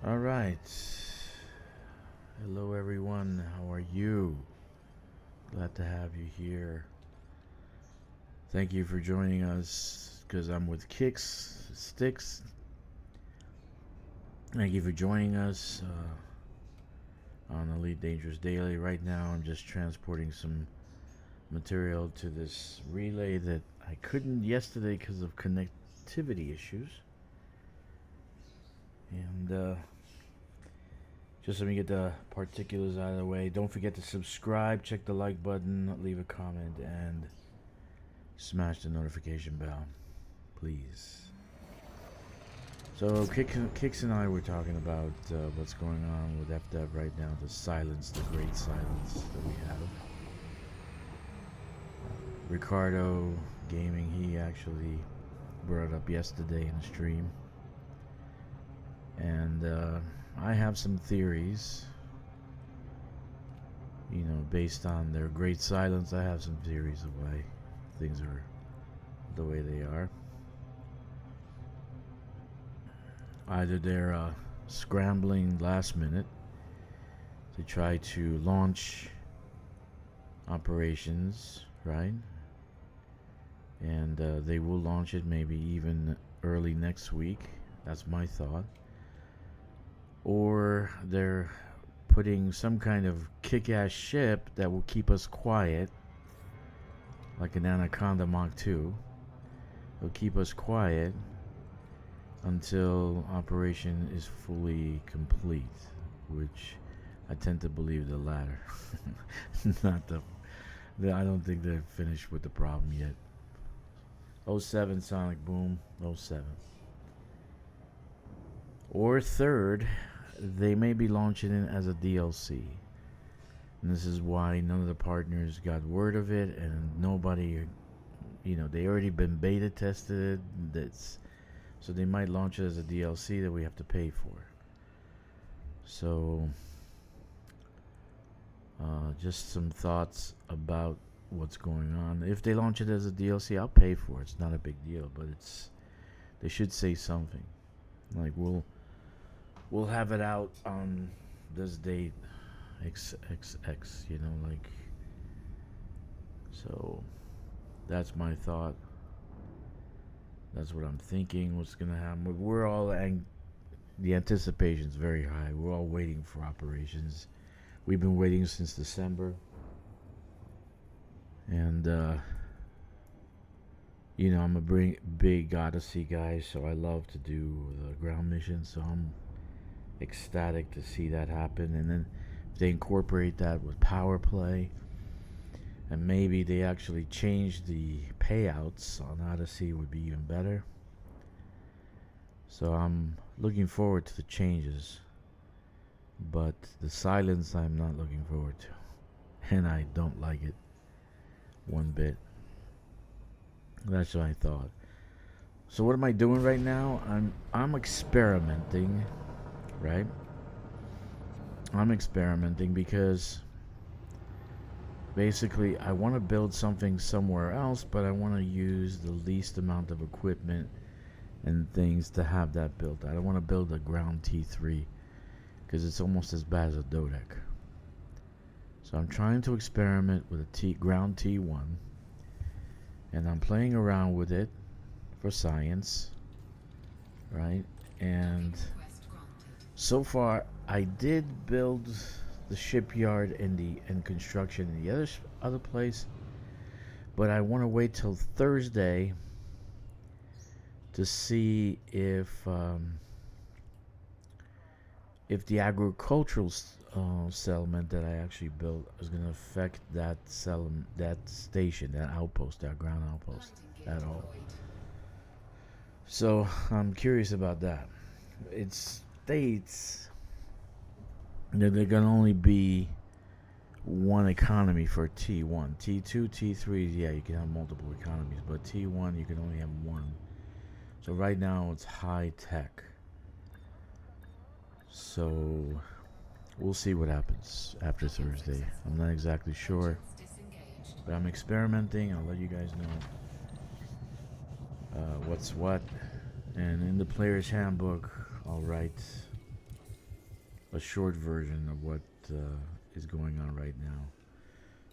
All right. Hello, everyone. How are you? Glad to have you here. Thank you for joining us because I'm with Kicks, Sticks. Thank you for joining us on Elite Dangerous Daily. Right now, I'm just transporting some material to this relay that I couldn't yesterday because of connectivity issues. And just let me get the particulars out of the way. Don't forget to subscribe, check the like button, leave a comment, and smash the notification bell, please. So Kix and I were talking about what's going on with FDev right now, the silence, the great silence that we have. Ricardo Gaming, he actually brought it up yesterday in the stream. And I have some theories, you know, based on their great silence. I have some theories of why things are the way they are. Either they're scrambling last minute to try to launch operations, right? And they will launch it maybe even early next week. That's my thought. Or they're putting some kind of kick-ass ship that will keep us quiet, like an Anaconda Mach 2. It'll keep us quiet until operation is fully complete, which I tend to believe the latter. Not I don't think they're finished with the problem yet. 07 Sonic Boom, 07. Or third, they may be launching it as a DLC. And this is why none of the partners got word of it, and nobody, you know, they already been beta tested. So they might launch it as a DLC that we have to pay for. So, just some thoughts about what's going on. If they launch it as a DLC, I'll pay for it. It's not a big deal, but they should say something. Like we'll have it out on this date, XXX, you know, like. So that's my thought. That's what I'm thinking. What's gonna happen? We're all the anticipation's very high. We're all waiting for operations. We've been waiting since December, and you know, I'm a big Odyssey guy, so I love to do the ground missions. So I'm ecstatic to see that happen. And then if they incorporate that with power play, and maybe they actually change the payouts on Odyssey, would be even better. So I'm looking forward to the changes, but the silence I'm not looking forward to, and I don't like it one bit. That's what I thought. So what am I doing right now? I'm experimenting, right? I'm experimenting because basically I want to build something somewhere else, but I want to use the least amount of equipment and things to have that built. I don't want to build a ground T3 because it's almost as bad as a Dodec. So I'm trying to experiment with a ground T1, and I'm playing around with it for science, right? And so far I did build the shipyard and construction in the other place, but I want to wait till Thursday to see if the agricultural settlement that I actually built is going to affect that station, that outpost, that ground outpost at all. So I'm curious about that. It states that there can only be one economy for T1. T2, T3, yeah, you can have multiple economies, but T1 you can only have one. So right now it's high tech. So we'll see what happens after Thursday. I'm not exactly sure, but I'm experimenting. I'll let you guys know what's what. And in the player's handbook, I'll write a short version of what is going on right now.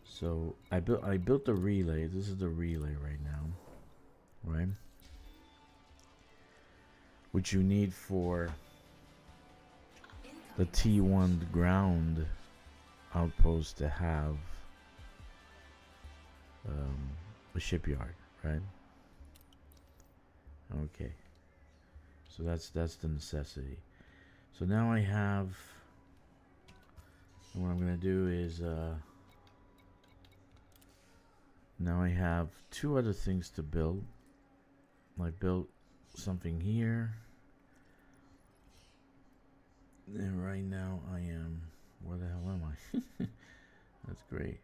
So I built the relay. This is the relay right now, right? Which you need for the T1 ground outpost to have a shipyard, right? Okay, so that's the necessity. So now I have, and what I'm gonna do is now I have two other things to build. I built something here, and right now I am, where the hell am I? That's great.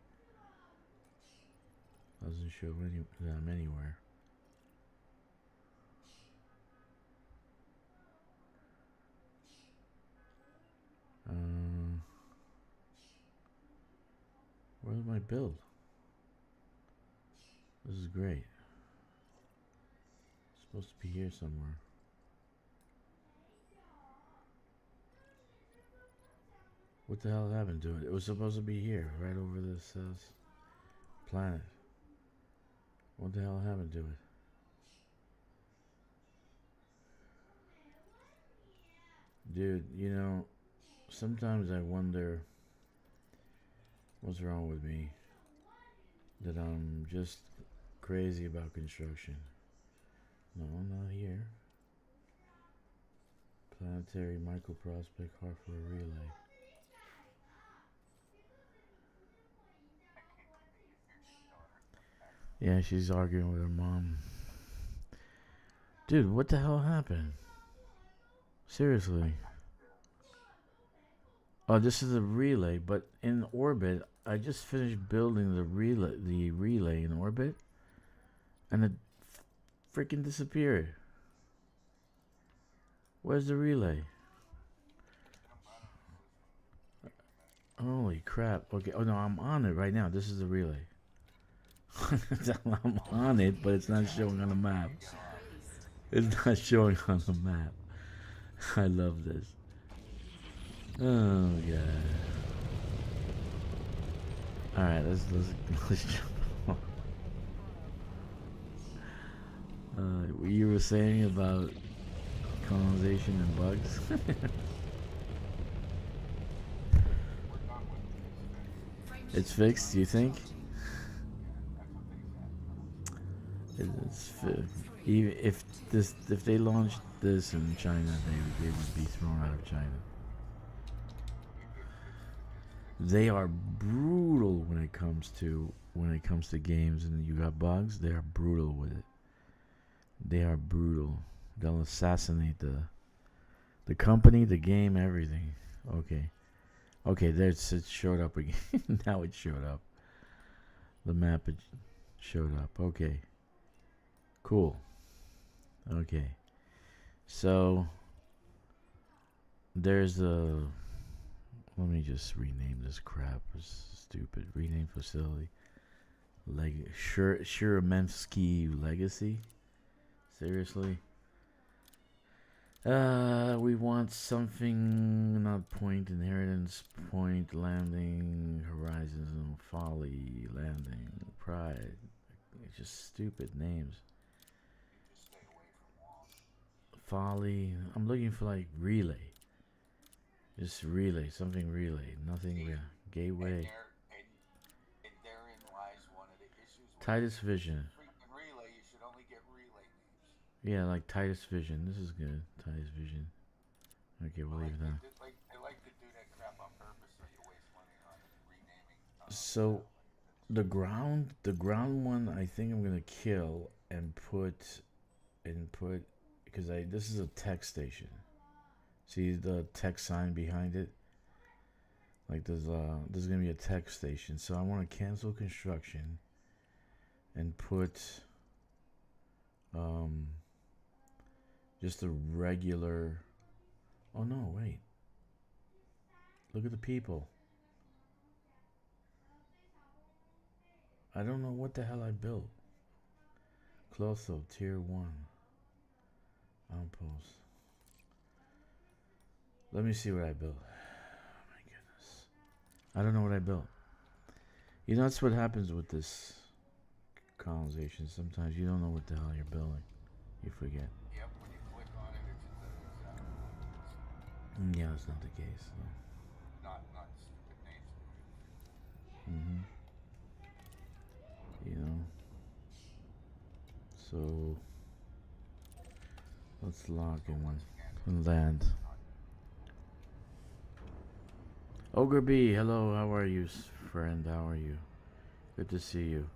Doesn't show that I'm anywhere. Where's my build? This is great. It's supposed to be here somewhere. What the hell happened to it? It was supposed to be here, right over this planet. What the hell happened to it? Dude, you know, sometimes I wonder what's wrong with me. That I'm just crazy about construction. No, not here. Planetary microprospect Hartford relay. Yeah, she's arguing with her mom. Dude, what the hell happened? Seriously. Oh, this is a relay, but in orbit, I just finished building the relay in orbit, and it freaking disappeared. Where's the relay? Holy crap. Okay, oh no, I'm on it right now. This is the relay. I'm on it, but it's not showing on the map. It's not showing on the map. I love this. Oh god. Alright, let's jump on. What you were saying about colonization and bugs? It's fixed, you think? Even if they launched this in China, they would be thrown out of China. They are brutal when it comes to games, and you got bugs. They are brutal with it. They are brutal. They'll assassinate the company, the game, everything. Okay, there's it showed up again. Now it showed up. The map it showed up. Okay. Cool. Okay. So there's the, let me just rename this crap. It's stupid. Rename facility. Shuremensky Legacy. Seriously? We want something, not point, inheritance, point, landing, horizons, no, folly, landing, pride. It's just stupid names. Folly. I'm looking for like relay. Just relay, something relay, nothing real. Gateway. And therein lies one of the issues. Titus Vision. Relay, you should only get relay names. Yeah, like Titus Vision. This is good. Titus Vision. Okay, we'll leave that. They like to do that crap on purpose so you waste money on renaming. So the ground one I think I'm gonna kill and put because this is a tech station. See the tech sign behind it? Like there's gonna be a tech station. So I want to cancel construction and put just a regular. Oh no, wait. Look at the people. I don't know what the hell I built. Clotho, tier 1. Outpost. Let me see what I built. I don't know what I built. You know, that's what happens with this colonization. Sometimes you don't know what the hell you're building. You forget. Yep, when you click on it, it's exactly what it is. Yeah, that's not the case. No. Not stupid names. You know. So let's log in one and land. Ogre B, hello, how are you, friend? How are you? Good to see you.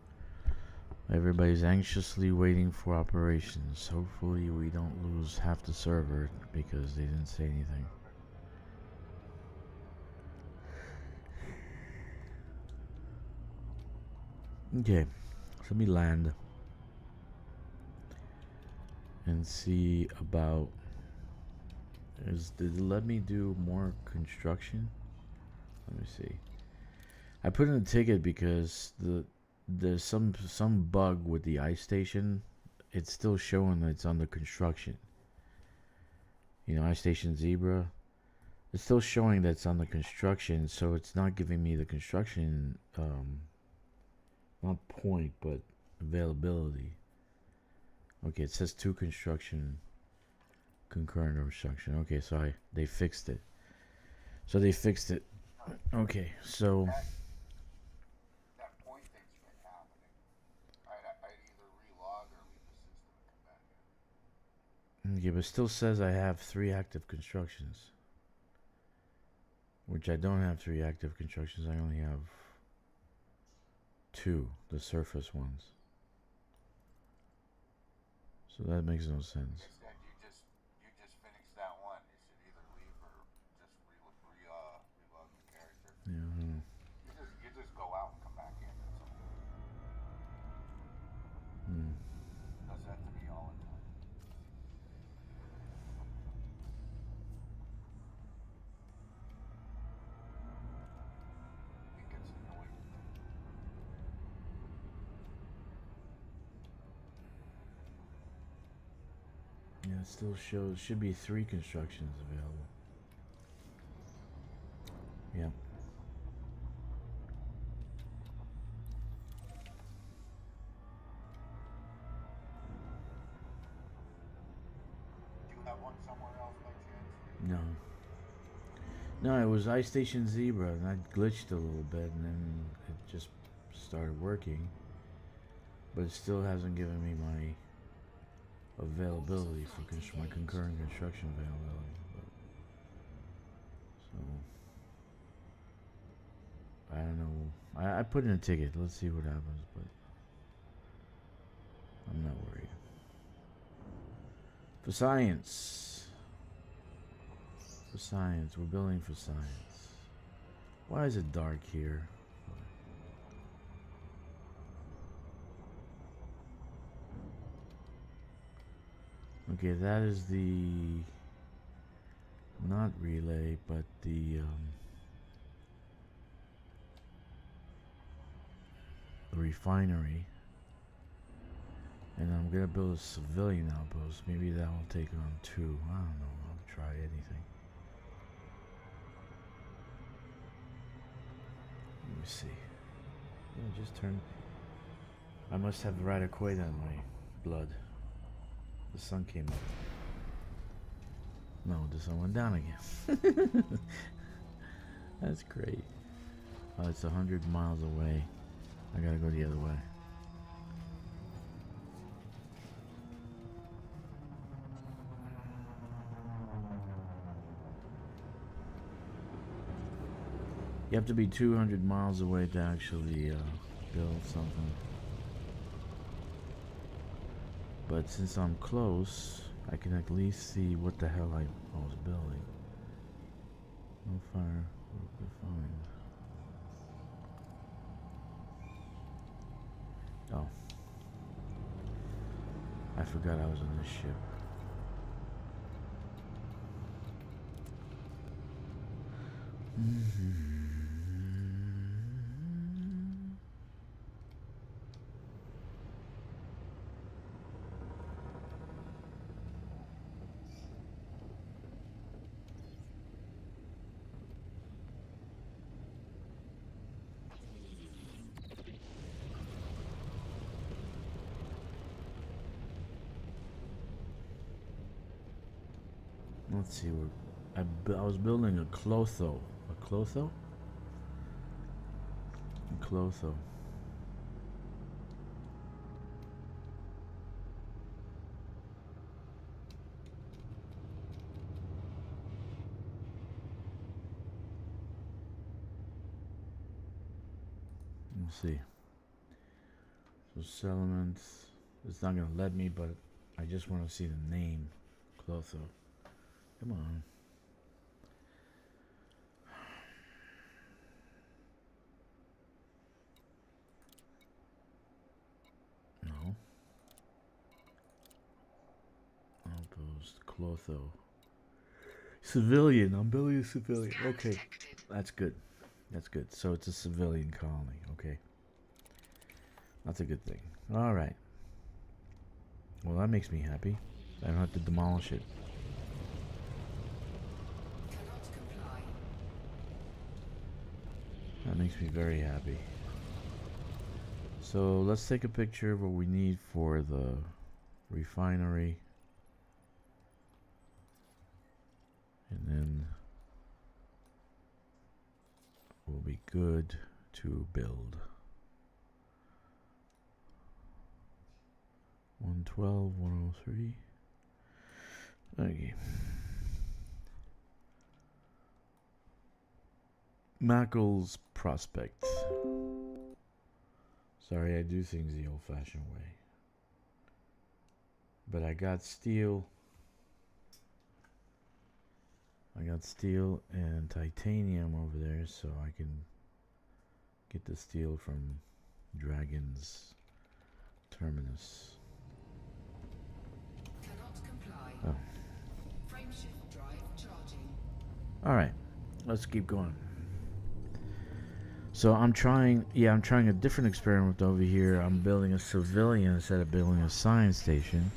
Everybody's anxiously waiting for operations. Hopefully we don't lose half the server because they didn't say anything. Okay, so let me land and see about... Did it let me do more construction? Let me see. I put in a ticket because there's some bug with the ice station. It's still showing that it's under construction. You know, ice station Zebra. It's still showing that it's under construction, so it's not giving me the construction, not point, but availability. Okay, it says 2 construction, concurrent construction. Okay, so they fixed it. So they fixed it. Okay, so That point thing's been happening. I'd either relog or leave the system and come back in. yeah, but it still says I have 3 active constructions, which I don't have 3 active constructions. I only have 2, the surface ones. So that makes no sense. Instead, you just finished that one. You should either leave or just relog the character. Yeah. You just go out and come back in. That's all. Does that to me all the time. It gets annoying. Yeah, it still shows, should be 3 constructions available. Yeah. Do you have one somewhere else by chance? No. No, it was Ice Station Zebra, and I glitched a little bit, and then it just started working. But it still hasn't given me my availability for my concurrent construction availability. So I don't know. I put in a ticket. Let's see what happens, but I'm not worried. For science. For science. We're building for science. Why is it dark here? Okay, that is the... not relay, but the refinery. And I'm gonna build a civilian outpost. Maybe that will take on 2. I don't know. I'll try anything. Let me see. Yeah, just turn. I must have Radiquate on my blood. The sun came up. No, the sun went down again. That's great. Oh, it's 100 miles away. I gotta go the other way. You have to be 200 miles away to actually build something. But since I'm close, I can at least see what the hell I was building. No fire, fine. Oh. I forgot I was on this ship. Let's see. I was building a Clotho. A Clotho? A Clotho. Let's see. So settlements. It's not gonna let me, but I just want to see the name. Clotho. Come on. No. Outpost. Clotho. Civilian. I'm building a civilian. Okay. That's good. That's good. So it's a civilian colony. Okay. That's a good thing. Alright. Well, that makes me happy. I don't have to demolish it. That makes me very happy. So let's take a picture of what we need for the refinery. And then we'll be good to build. 112, 103. Okay. Mackles Prospect. Sorry, I do things the old-fashioned way. But I got steel. I got steel and titanium over there, so I can get the steel from Dragon's Terminus. Oh. Frameshift drive charging. Alright, let's keep going. So I'm trying a different experiment over here. I'm building a civilian instead of building a science station.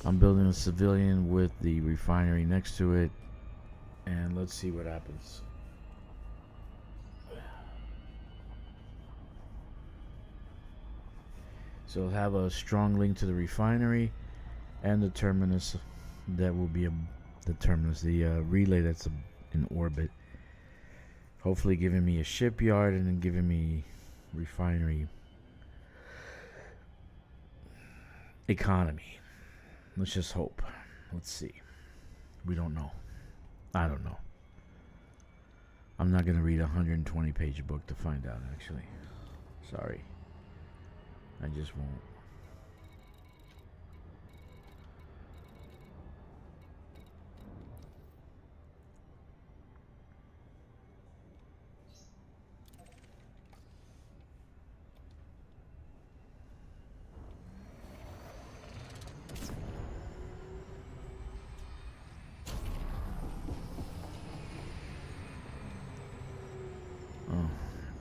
I'm building a civilian with the refinery next to it, and let's see what happens. So it'll have a strong link to the refinery and the terminus. That will be the terminus, the relay that's in orbit. Hopefully giving me a shipyard and then giving me refinery economy. Let's just hope. Let's see. We don't know. I don't know. I'm not going to read a 120-page book to find out, actually. Sorry. I just won't.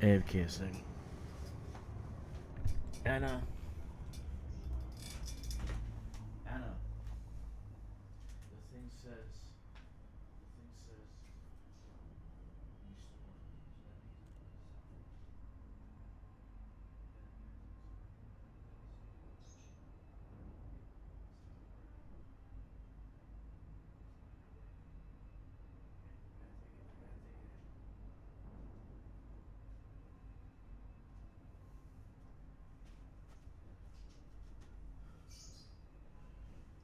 AFK a second. Anna. The thing says.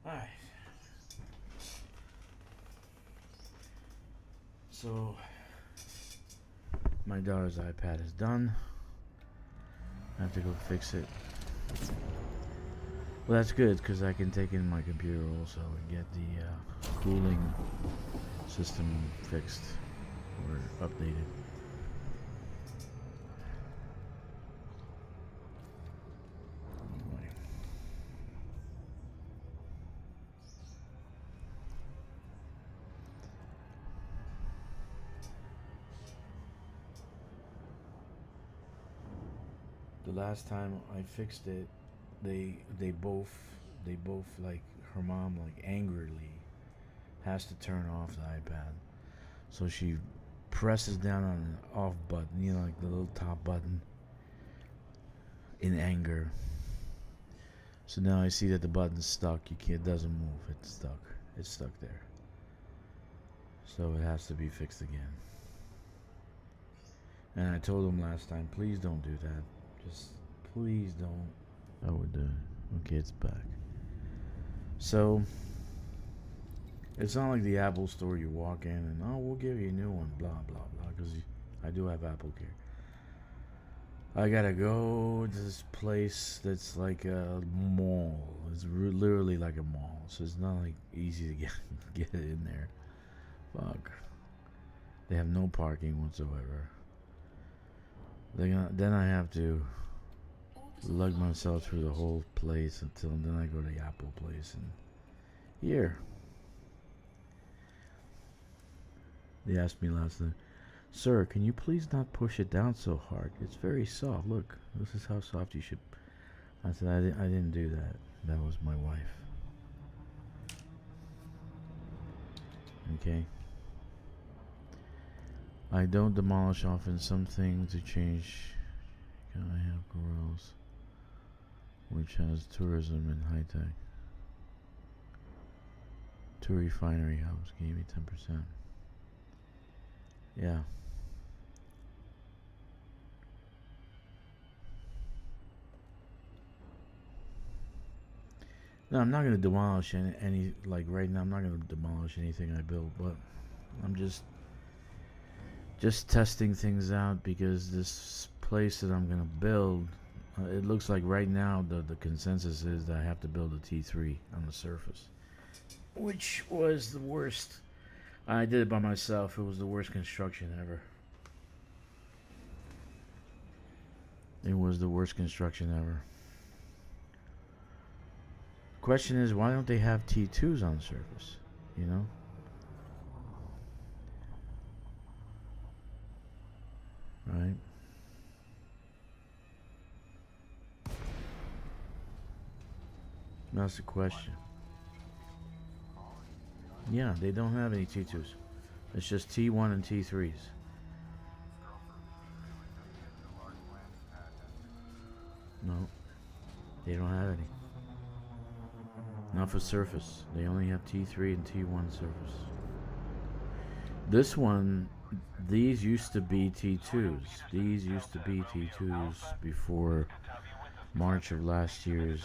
Alright. So my daughter's iPad is done. I have to go fix it. Well, that's good because I can take in my computer also and get the cooling system fixed or updated. The last time I fixed it, they both like, her mom like angrily has to turn off the iPad. So she presses down on an off button, you know, like the little top button, in anger. So now I see that the button's stuck. It doesn't move. It's stuck. It's stuck there. So it has to be fixed again. And I told him last time, please don't do that. Just please don't. Oh, we're done. Okay, it's back. So it's not like the Apple store you walk in and, oh, we'll give you a new one, blah, blah, blah, because I do have Apple Care. I gotta go to this place that's like a mall. It's literally like a mall, so it's not like easy to get in there. Fuck. They have no parking whatsoever. Then I have to lug myself through the whole place until then I go to the Apple place and here. They asked me last night, sir, can you please not push it down so hard? It's very soft. Look, this is how soft you should. I said, I didn't do that. That was my wife. Okay. I don't demolish often. Something to change. Can I have Corrals, which has tourism and high tech. Two refinery hubs gave me 10%. Yeah. No, I'm not gonna demolish any like right now. I'm not gonna demolish anything I built, but I'm just testing things out because this place that I'm gonna build, it looks like right now the consensus is that I have to build a T3 on the surface, which was the worst. I did it by myself. It was the worst construction ever. It was the worst construction ever. Question is, why don't they have T2s on the surface? You know? Right? That's the question. Yeah, they don't have any T2s. It's just T1 and T3s. No, they don't have any. Not for surface. They only have T3 and T1 surface. This one, these used to be T2s. These used to be T2s before March of last year's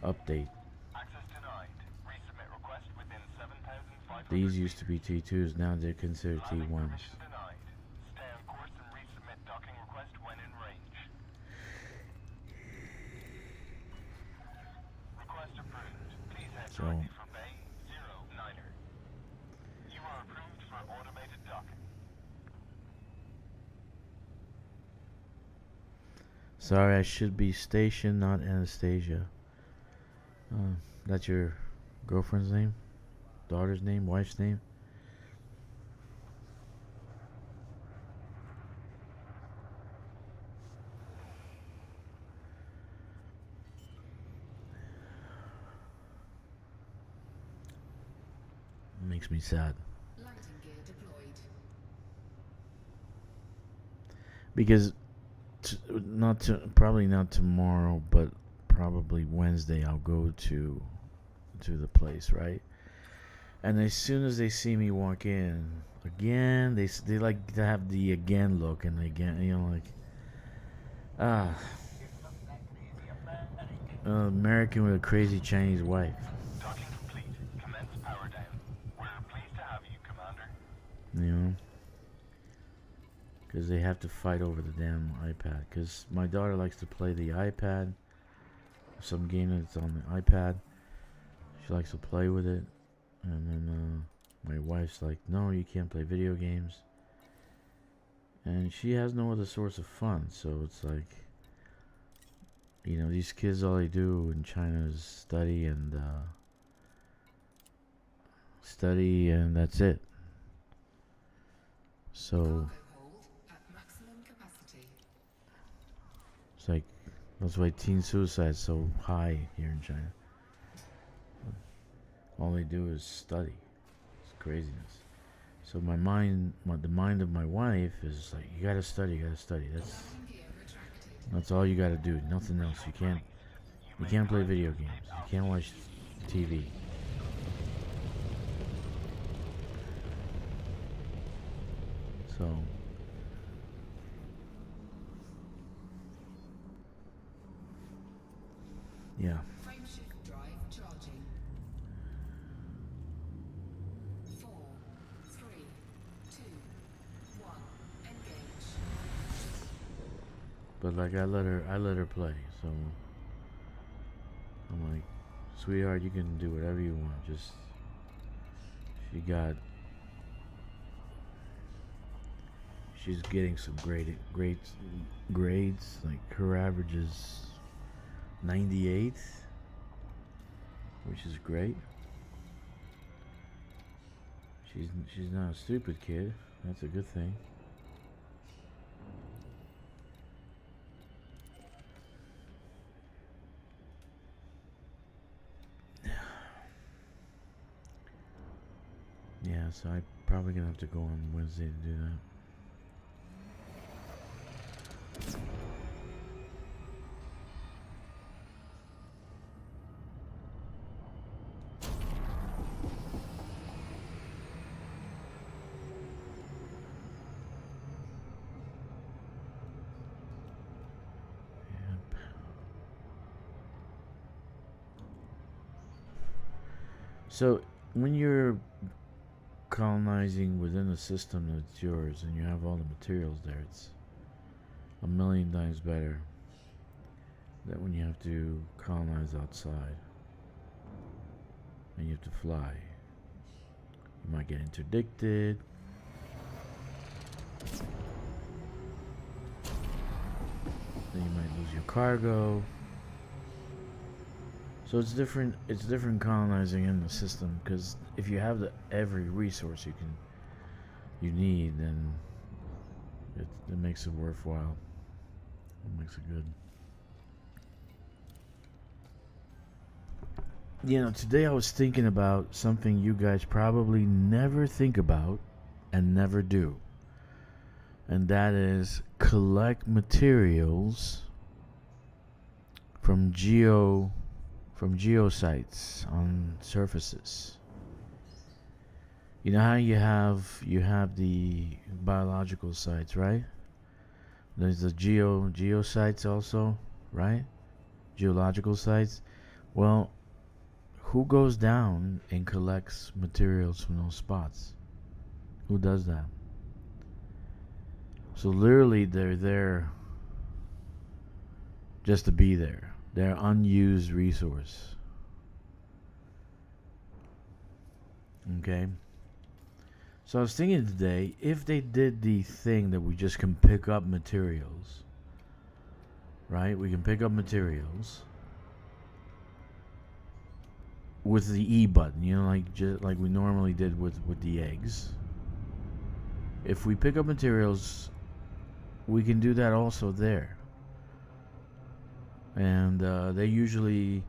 update. These used to be T2s, now they're considered T1s. So, sorry, I should be Station, not Anastasia. That's your girlfriend's name? Daughter's name? Wife's name? Makes me sad. Lighting gear deployed. Because probably not tomorrow, but probably Wednesday I'll go to the place, right? And as soon as they see me walk in, again, they like to have the again look, and again, you know, like, American with a crazy Chinese wife. Docking complete. Commence power down. We're pleased to have you, Commander. You know? Because they have to fight over the damn iPad. Because my daughter likes to play the iPad. Some game that's on the iPad. She likes to play with it. And then my wife's like, no, you can't play video games. And she has no other source of fun. So it's like, you know, these kids, all they do in China is study and that's it. So Cargo hold at maximum capacity. it's like, that's why teen suicide is so high here in China. All they do is study. It's craziness. So the mind of my wife is like, you gotta study. That's all you gotta do. Nothing else. You can't play video games. You can't watch TV. So yeah. Frameshift drive charging. 4, 3, 2, 1. Engage. But like I let her play, so I'm like, sweetheart, you can do whatever you want. Just she's getting some great grades. Like her average is 98, which is great. She's not a stupid kid. That's a good thing. Yeah, so I'm probably gonna have to go on Wednesday to do that. Yep. So when you're colonizing within a system that's yours and you have all the materials there, it's a million times better than when you have to colonize outside and you have to fly. You might get interdicted. Then you might lose your cargo. So it's different colonizing in the system, because if you have every resource you need, then it makes it worthwhile. It makes it good. You know, today I was thinking about something you guys probably never think about and never do. And that is collect materials from geosites on surfaces. You know how you have the biological sites, right? There's the geosites also, right? Geological sites. Well, who goes down and collects materials from those spots? Who does that? So literally they're there just to be there. They're unused resource. Okay? So I was thinking today, if they did the thing that we just can pick up materials, right? We can pick up materials with the E button, you know, like we normally did with the eggs. If we pick up materials, we can do that also there. And they usually,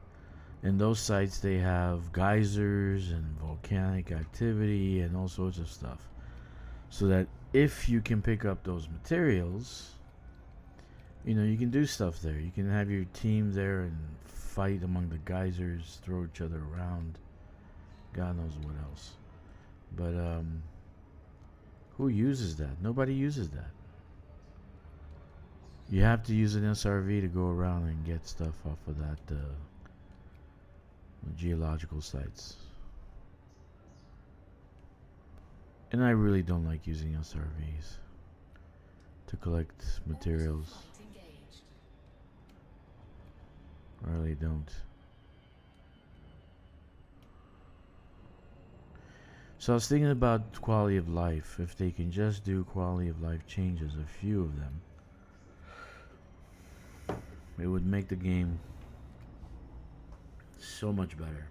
in those sites, they have geysers and volcanic activity and all sorts of stuff. So that if you can pick up those materials, you know, you can do stuff there. You can have your team there and fight among the geysers, throw each other around. God knows what else. But who uses that? Nobody uses that. You have to use an SRV to go around and get stuff off of that geological sites. And I really don't like using SRVs to collect materials. I really don't. So I was thinking about quality of life. If they can just do quality of life changes, a few of them, it would make the game so much better.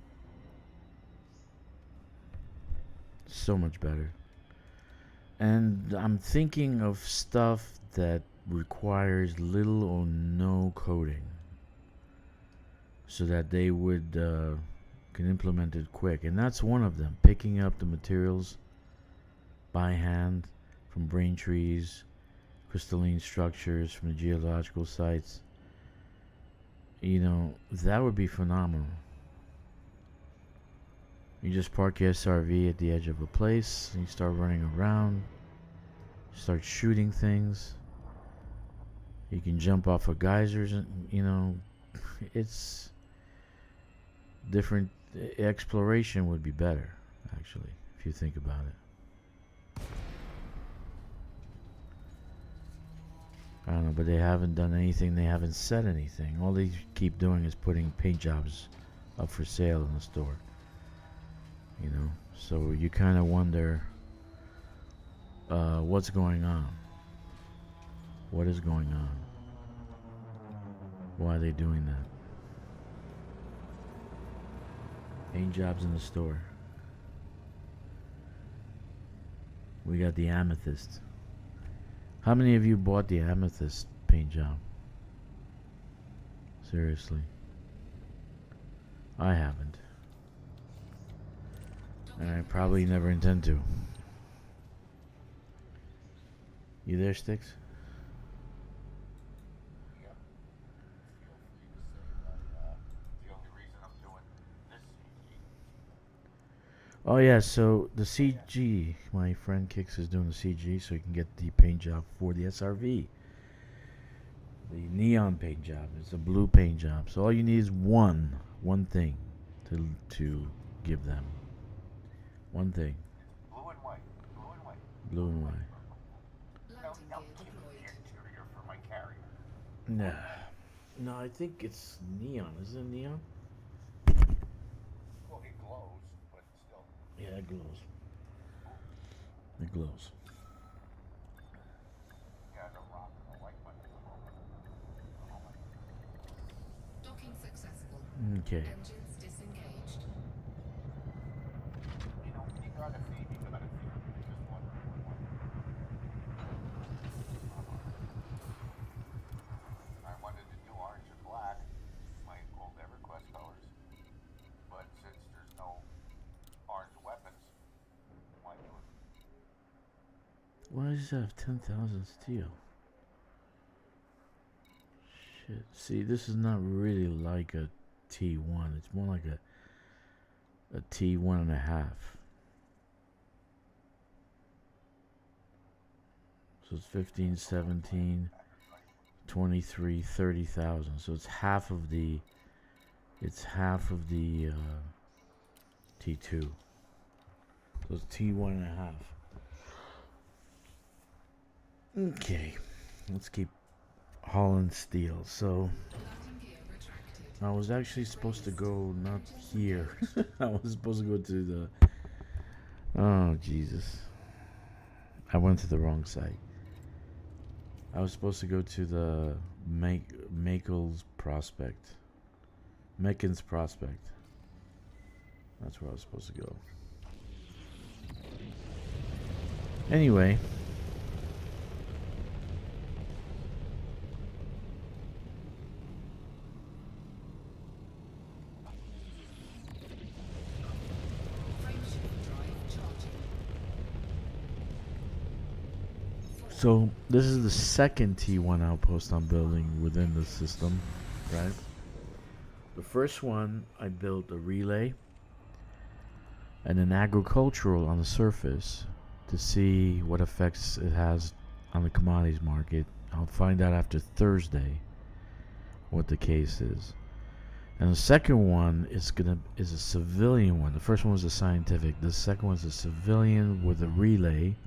So much better. And I'm thinking of stuff that requires little or no coding, so that they would can implement it quick. And that's one of them, picking up the materials by hand from brain trees, crystalline structures from the geological sites. You know, that would be phenomenal. You just park your SRV at the edge of a place and you start running around, start shooting things. You can jump off of geysers, and it's different. Exploration would be better, actually, if you think about it. I don't know, but they haven't done anything. They haven't said anything. All they keep doing is putting paint jobs up for sale in the store. So you kind of wonder what's going on. What is going on? Why are they doing that? Paint jobs in the store. We got the amethyst. How many of you bought the amethyst paint job? Seriously. I haven't. And I probably never intend to. You there, Sticks? Yep. Feel free to say that the only reason I'm doing this CG. Oh yeah, so the CG, my friend Kix is doing the CG so he can get the paint job for the SRV. The neon paint job. It's a blue paint job. So all you need is one thing to give them. One thing. Blue and white. Blue and white. Blue and white. Landing Now gear keep the deployed. interior for my carrier. Nah. No, I think it's neon. Is it neon? Well, it glows, but still. Yeah, it glows. It glows. Yeah, the rock and the white one. Docking successful. Okay. Engines disengaged. You gotta feed. Just one. I wanted to do orange and black, my old EverQuest colors. But since there's no orange weapons, why do it? Why does it have 10,000 steel? Shit. See, this is not really like a T1. It's more like a T1 and a half. So it's 15, 17, 23, 30,000. So it's half of the T2. So it's T1 and a half. Okay, let's keep hauling steel. So Landing gear retracted. I was actually supposed to go not here. I was supposed to go to the. Oh Jesus! I went to the wrong site. I was supposed to go to the Makel's Prospect. Meckens Prospect. That's where I was supposed to go. Anyway. Frameshift drive charging. So this is the second T1 outpost I'm building within the system, right? The first one I built a relay and an agricultural on the surface to see what effects it has on the commodities market. I'll find out after Thursday what the case is. And the second one is a civilian one. The first one was a scientific. The second one is a civilian with a relay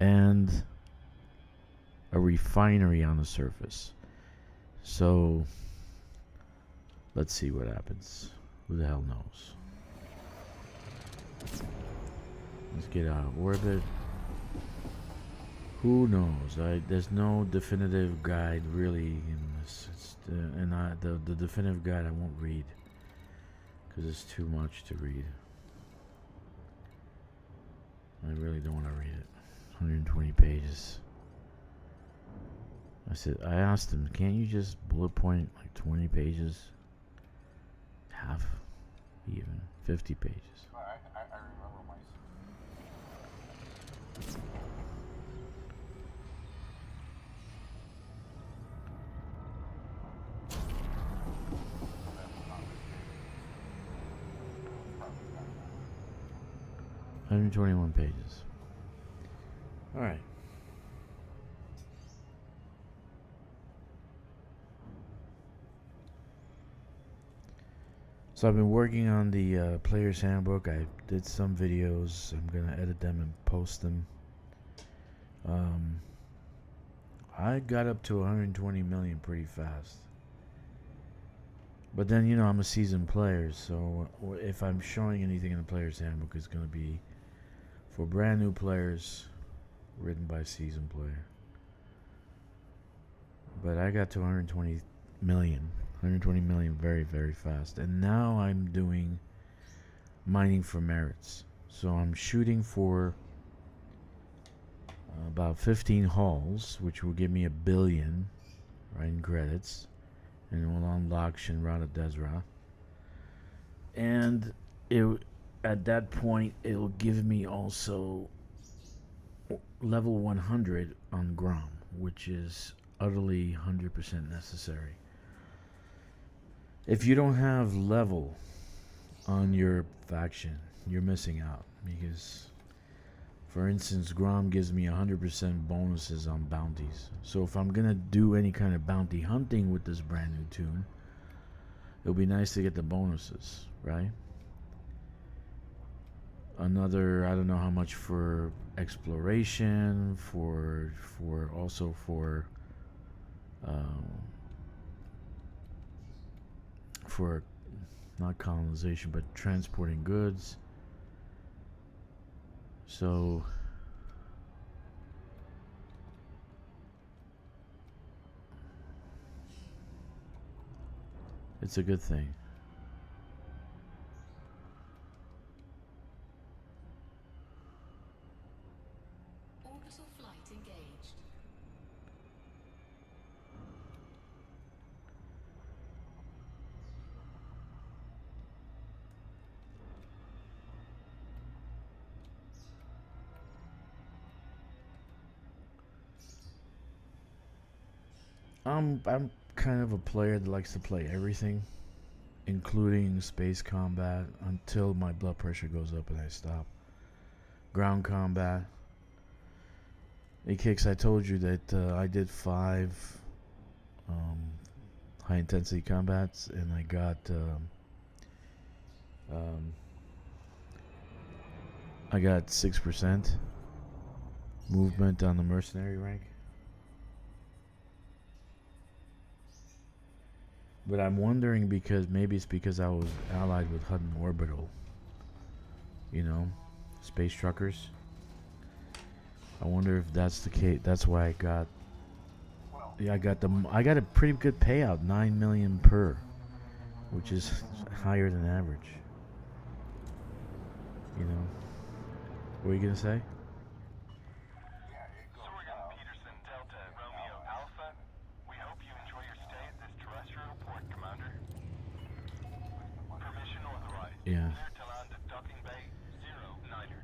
and a refinery on the surface. So let's see what happens. Who the hell knows? Let's get out of orbit. Who knows? There's no definitive guide really in this. The definitive guide I won't read because it's too much to read. I really don't want to read it. 120 pages. I asked him, can't you just bullet point like 20 pages? Half, even 50 pages. I remember my. Probably 121 pages. All right. So I've been working on the player's handbook. I did some videos. I'm gonna edit them and post them. I got up to 120 million pretty fast. But then, you know, I'm a seasoned player, so if I'm showing anything in the player's handbook, it's gonna be for brand new players, written by seasoned player. But I got to 120 million very, very fast. And now I'm doing mining for merits. So I'm shooting for about 15 hauls, which will give me 1 billion, right, in credits. And it will unlock Shinrata Desra. And at that point, it'll give me also level 100 on Grom, which is utterly 100% necessary. If you don't have level on your faction, you're missing out, because for instance, Grom gives me 100% bonuses on bounties. So if I'm gonna do any kind of bounty hunting with this brand new tune, it'll be nice to get the bonuses, right? Another, I don't know how much for exploration, for not colonization, but transporting goods. So it's a good thing. Orbital flight engaged. I'm kind of a player that likes to play everything, including space combat, until my blood pressure goes up and I stop. Ground combat. A-Kicks, I told you that I did 5 high intensity combats, and I got I got 6% movement on the mercenary rank. But I'm wondering, because maybe it's because I was allied with Hutton Orbital, you know, space truckers. I wonder if that's the case. That's why I got. Yeah, I got a pretty good payout, 9 million per, which is higher than average. You know, what are you gonna say? Sorghum Peterson Delta Romeo Alpha. We hope you enjoy your stay at this terrestrial port, Commander. Permission authorized. Yeah. Clear to land at docking bay 09er.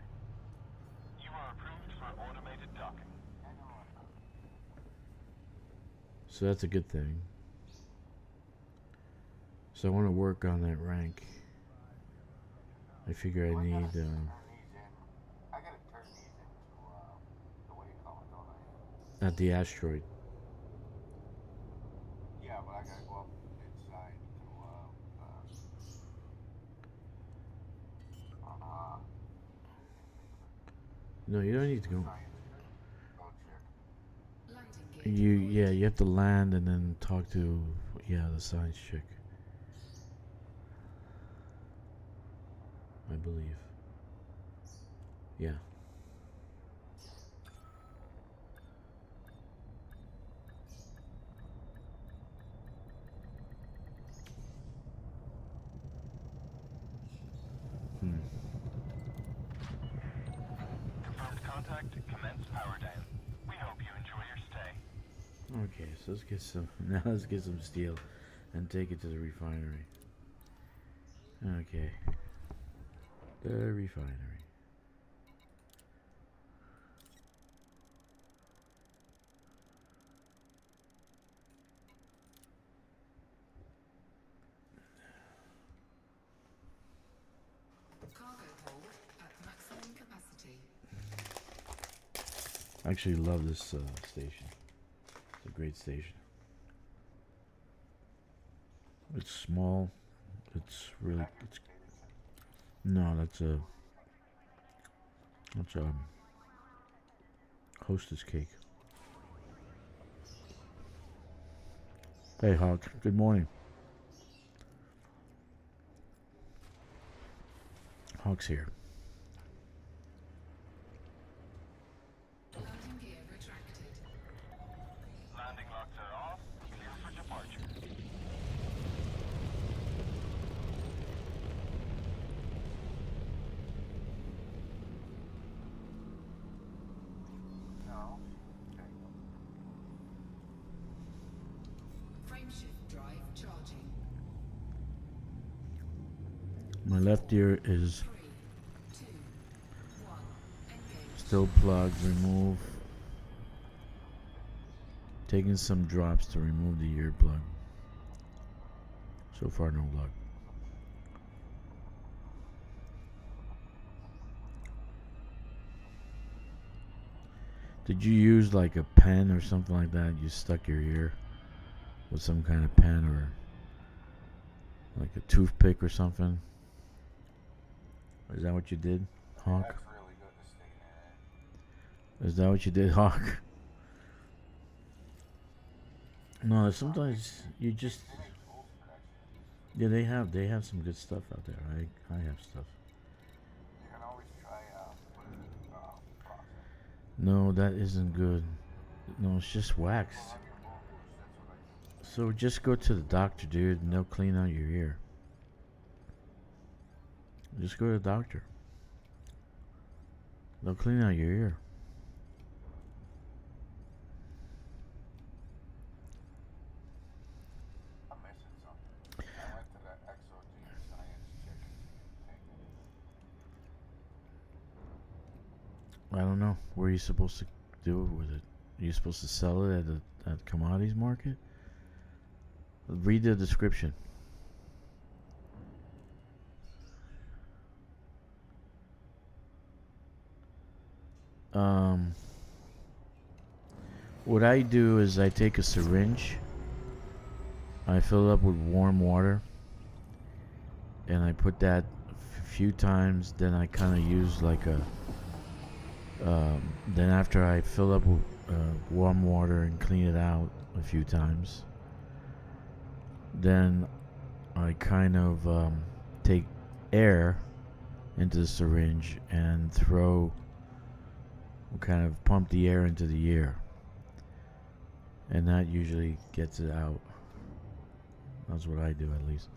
You are approved for automated docking. So that's a good thing. So I want to work on that rank. I figure I need. I gotta turn these into, the way you call it, don't I? At the asteroid. Yeah, but I gotta go up inside to, No, you don't need to go. go check. Landing gear. You have to land and then talk to the science chick. I believe. Yeah. Confirmed contact. Commence power down. We hope you enjoy your stay. Okay, so let's get some. Now let's get some steel, and take it to the refinery. Okay. The refinery. Cargo hold at maximum capacity. I actually love this station. It's a great station. It's small. It's really. It's no. That's a. That's a hostess cake. Hey, Hawk. Good morning. Hawk's here. Landing gear retracted. Landing locks are off. Clear for departure. No. Okay. Frameshift drive charging. My left ear is 3, 2, 1. Engage. still plugged. Remove. Taking some drops to remove the earplug. So far, no luck. Did you use like a pen or something like that? You stuck your ear with some kind of pen or like a toothpick or something? Is that what you did, Hawk? That's really good to stay there. Is that what you did, Hawk? No, sometimes you just They make tools for that shit. yeah they have some good stuff out there. I have stuff. You can always try put it in process. No, that isn't good. No, it's just wax. On your motors, that's what I do. So just go to the doctor, dude, and they'll clean out your ear. Just go to the doctor. They'll clean out your ear. I'm missing something. I went to that XOG science chicken thing. I don't know. What are you supposed to do with it? Are you supposed to sell it at the commodities market? Read the description. What I do is I take a syringe, I fill it up with warm water, and I put that a few times. Then I kind of use like a. Then after I fill up with warm water and clean it out a few times, then I kind of take air into the syringe and kind of pump the air into the ear. And that usually gets it out. That's what I do, at least.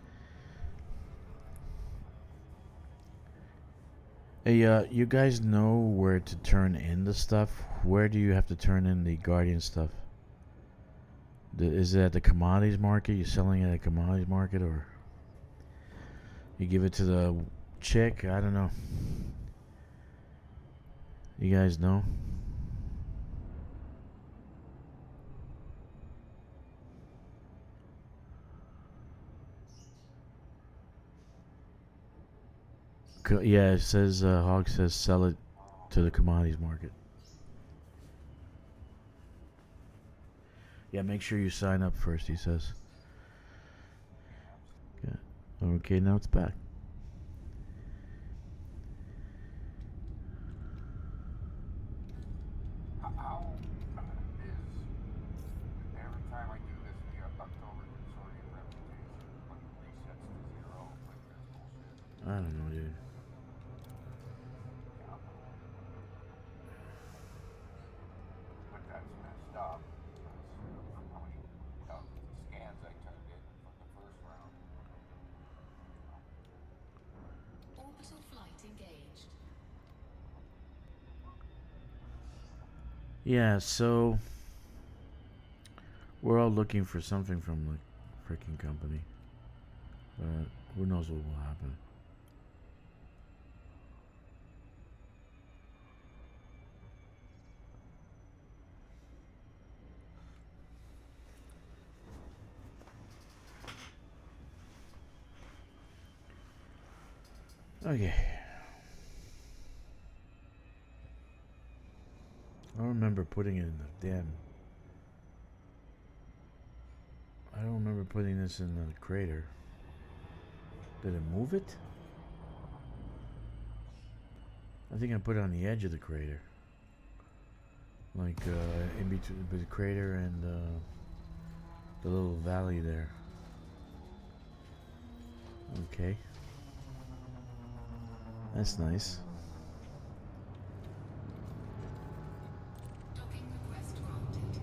Hey, you guys know where to turn in the stuff? Where do you have to turn in the Guardian stuff? Is it at the commodities market? You selling it at a commodities market, or you give it to the chick? I don't know. You guys know? Yeah, it says Hog says sell it to the commodities market. Yeah, make sure you sign up first, he says. Okay, now it's back. How is every time I do this, the October consortium reputation like resets to zero? Like that's bullshit. I don't know, dude. Yeah. But that's messed up. Because how many thousands of scans I turned in from the first round. Orbital flight engaged. Yeah, so we're all looking for something from the freaking company. But who knows what will happen. Okay. I don't remember putting it in the damn. I don't remember putting this in the crater. Did it move it? I think I put it on the edge of the crater. Like in between the crater and the little valley there. Okay. That's nice. Docking request granted.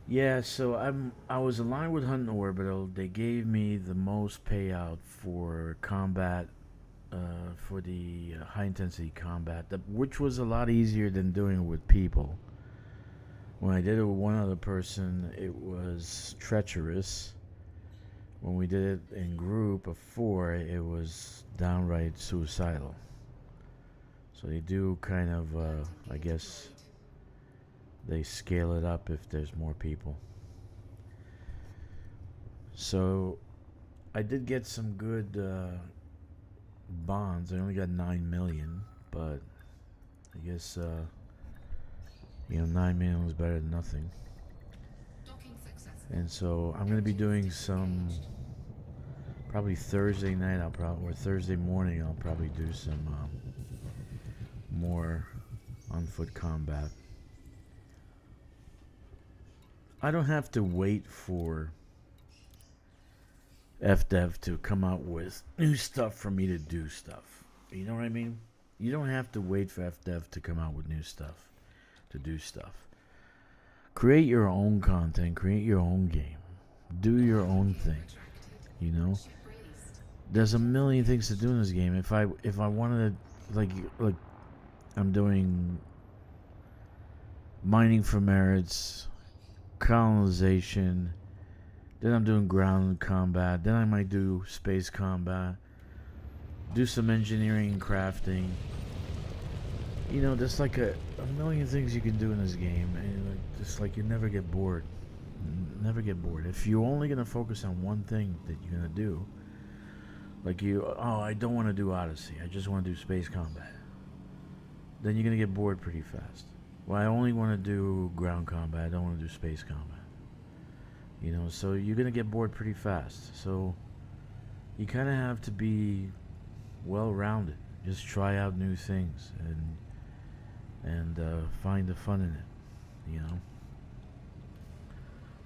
Yeah, so I was aligned with Hunt Orbital. They gave me the most payout for combat, for the high intensity combat, which was a lot easier than doing it with people. When I did it with one other person, it was treacherous. When we did it in group of 4, it was downright suicidal. So they do kind of, I guess, they scale it up if there's more people. So I did get some good bonds. I only got 9 million, but I guess, 9 million was better than nothing. Docking successful. And so I'm going to be doing some, probably Thursday night, or Thursday morning, I'll probably do some more on foot combat. I don't have to wait for FDev to come out with new stuff for me to do stuff. You know what I mean? You don't have to wait for FDev to come out with new stuff to do stuff. Create your own content, create your own game, do your own thing. You know, Ship released. there's a million things to do in this game. If I wanted to, like I'm doing mining for merits, colonization, then I'm doing ground combat, then I might do space combat, do some engineering and crafting. You know, there's like a million things you can do in this game, and just like you never get bored. Never get bored. If you're only gonna focus on one thing that you're gonna do, like I don't want to do Odyssey, I just want to do space combat, then you're gonna get bored pretty fast. Well, I only want to do ground combat, I don't want to do space combat. You know, so you're gonna get bored pretty fast. So you kind of have to be well-rounded. Just try out new things and find the fun in it. You know,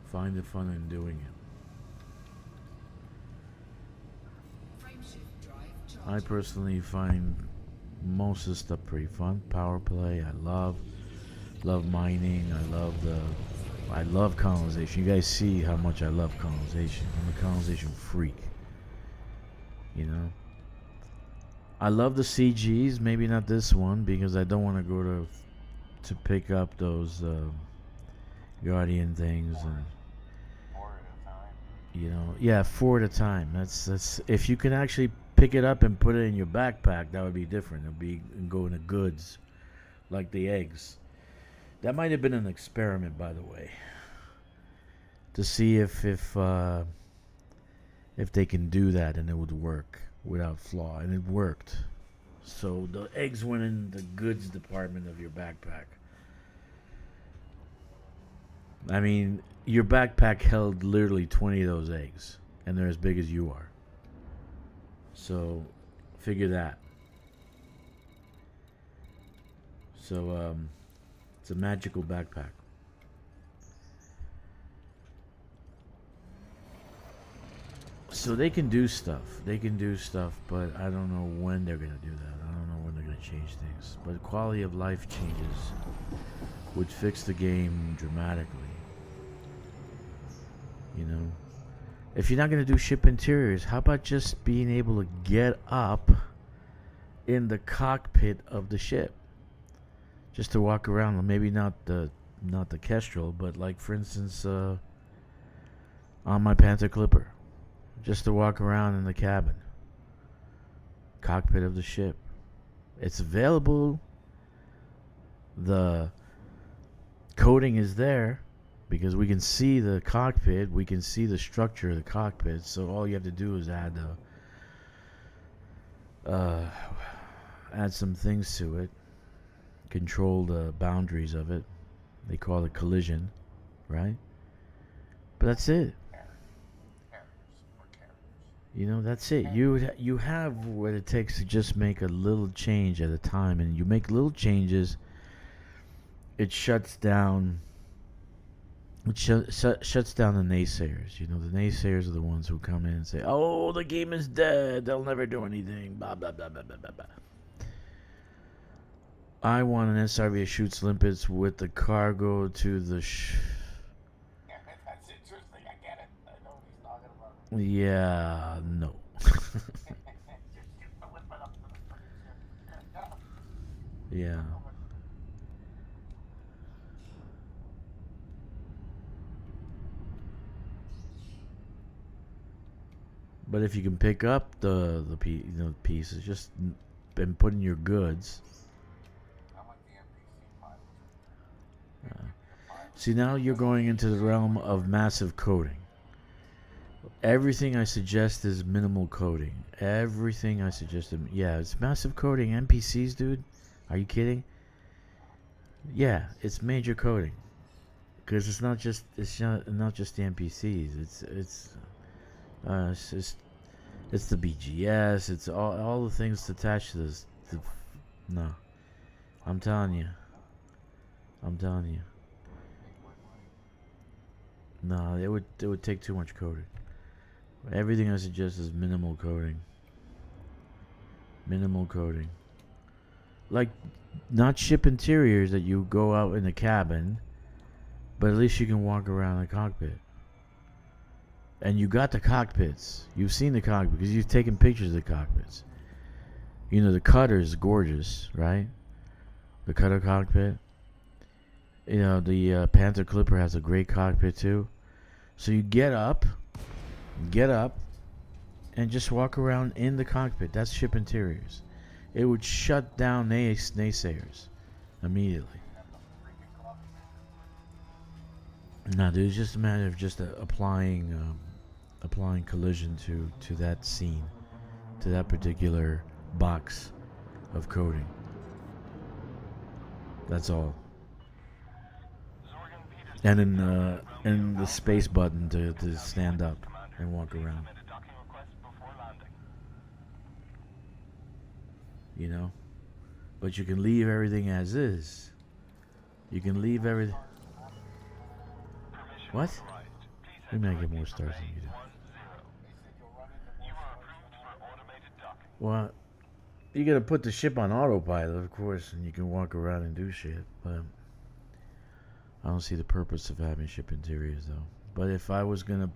find the fun in doing it. Frameshift drive I charged. personally find most of the stuff pretty fun. Power play, I love mining. I love colonization. You guys see how much I love colonization. I'm a colonization freak. You know, I love the CGs. Maybe not this one because I don't want to go to pick up those Guardian things and. 4 at a time. You know, yeah, 4 at a time. That's if you can actually pick it up and put it in your backpack, that would be different. It'd be go into goods, like the eggs. That might have been an experiment, by the way, to see if they can do that and it would work without flaw, and it worked. So the eggs went in the goods department of your backpack. I mean, your backpack held literally 20 of those eggs, and they're as big as you are. So, figure that. So, it's a magical backpack. So they can do stuff. But I don't know when they're going to do that. I don't know when they're going to change things. But quality of life changes would fix the game dramatically. You know, if you're not going to do ship interiors, how about just being able to get up in the cockpit of the ship, just to walk around? Maybe not the Kestrel, but like for instance, on my Panther Clipper, just to walk around in the cabin, cockpit of the ship. It's available. The coding is there. Because we can see the cockpit, we can see the structure of the cockpit, so all you have to do is add some things to it. control the boundaries of it. They call it collision, right? But that's it. You know, that's it. You have what it takes to just make a little change at a time, and you make little changes. It shuts down. It shuts down the naysayers. You know, the naysayers are the ones who come in and say, "Oh, the game is dead. They'll never do anything." Blah blah blah blah blah blah blah. I want an SRV that shoots limpets with the cargo to the. Yeah, that's interesting. I get it. I know what he's talking about. Yeah, no. Just shoot the limpet up to the freaking ship. Yeah. But if you can pick up the pieces, just and put in your goods. I want the NPC pilot. See, now you're going into the realm of massive coding. Everything I suggest is minimal coding. Everything I suggest, yeah, it's massive coding. NPCs, dude, are you kidding? Yeah, it's major coding, because it's not just the NPCs. It's the BGS. It's all the things attached to this. No, I'm telling you. No, it would take too much coding. Everything I suggest is minimal coding. Minimal coding. Like, not ship interiors that you go out in the cabin, but at least you can walk around the cockpit. And you got the cockpits. You've seen the cockpit because you've taken pictures of the cockpits. You know, the cutter is gorgeous, right? The cutter cockpit. You know, the Panther Clipper has a great cockpit too. So you get up, and just walk around in the cockpit. That's ship interiors. It would shut down naysayers immediately. No, dude, it's just a matter of just applying collision to that scene, to that particular box of coding. That's all. And in the space button to stand up and walk around. You know? But you can leave everything as is. You can leave everything. What? We might get more stars than you do. Well, you gotta put the ship on autopilot, of course, and you can walk around and do shit, but I don't see the purpose of having ship interiors though. But if I was gonna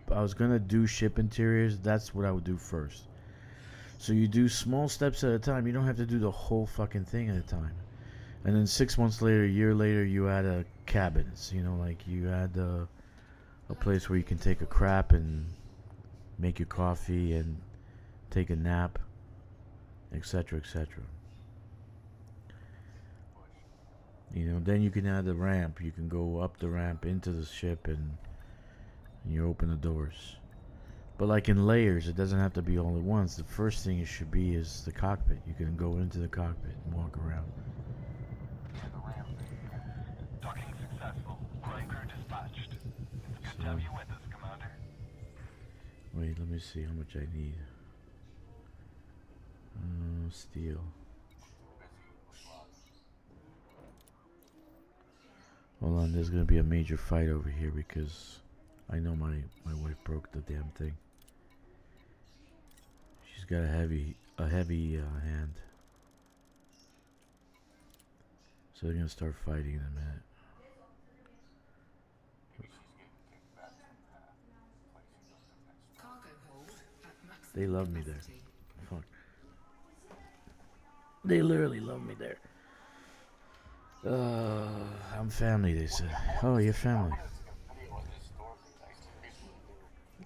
do ship interiors, that's what I would do first. So you do small steps at a time. You don't have to do the whole fucking thing at a time. And then 6 months later, a year later, you add cabins. You know, like you add a place where you can take a crap and make your coffee and take a nap, etc., etc. You know, then you can add the ramp. You can go up the ramp into the ship and you open the doors. But like in layers, it doesn't have to be all at once. The first thing it should be is the cockpit. You can go into the cockpit and walk around. Docking successful. Flight crew dispatched. It's good to have you with us, Commander. Wait, let me see how much I need. Steel. Hold on, there's gonna be a major fight over here because I know my wife broke the damn thing. She's got a heavy hand. So they're gonna start fighting in a minute. Cargo hold at maximum They love me there. capacity. Fuck. They literally love me there. I'm family, they said. Oh, you're family.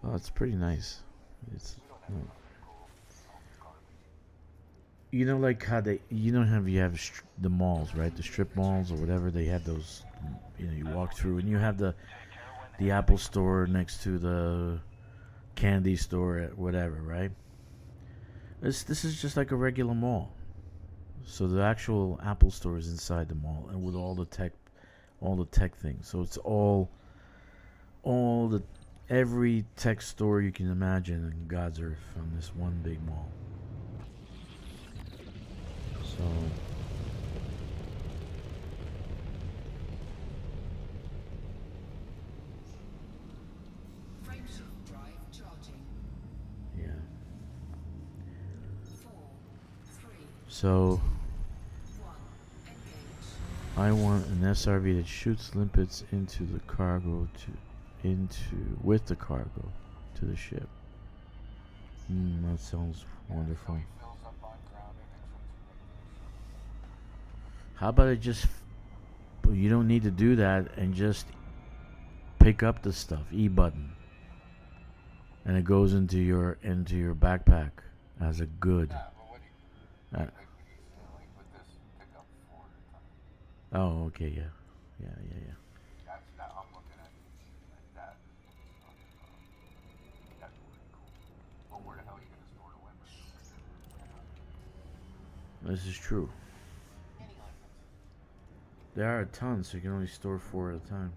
Oh, it's pretty nice. It's, you know, like how you have the malls, right? The strip malls or whatever. They have those. You know, you walk through and you have the Apple store next to the candy store, whatever, right? This is just like a regular mall. So the actual Apple store is inside the mall, and with all the tech things. So it's all the every tech store you can imagine in God's earth on this one big mall. So Frameshift drive charging. yeah. 4, 3, So 1. Engage. I want an SRV that shoots limpets into the cargo with the cargo to the ship. That sounds wonderful. So he fills up on grounded and shoots it right to the ship. How about it just you don't need to do that and just pick up the stuff, E button. And it goes into your backpack as a good. Yeah, but what he, Uh, like with this pickup for the time. oh, okay, yeah. That's that I'm looking at that. That's pretty cool. But where the hell are you gonna store the limbers? This is true. Any limbers. There are a ton, so you can only store 4 at a time.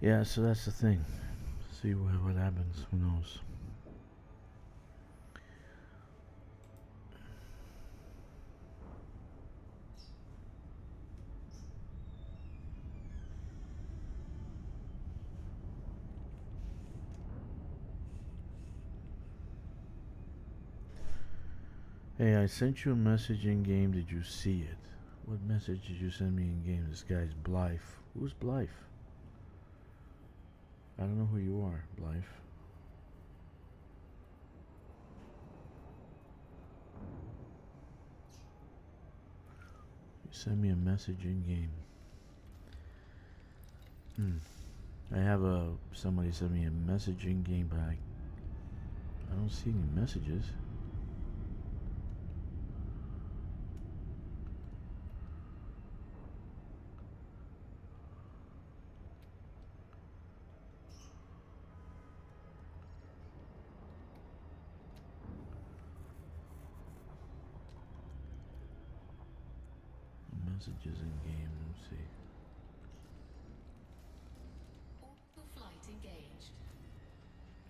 Yeah, so that's the thing. See what happens. Who knows? Hey, I sent you a message in game. Did you see it? What message did you send me in game? This guy's Blythe. Who's Blythe? I don't know who you are, Blythe. You send me a message in game. I have somebody sent me a message in game, but I don't see any messages. Messages in game. Let's see. Orbital flight engaged.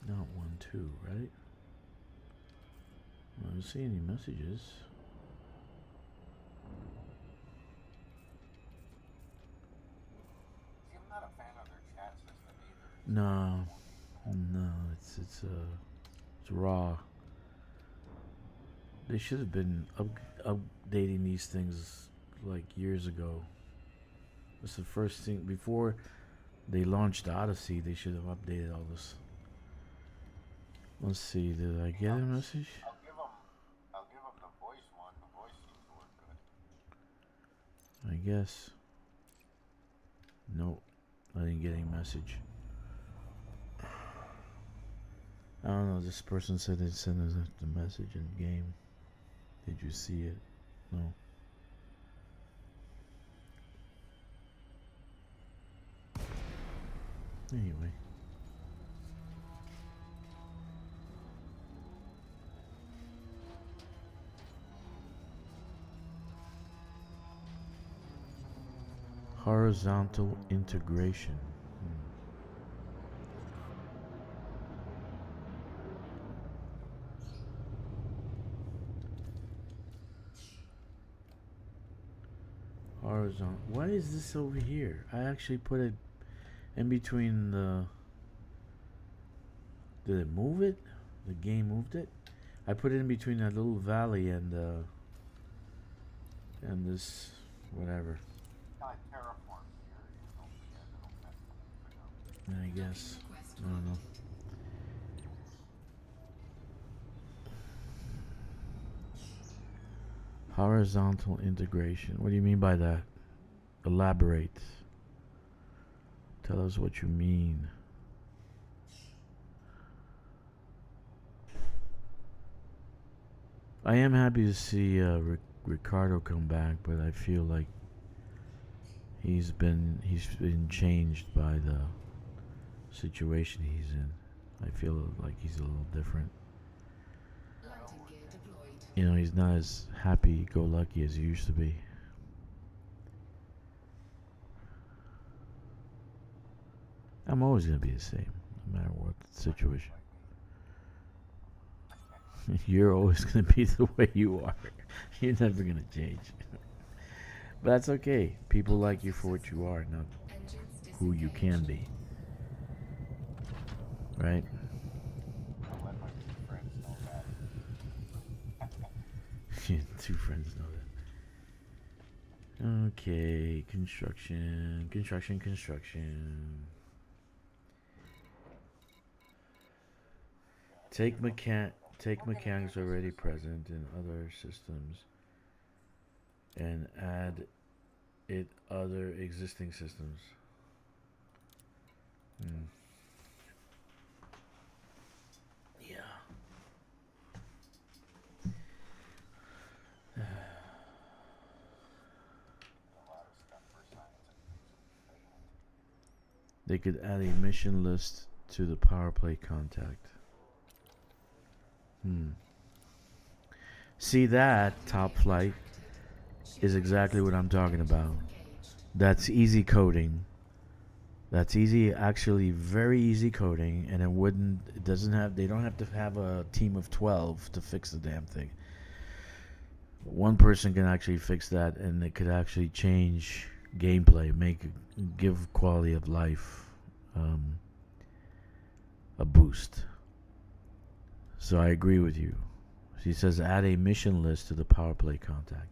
Not 1, 2, right? I don't see any messages. See, I'm not a fan of their chat system either. No, it's raw. They should have been updating these things like years ago. That's the first thing before they launched Odyssey. They should have updated all this. Let's see. Did I get a message? I'll give them the voice one. The voice seems to work good. I guess. Nope. I didn't get any message. I don't know. This person said they sent us the message in game. Did you see it? No. Anyway. Horizontal integration. Horizontal. Why is this over here? I actually put it in between the. Did it move it? The game moved it? I put it in between that little valley and this whatever. Not terraform here, don't forget, it'll mess the whole thing up. I guess. Request I don't know. granted. Horizontal integration. What do you mean by that? Elaborate. Tell us what you mean. I am happy to see Ricardo come back, but I feel like he's been changed by the situation he's in. I feel like he's a little different. Landing gear deployed. You know, he's not as happy-go-lucky as he used to be. I'm always gonna be the same, no matter what the situation. You're always gonna be the way you are. You're never gonna change. But that's okay. People like you for what you are, not Engines who you can be. Right? I'll let my two friends know that. Yeah, two friends know that. Okay, construction. Take mechanics already present in other systems and add it other existing systems. Yeah. A lot of stuff for science and things. They could add a mission list to the power play contact. See, that top flight is exactly what I'm talking about. That's easy coding. That's easy, actually very easy coding, and they don't have to have a team of 12 to fix the damn thing. One person can actually fix that, and it could actually change gameplay, give quality of life a boost. So I agree with you. She says add a mission list to the power play contact.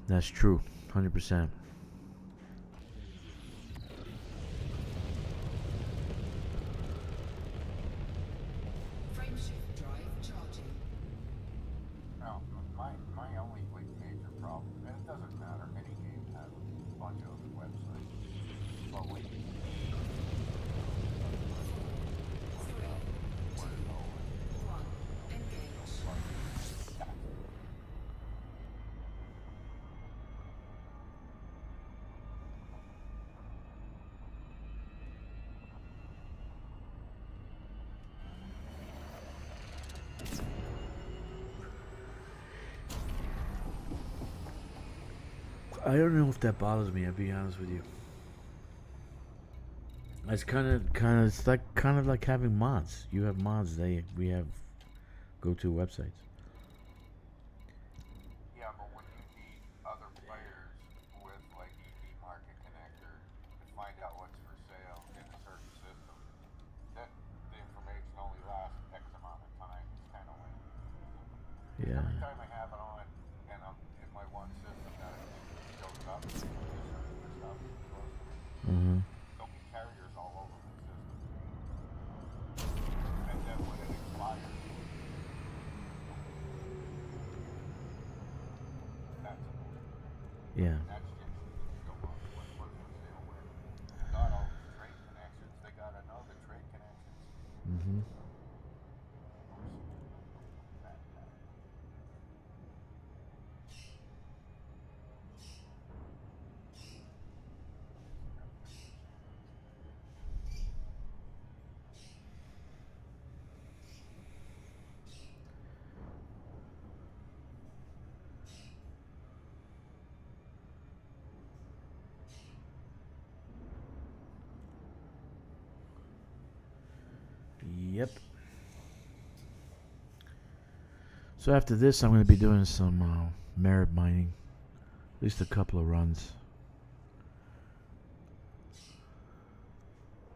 That's true, 100%. Frameshift drive charging. Now, my only like major problem, and it doesn't matter, any game has a bunch of websites, but when you One. Engage. I don't know if that bothers me. I'll be honest with you. It's it's kind of like having mods. You have mods. We have go-to websites. Yeah, but when you need other players with like EV market connector to find out what's for sale in a certain system, then the information only lasts X amount of time. It's kind of like Yeah. every time I have it on and I'm in my one system that I think shows up to search for stuff close to me, there'll be carriers all over my system. And then when it expires, that's Yeah. that's just go on what's for sale where. Got all these trade connections, they gotta know the trade connections. That guy. Yep. So after this, I'm going to be doing some merit mining. At least a couple of runs.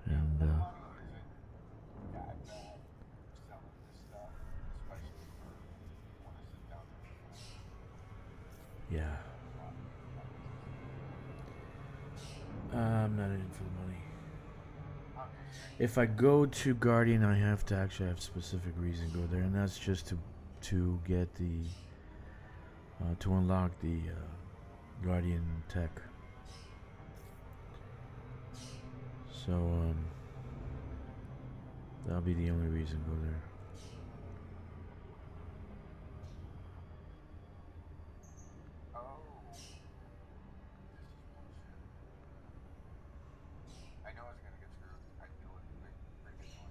And Is it that bad selling this stuff, especially for when I sit down there? yeah. I'm not in it for the money. I'm just saying. If I go to Guardian, I have to actually have specific reason to go there, and that's just to get the to unlock the Guardian tech. So that'll be the only reason to go there. Oh. This is bullshit. I know I was gonna get screwed. I knew it freaking one.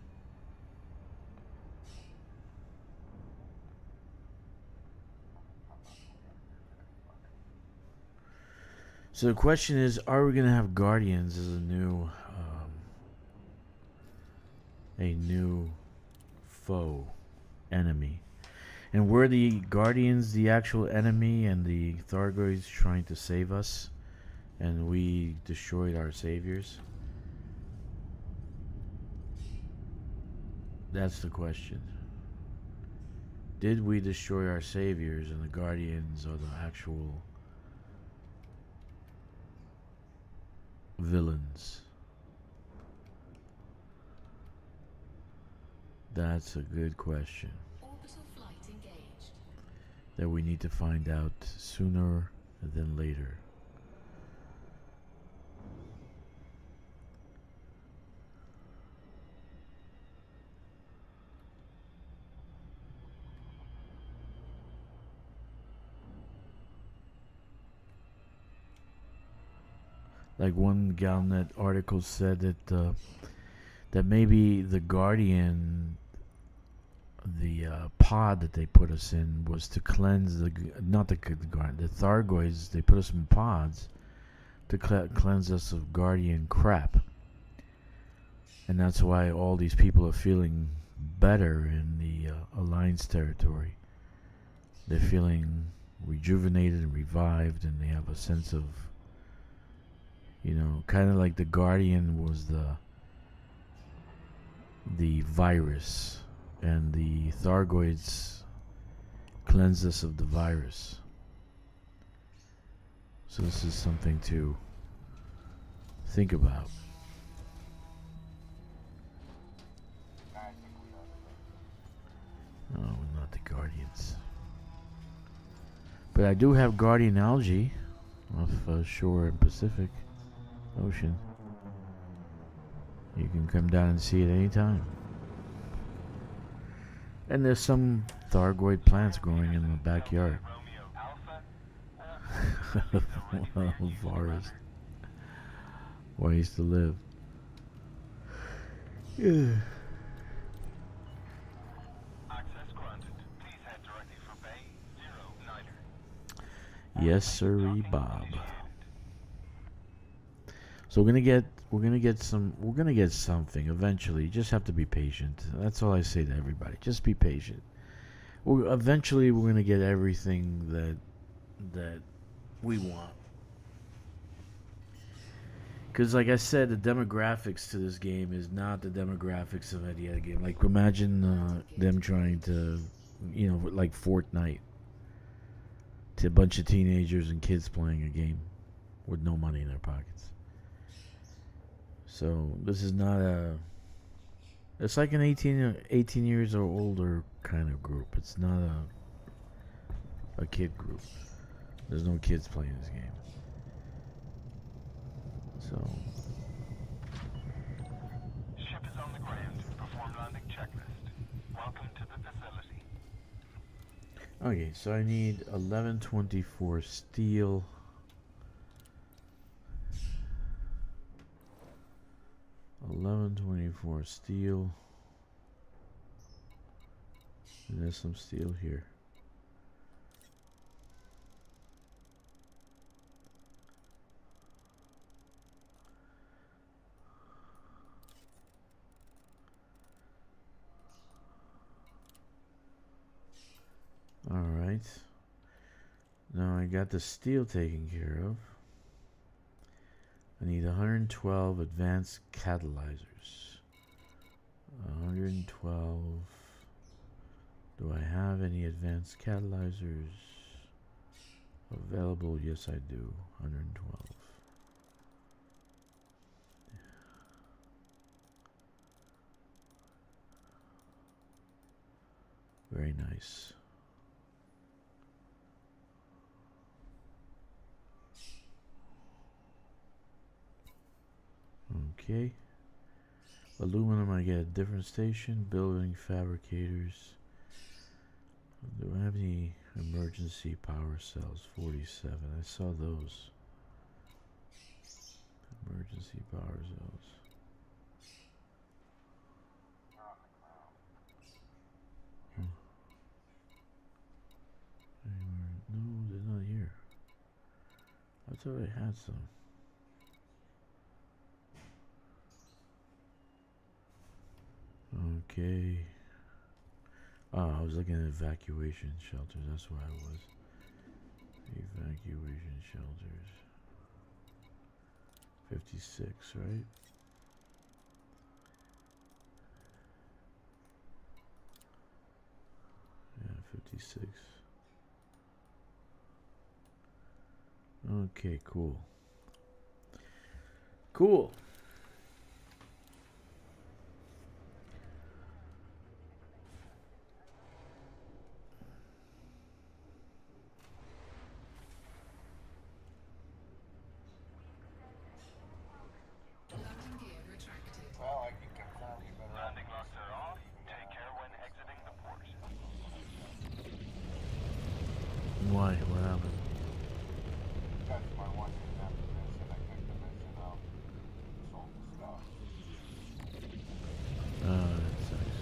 I'm not going back there today. Fuck it. So the question is, are we gonna have Guardians as a new foe enemy? And were the Guardians the actual enemy and the Thargoids trying to save us and we destroyed our saviors? That's the question. Did we destroy our saviors and the Guardians are the actual villains? That's a good question Orbital flight engaged. that we need to find out sooner than later. Like one Galnet article said that that maybe the Guardian, the pod that they put us in was to cleanse not the Guardian, the Thargoids. They put us in pods to cleanse us of Guardian crap, and that's why all these people are feeling better in the Alliance territory. They're feeling rejuvenated and revived, and they have a sense of, you know, kind of like the Guardian was the virus, and the Thargoids cleanse us of the virus. So this is something to think about. I think we are the Oh, we're not the Guardians. But I do have Guardian algae off shore in Pacific Ocean. You can come down and see it anytime. And there's some Thargoid plants growing in the backyard. Well, forest. Where I used to live. Yeah. Access granted. Please head directly for Bay 09er. Yes, sirree, Bob. So we're gonna get something eventually. You just have to be patient. That's all I say to everybody. Just be patient. Eventually we're gonna get everything that we want. Because like I said, the demographics to this game is not the demographics of any other game. Like imagine them trying to, you know, like Fortnite, to a bunch of teenagers and kids playing a game with no money in their pockets. So this is not it's like an 18 years or older kind of group. It's not a kid group. There's no kids playing this game. So Ship is on the ground. Perform landing checklist. Welcome to the facility. okay, so I need 1124 steel. Steel. And there's some steel here. Now I got the steel taken care of. I need 112 advanced catalyzers. 112. Do I have any advanced catalyzers available? Yes, I do. 112. Very nice. Okay. Aluminum, I get a different station. Building fabricators. Do I have any emergency power cells? 47. I saw those. Emergency power cells. No, they're not here. I thought I had some. Okay. Oh, I was looking at evacuation shelters. That's where I was. Evacuation shelters. 56, right? Yeah, 56. Okay, cool. Cool. Landing gear retracted. Well, I can confirm you better. Landing locks are off. Take care when exiting the port. Why? What happened? That's my one exempt mission. I picked the mission up. Sold the stuff. That sucks.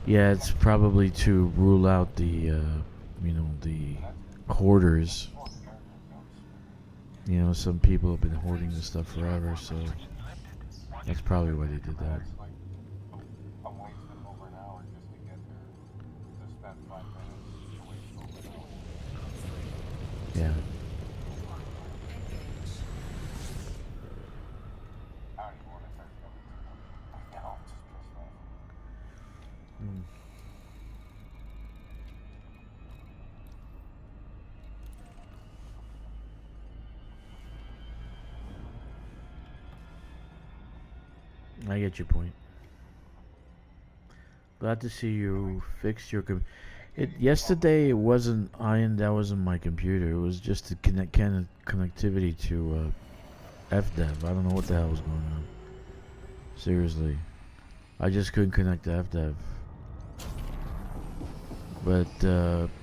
Yeah, it's probably to rule out the, the hoarders. Four character jumps. You know, some people have been hoarding this stuff forever, so that's probably why they did that. It's like I'm wasting over an hour just to get there. To spend 5 minutes to waste over an hour. Yeah. Engage. I don't even want to start going too much. I know, I'm just pissed off. I get your point. Glad to see you fixed your yesterday it wasn't iron, that wasn't my computer. It was just the connectivity to FDev. I don't know what the hell was going on. Seriously. I just couldn't connect to FDev. But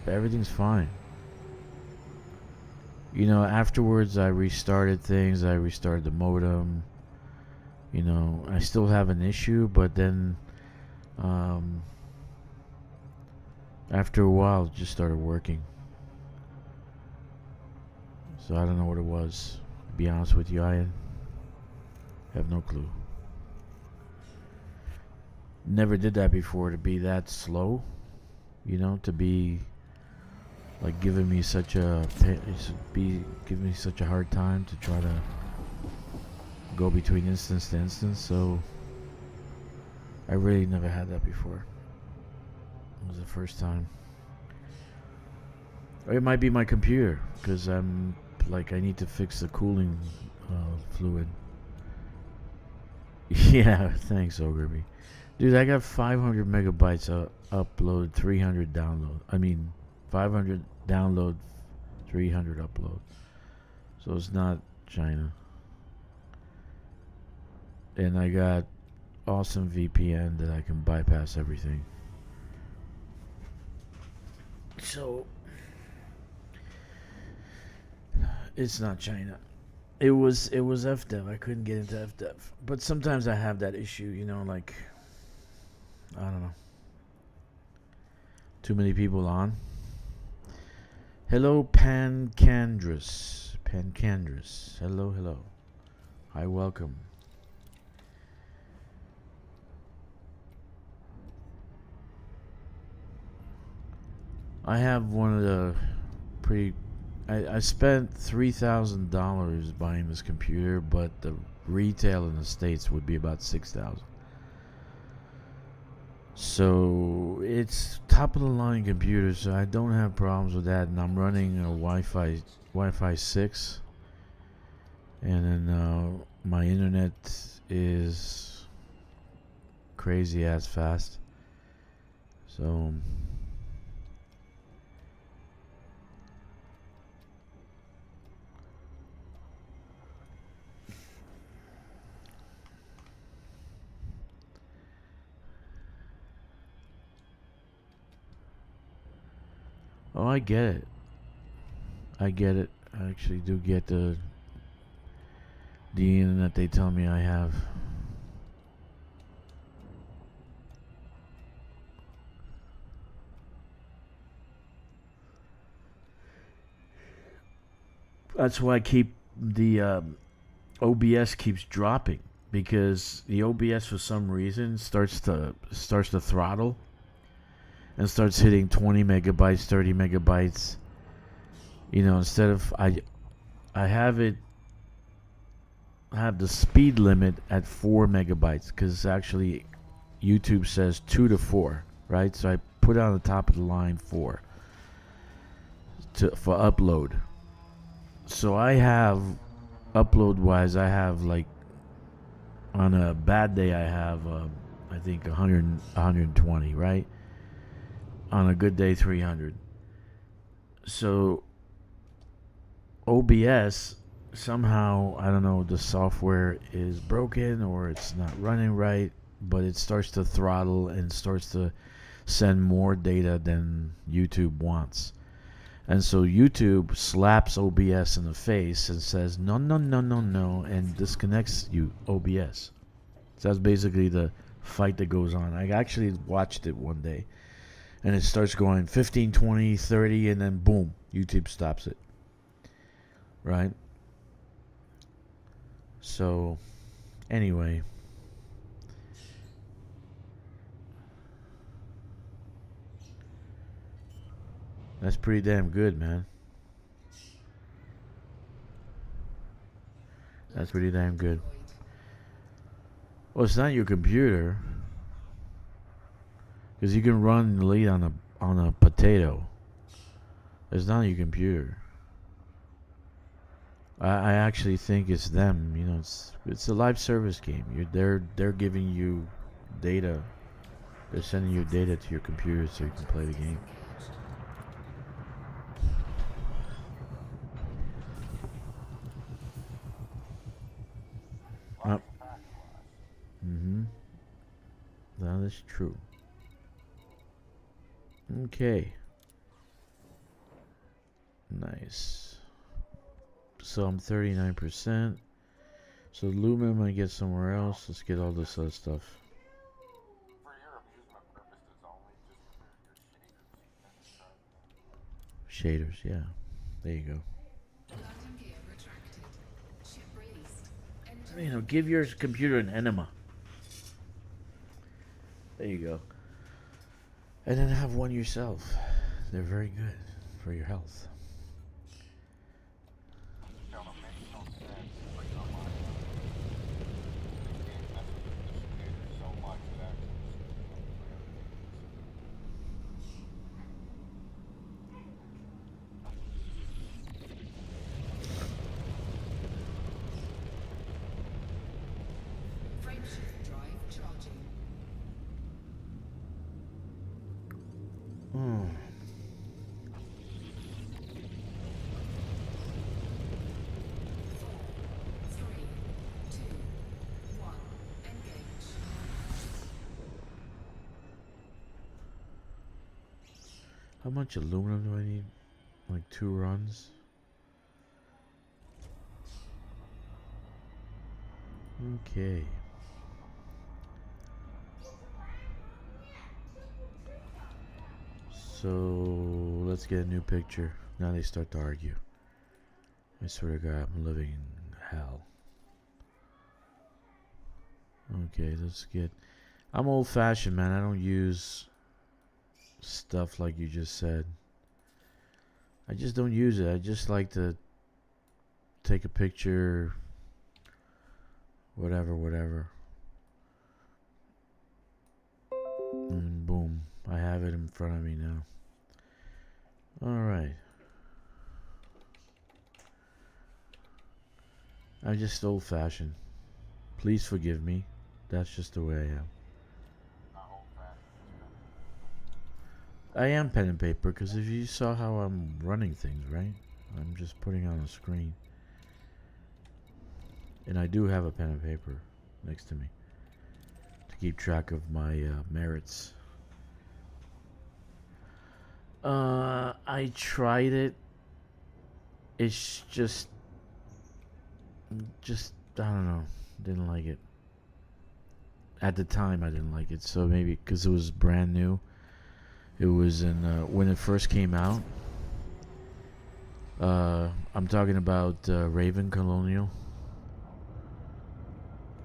everything's fine. You know, afterwards I restarted things. I restarted the modem. You know, I still have an issue, but then after a while it just started working. So I don't know what it was. To be honest with you, Ian, I have no clue. Never did that before, to be that slow. You know, to be like giving me such a hard time to try to go between instance to instance. So I really never had that before. It was the first time. Or it might be my computer, because I'm like, I need to fix the cooling fluid. Yeah, thanks, Ogre. Dude, I got 500 megabytes upload, 300 download. 500 download, 300 upload. So it's not China. And I got awesome VPN that I can bypass everything. So it's not China. It was FDev. I couldn't get into FDev. But sometimes I have that issue, you know, like, I don't know. Too many people on. Hello, Pancandrus. Hello, hello. Hi, welcome. I have one of the pretty. I spent $3,000 buying this computer, but the retail in the States would be about $6,000. So it's top of the line computer, so I don't have problems with that. And I'm running a Wi-Fi 6, and then my internet is crazy ass fast. So oh, I get it. I get it. I actually do get the internet they tell me I have. That's why I keep the OBS keeps dropping, because the OBS for some reason starts to throttle and starts hitting 20 megabytes, 30 megabytes. You know, instead of I have the speed limit at 4 megabytes, because actually YouTube says 2 to 4, right? So I put on the top of the line 4 for upload. So I have, upload wise, I have like, on a bad day I have I think 120, right? On a good day 300. So OBS, somehow, I don't know, the software is broken or it's not running right, but it starts to throttle and starts to send more data than YouTube wants. And so YouTube slaps OBS in the face and says, no, no, no, no, no, and disconnects you, OBS. So that's basically the fight that goes on. I actually watched it one day, and it starts going 15, 20, 30, and then boom, YouTube stops it. Right? So, anyway. That's pretty damn good, man. That's pretty damn good. Well, it's not your computer, because you can run the lead on a potato. It's not your computer. I actually think it's them. You know, it's a live service game. They're giving you data. They're sending you data to your computer so you can play the game. That is true. Okay. Nice. So I'm 39%. So aluminum I get somewhere else. Let's get all this other stuff. For your amusement purposes only, just clear your Shaders, yeah. There you go. Landing gear retracted. Ship released. Enter You know, give your computer an enema. There you go. And then have one yourself. They're very good for your health. You know, it makes no sense, but you know what? The game messes with the shaders so much that frameshift drive charging. Three, two, one, engage. How much aluminum do I need? Like 2 runs? Okay. So let's get a new picture. Now they start to argue. I swear to God, I'm living in hell. Okay, let's get... I'm old-fashioned, man. I don't use stuff like you just said. I just don't use it. I just like to take a picture, whatever. And boom, I have it in front of me now. Alright. I'm just old fashioned. Please forgive me. That's just the way I am. Not old fashioned. I am pen and paper because if you saw how I'm running things, right? I'm just putting on a screen. And I do have a pen and paper next to me to keep track of my merits. I tried it. It's just I don't know. Didn't like it. At the time, I didn't like it. So maybe because it was brand new. It was in when it first came out. I'm talking about Raven Colonial.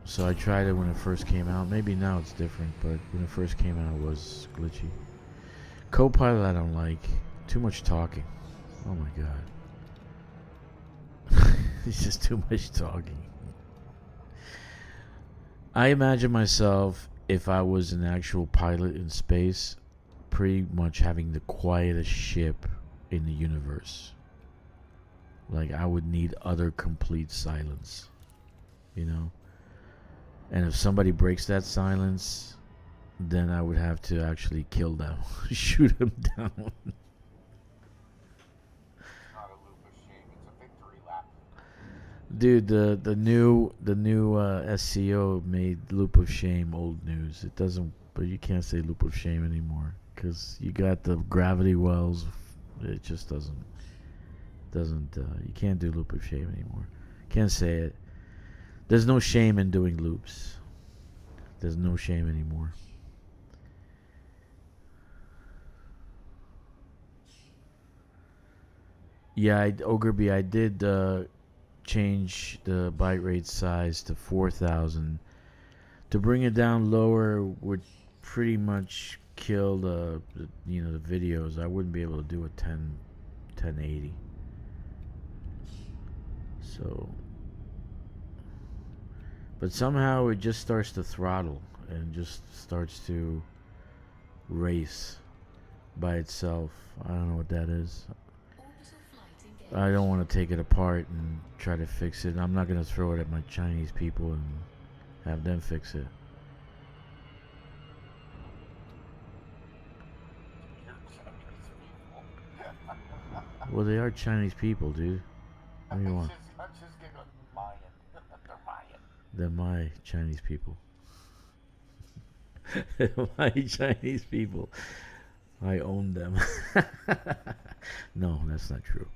So I tried it when it first came out. Maybe now it's different, but when it first came out, it was glitchy. Copilot, I don't like. Too much talking. Oh my god. It's just too much talking. I imagine myself, if I was an actual pilot in space, pretty much having the quietest ship in the universe. Like, I would need utter complete silence. You know? And if somebody breaks that silence, then I would have to actually kill them. Shoot them down. Not a loop of shame, it's a victory lap. Dude, the new SCO made Loop of Shame old news. It doesn't, but you can't say Loop of Shame anymore because you got the gravity wells. It just doesn't. You can't do Loop of Shame anymore. Can't say it. There's no shame in doing loops. There's no shame anymore. Yeah, Ogre I did change the byte rate size to 4,000. To bring it down lower would pretty much kill the videos. I wouldn't be able to do a 1080. So, but somehow it just starts to throttle and just starts to race by itself. I don't know what that is. I don't want to take it apart and try to fix it. I'm not going to throw it at my Chinese people and have them fix it. You're Chinese people. Well, they are Chinese people, dude. What do you want? I'm just giving Mayan. They're Mayan. They're my Chinese people. My Chinese people. I own them. No, that's not true.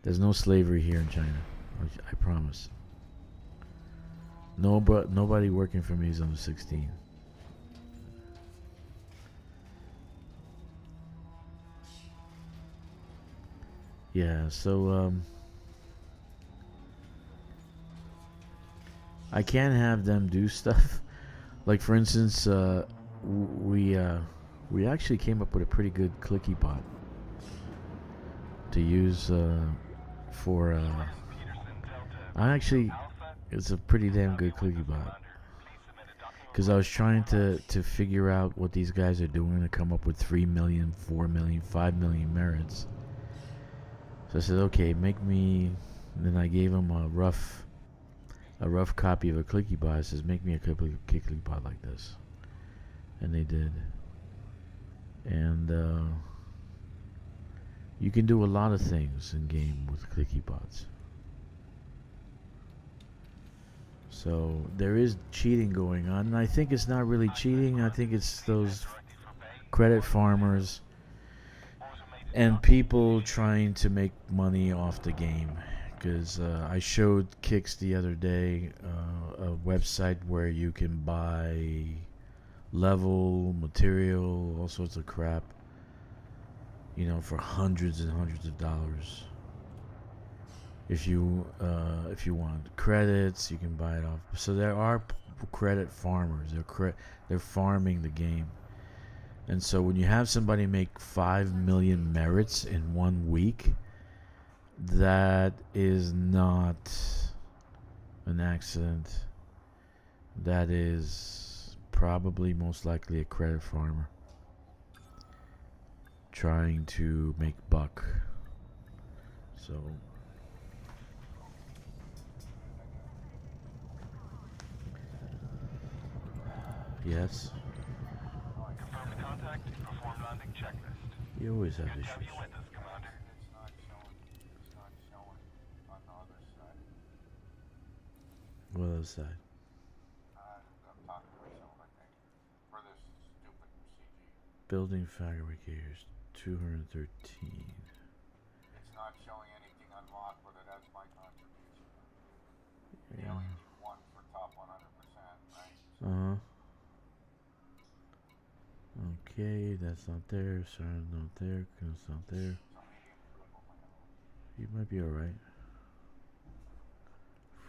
There's no slavery here in China. I promise. No, but nobody working for me is under 16. Yeah, so I can't have them do stuff. Like, for instance, we actually came up with a pretty good clicky bot to use for it's a pretty damn good clicky bot, because I was trying to figure out what these guys are doing to come up with 3 million, 4 million, 5 million merits. So I said, okay, make me. And then I gave them a rough copy of a clicky bot. It says, make me a clicky bot like this, and they did. And you can do a lot of things in game with clicky bots. So there is cheating going on, and I think it's not really cheating. I think it's those credit farmers and people trying to make money off the game. Because I showed Kix the other day a website where you can buy level, material, all sorts of crap, for hundreds and hundreds of dollars. If you want credits, you can buy it off. So there are credit farmers. They're farming the game. And so when you have somebody make 5 million merits in 1 week, That is not an accident. That is probably most likely a credit farmer trying to make buck. So yes, Confirm the contact. Perform landing checklist. you always have Good to have issues. you with us, Commander. It's not showing. It's not showing on the other side. What other side? I'm talking to myself, I think. For this stupid CG. Building fabricators 213. It's not showing anything unlocked, but it has my contribution. You Yeah. only need one for top 100%, right? So Uh huh. Okay, that's not there. Sorry, not there. That's not there. maybe improve on my own. You might be alright.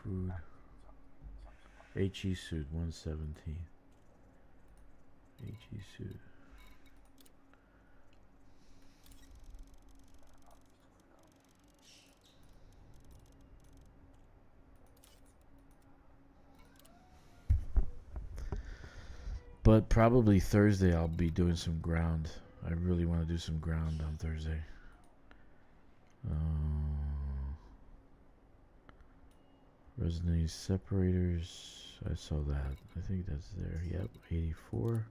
Food. It's HE suit 117. HE suit. But probably Thursday I'll be doing some ground. I really want to do some ground on Thursday. Resonating separators. I saw that. I think that's there. Yep, 84.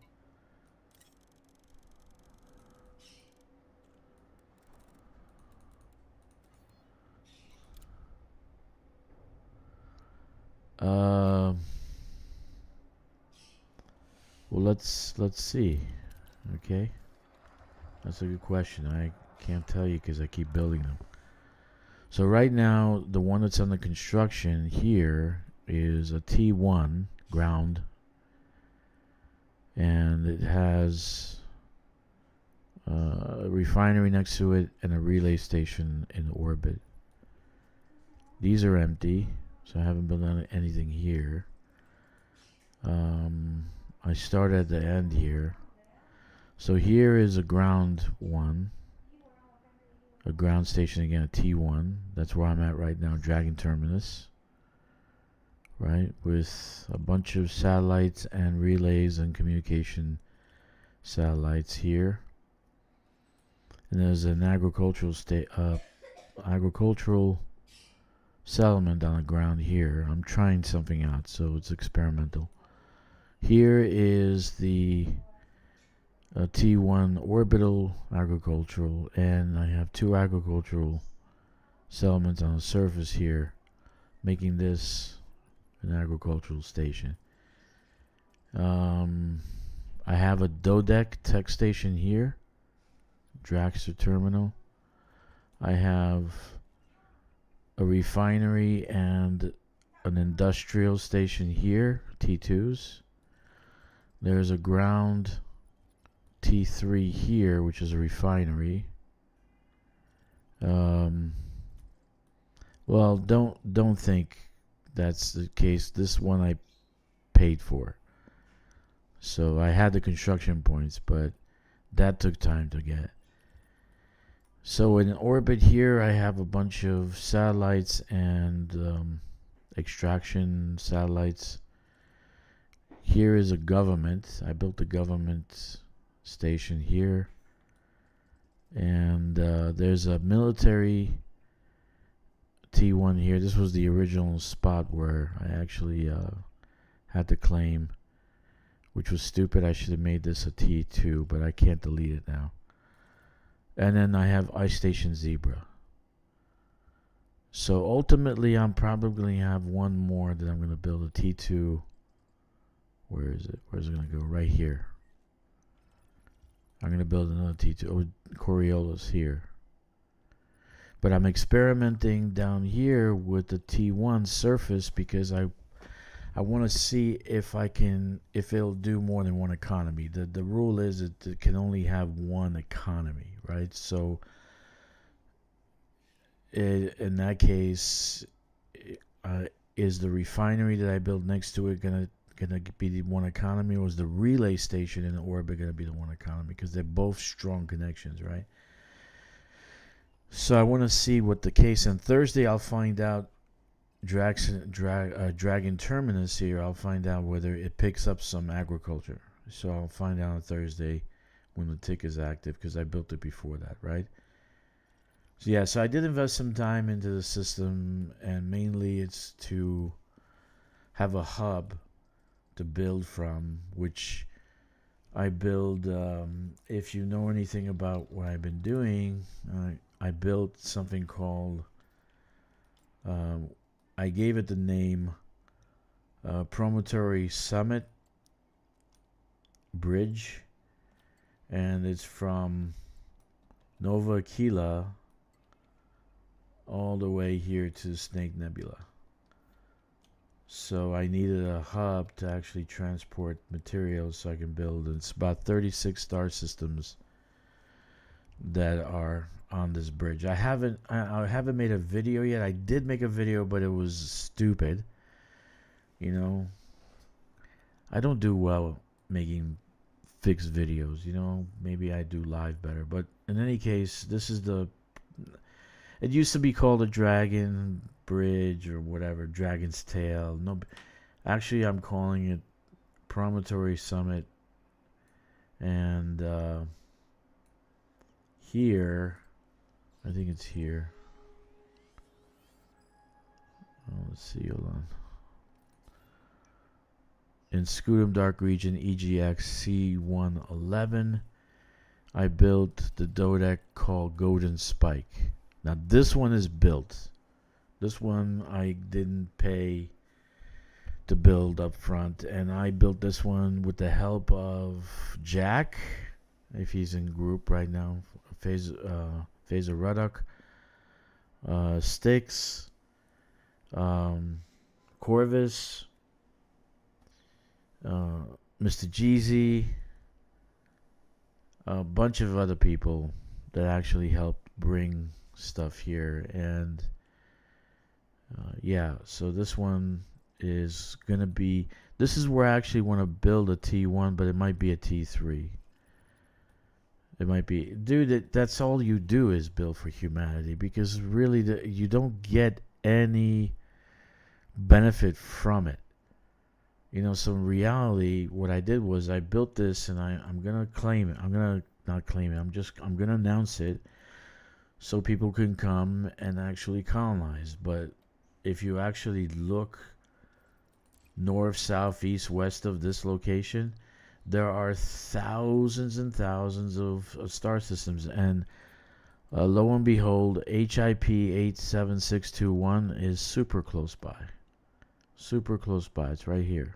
Well, let's see. Okay, that's a good question. I can't tell you because I keep building them. So right now, the one that's under construction here is a T1 ground, and it has a refinery next to it and a relay station in orbit. These are empty, so I haven't built anything here. I start at the end here. So here is a ground one. A ground station again, a T1. That's where I'm at right now, Dragon Terminus. Right? With a bunch of satellites and relays and communication satellites here. And there's an agricultural settlement on the ground here. I'm trying something out, so it's experimental. Here is the T1 orbital agricultural, and I have two agricultural settlements on the surface here, making this an agricultural station. I have a Dodec tech station here, Draxter terminal. I have a refinery and an industrial station here, T2s. There's a ground T3 here, which is a refinery. Well, don't think that's the case. This one I paid for. So I had the construction points, but that took time to get. So in orbit here, I have a bunch of satellites and extraction satellites. Here is a government. I built a government station here. And there's a military T1 here. This was the original spot where I actually had to claim, which was stupid. I should have made this a T2, but I can't delete it now. And then I have Ice Station Zebra. So ultimately, I'm probably going to have one more that I'm going to build a T2. Where is it? Where's it going to go? Right here. I'm going to build another T2. Oh, Coriolis here. But I'm experimenting down here with the T1 surface because I want to see if it'll do more than one economy. The rule is that it can only have one economy, right? So in that case, is the refinery that I built next to it gonna be the one economy, or is the relay station in the orbit gonna be the one economy? Because they're both strong connections, right? So I want to see what the case. And Thursday I'll find out. Dragon Terminus here. I'll find out whether it picks up some agriculture. So I'll find out on Thursday when the tick is active, because I built it before that, right? So yeah, so I did invest some time into the system, and mainly it's to have a hub to build from, which I build. If you know anything about what I've been doing, I built something called. I gave it the name Promontory Summit Bridge, and it's from Nova Aquila all the way here to Snake Nebula. So I needed a hub to actually transport materials so I can build. It's about 36 star systems that are on this bridge. I haven't made a video yet. I did make a video, but it was stupid. You know, I don't do well making fixed videos. You know, maybe I do live better. But in any case, this is the. It used to be called a Dragon Bridge or whatever, Dragon's Tail. No, actually, I'm calling it Promontory Summit. And here, I think it's here. Oh, let's see, hold on. In Scutum Dark Region, EGX C111, I built the dodec called Golden Spike. Now this one is built. This one I didn't pay to build up front, and I built this one with the help of Jack, if he's in group right now. Phaser Ruddock, Styx, Corvus, Mr. Jeezy, a bunch of other people that actually helped bring stuff here. And yeah, so this one is gonna be, this is where I actually want to build a T1, but it might be a T3. It might be, dude, that's all you do is build for humanity, because really you don't get any benefit from it. You know, so in reality, what I did was I built this, and I'm gonna claim it. I'm gonna not claim it. I'm gonna announce it so people can come and actually colonize. But if you actually look north, south, east, west of this location, there are thousands and thousands of star systems, and lo and behold, HIP 87621 is super close by. Super close by. It's right here.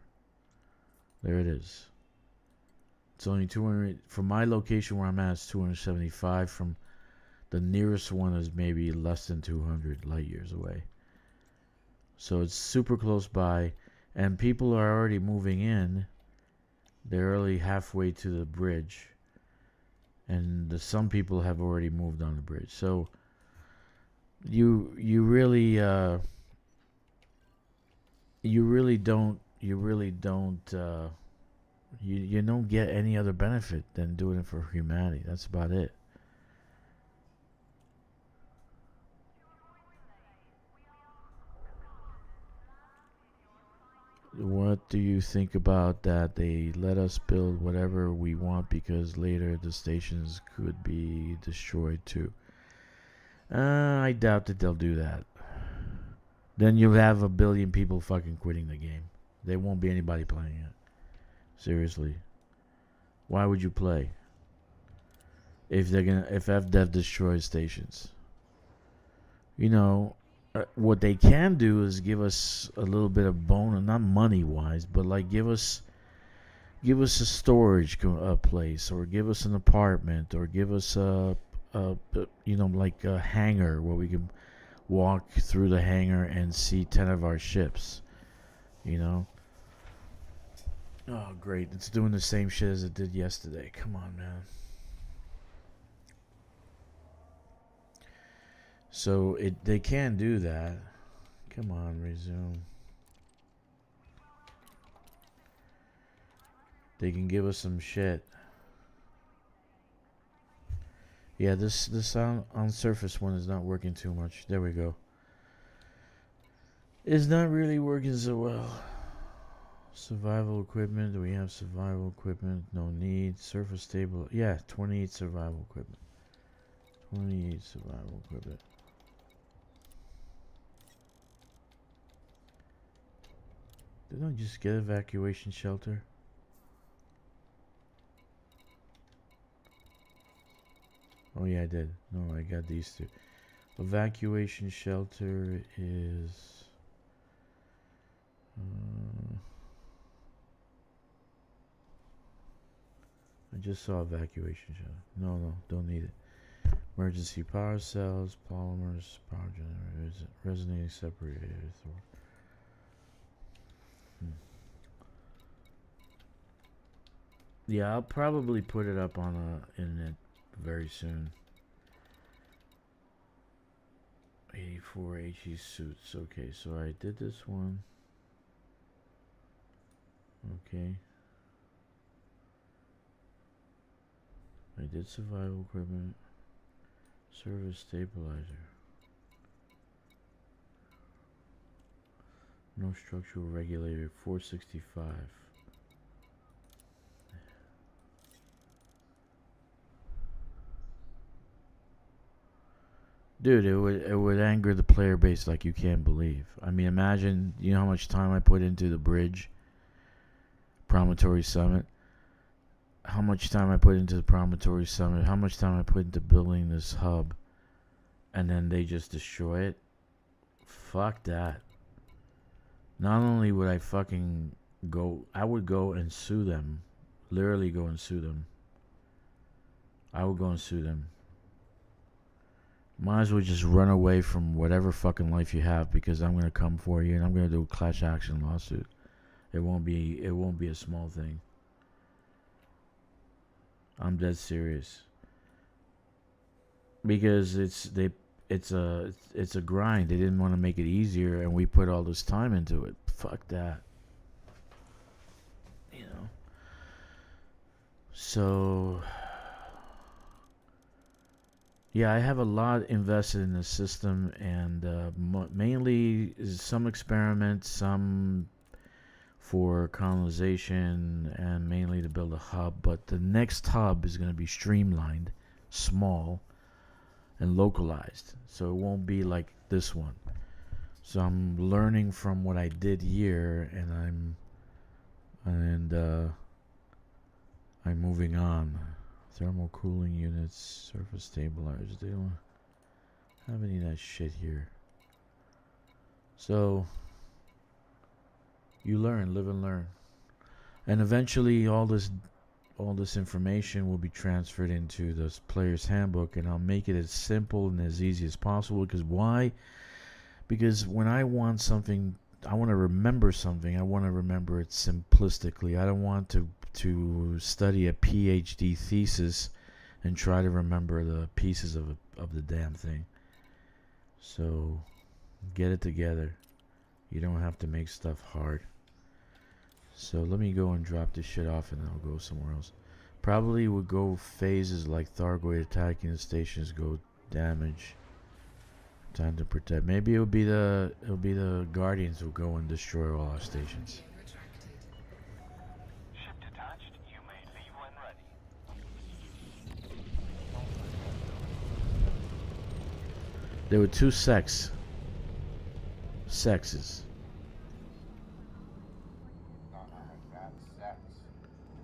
There it is. It's only 200 from my location where I'm at. It's 275. From the nearest one is maybe less than 200 light years away. So it's super close by, and people are already moving in. They're already halfway to the bridge, and some people have already moved on the bridge. So you really don't get any other benefit than doing it for humanity. That's about it. What do you think about that? They let us build whatever we want because later the stations could be destroyed too. I doubt that they'll do that. Then you'll have a billion people fucking quitting the game. There won't be anybody playing it. Seriously. Why would you play? If FDev destroys stations. You know, what they can do is give us a little bit of bonus, not money wise, but like give us a storage place, or give us an apartment, or give us like a hangar where we can walk through the hangar and see 10 of our ships. You know. Oh great, it's doing the same shit as it did yesterday. Come on, man. So they can do that. Come on, resume. They can give us some shit. Yeah, this on surface one is not working too much. There we go. It's not really working so well. Survival equipment. Do we have survival equipment? No need. Surface stable. Yeah, 28 survival equipment. 28 survival equipment. Didn't I just get evacuation shelter? Oh yeah, I did. No, I got these two. Evacuation shelter is... I just saw evacuation shelter. No, don't need it. Emergency power cells, polymers, power generators, resonating separators. Yeah, I'll probably put it up on internet very soon. 84 HE suits. Okay, so I did this one. Okay. I did survival equipment. Service stabilizer. No structural regulator. 465. Dude, it would anger the player base like you can't believe. I mean, imagine, you know how much time I put into the bridge, Promontory Summit. How much time I put into the Promontory Summit. How much time I put into building this hub, and then they just destroy it. Fuck that. Not only would I fucking go, I would go and sue them. Literally go and sue them. I would go and sue them. Might as well just run away from whatever fucking life you have, because I'm gonna come for you and I'm gonna do a class action lawsuit. It won't be a small thing. I'm dead serious. Because it's a grind. They didn't want to make it easier, and we put all this time into it. Fuck that. You know. So yeah, I have a lot invested in the system, and mainly some experiments, some for colonization, and mainly to build a hub. But the next hub is going to be streamlined, small, and localized, so it won't be like this one. So I'm learning from what I did here, and I'm moving on. Thermal cooling units, surface stabilizers. They don't have any of that shit here. So you learn, live and learn, and eventually all this information will be transferred into the player's handbook, and I'll make it as simple and as easy as possible. Because why? Because when I want something, I want to remember something, I want to remember it simplistically. I don't want to study a PhD thesis and try to remember the pieces of the damn thing. So get it together. You don't have to make stuff hard. So let me go and drop this shit off, and then I'll go somewhere else. Probably will go phases like Thargoid attacking the stations, go damage, time to protect. Maybe it'll be the Guardians who go and destroy all our stations. Ship detached. You may leave when ready. There were two sexes. That's sex.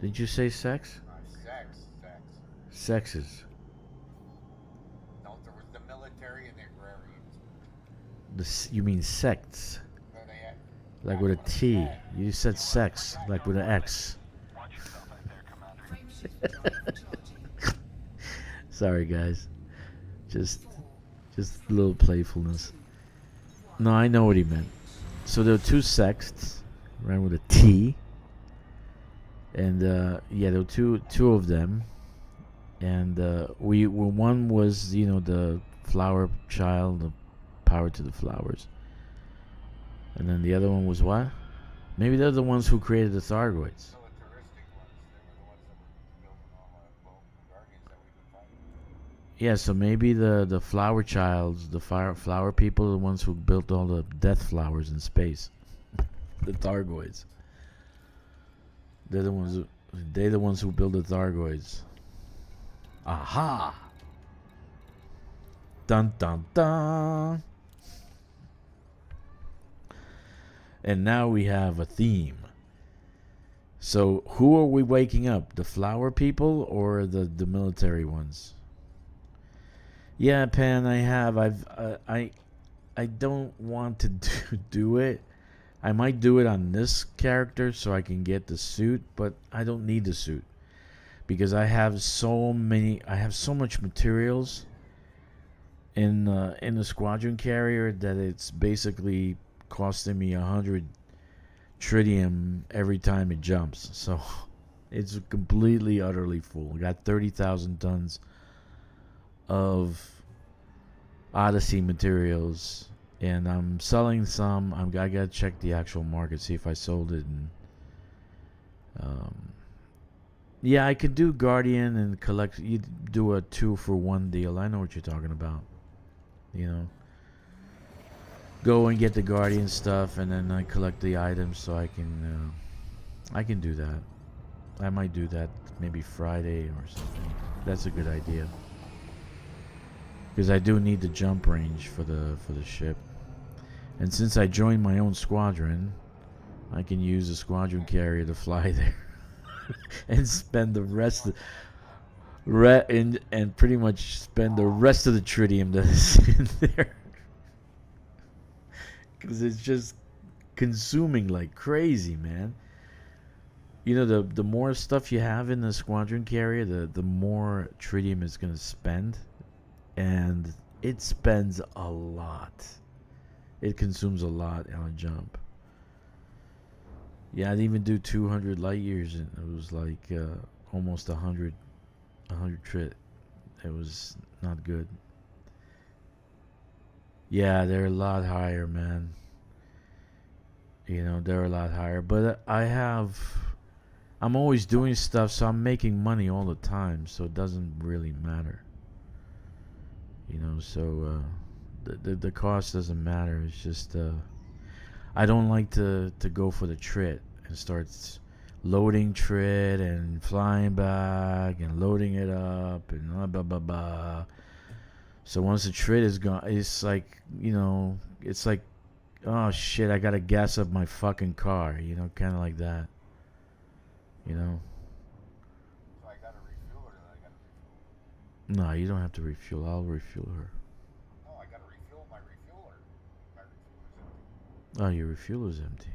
Did you say sex? Sex. Sexes. No, there was the military and the agrarians. You mean sects? So they had, Like with a T. You said sex, like with an X. Watch yourself out there, Commander. Frameshift drive charging. Sorry, guys. Just a little playfulness. No, I know what he meant. So there were two sects, right, with a T. And yeah, there were two of them. And one was, the flower child, the power to the flowers. And then the other one was what? Maybe they're the ones who created the Thargoids. militaristic ones. They were the ones that were building all the Guardians that we've been fighting. Yeah, so maybe the flower childs, the flower people, are the ones who built all the death flowers in space. The Thargoids. They're the ones. They're the ones who build the Thargoids. Aha! Dun dun dun. And now we have a theme. So who are we waking up? The flower people or the military ones? Yeah, Pan, I have. I don't want to do it. I might do it on this character so I can get the suit, but I don't need the suit because I have so much materials in the squadron carrier that it's basically costing me 100 tritium every time it jumps. So it's completely utterly full. I got 30,000 tons of Odyssey materials, and I'm selling some. I gotta check the actual market, see if I sold it. And yeah, I could do Guardian and collect. You do a 2-for-1 deal. I know what you're talking about. You know, go and get the Guardian stuff, and then I collect the items so I can do that. I might do that maybe Friday or something. That's a good idea. Because I do need the jump range for the ship. And since I joined my own squadron, I can use the squadron carrier to fly there. And spend the rest of and pretty much spend the rest of the tritium that is in there. Because it's just consuming like crazy, man. You know, the more stuff you have in the squadron carrier, the more tritium it's going to spend. And it spends a lot. It consumes a lot on a jump. Yeah, I'd even do 200 light years, and it was like almost 100 trit. It was not good. Yeah, they're a lot higher, man. You know, they're a lot higher. But I'm always doing stuff, so I'm making money all the time, so it doesn't really matter. You know, so the cost doesn't matter. It's just I don't like to go for the trit and start loading trit and flying back and loading it up and blah blah blah blah. So once the trit is gone, it's like, you know, it's like, oh shit, I gotta gas up my fucking car, you know, kind of like that. You know. So I gotta refuel her, then I gotta refuel. No, you don't have to refuel. I'll refuel her. No, I gotta refuel my refueler. My refueler's empty. Oh, your refueler's empty.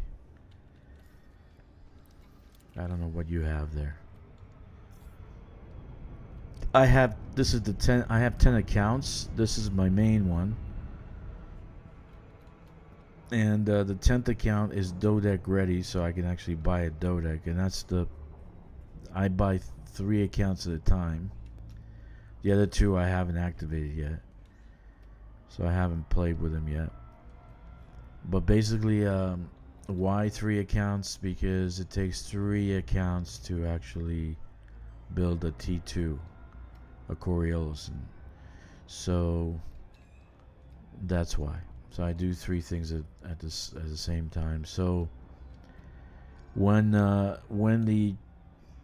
I don't know what you have there. I have 10 accounts. This is my main one. And the 10th account is Dodec ready, so I can actually buy a Dodec. And I buy 3 accounts at a time. The other 2 I haven't activated yet. So I haven't played with them yet. But basically, why 3 accounts? Because it takes 3 accounts to actually build a T2, a Coriolis. So that's why. So I do 3 things at the same time. So when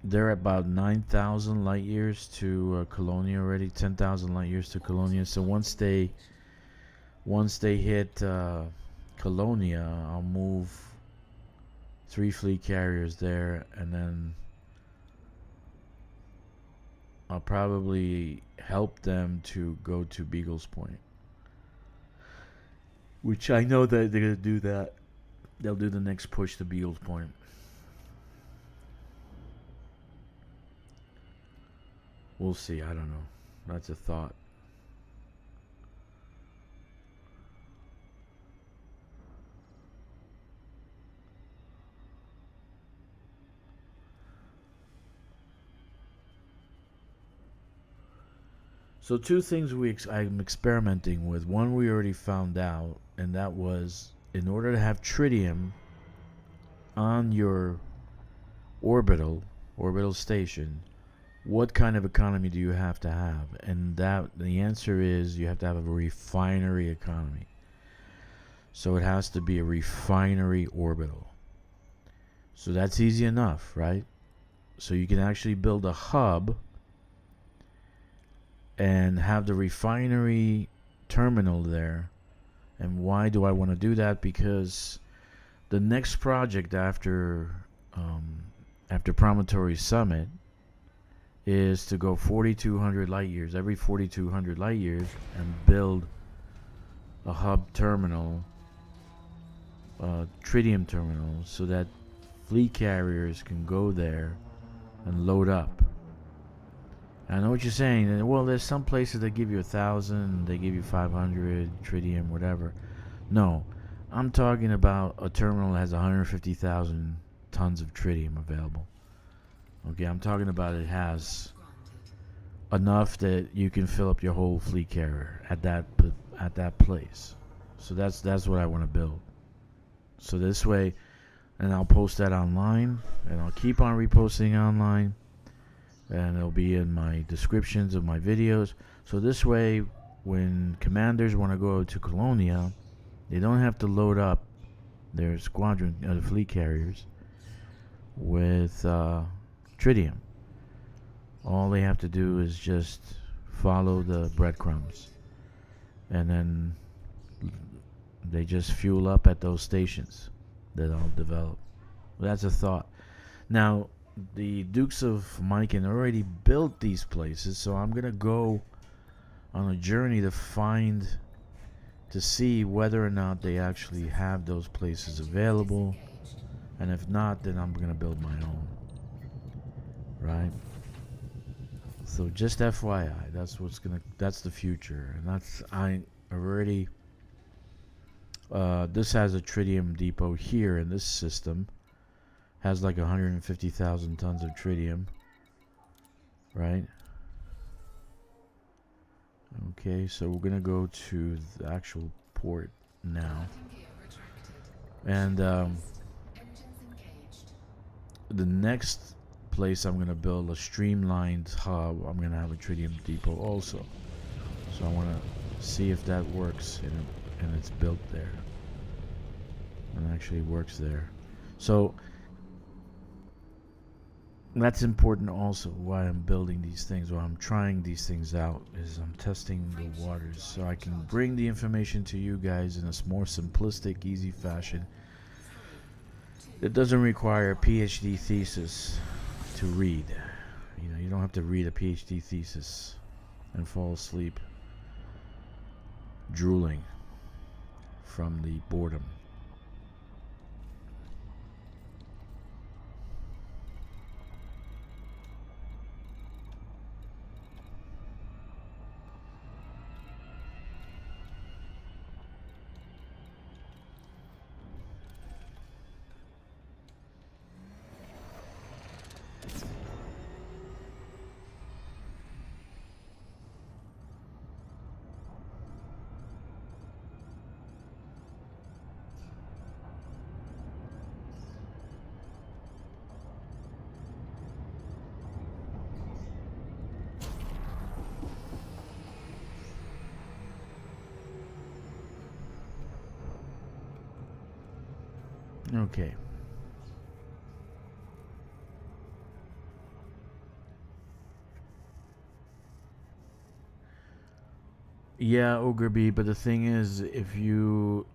they're about 9,000 light years to Colonia already, 10,000 light years to Colonia. So once they hit Colonia, I'll move 3 fleet carriers there, and then I'll probably help them to go to Beagle's Point. Which I know that they're going to do that. They'll do the next push to Beagle's Point. We'll see. I don't know. That's a thought. So 2 things I'm experimenting with. One we already found out, and that was in order to have tritium on your orbital station, what kind of economy do you have to have? And that the answer is you have to have a refinery economy. So it has to be a refinery orbital. So that's easy enough, right? So you can actually build a hub and have the refinery terminal there. And why do I want to do that? Because the next project after Promontory Summit is to go 4,200 light years, every 4,200 light years, and build a hub terminal, tritium terminal, so that fleet carriers can go there and load up. I know what you're saying. Well, there's some places that give you 1,000, they give you 500 tritium, whatever. No, I'm talking about a terminal that has 150,000 tons of tritium available. Okay, I'm talking about it has enough that you can fill up your whole fleet carrier at that place. So that's what I want to build. So this way, and I'll post that online, and I'll keep on reposting online, and it'll be in my descriptions of my videos. So this way, when commanders want to go to Colonia, they don't have to load up their squadron, the fleet carriers, with tritium. All they have to do is just follow the breadcrumbs, and then they just fuel up at those stations that I'll develop. That's a thought. Now, the Dukes of Myken already built these places, so I'm gonna go on a journey to see whether or not they actually have those places available, and if not, then I'm gonna build my own. Right? So just FYI, that's the future, and this has a tritium depot here in this system. Has like 150,000 tons of tritium, right? Okay, so we're gonna go to the actual port now, and the next place I'm gonna build a streamlined hub. I'm gonna have a tritium depot also, so I want to see if that works, and it's built there, and actually works there. So that's important also. Why I'm building these things, why I'm trying these things out, is I'm testing the waters so I can bring the information to you guys in a more simplistic, easy fashion. It doesn't require a PhD thesis to read. You don't have to read a PhD thesis and fall asleep drooling from the boredom. Okay. Yeah, Ogre B, but the thing is, if you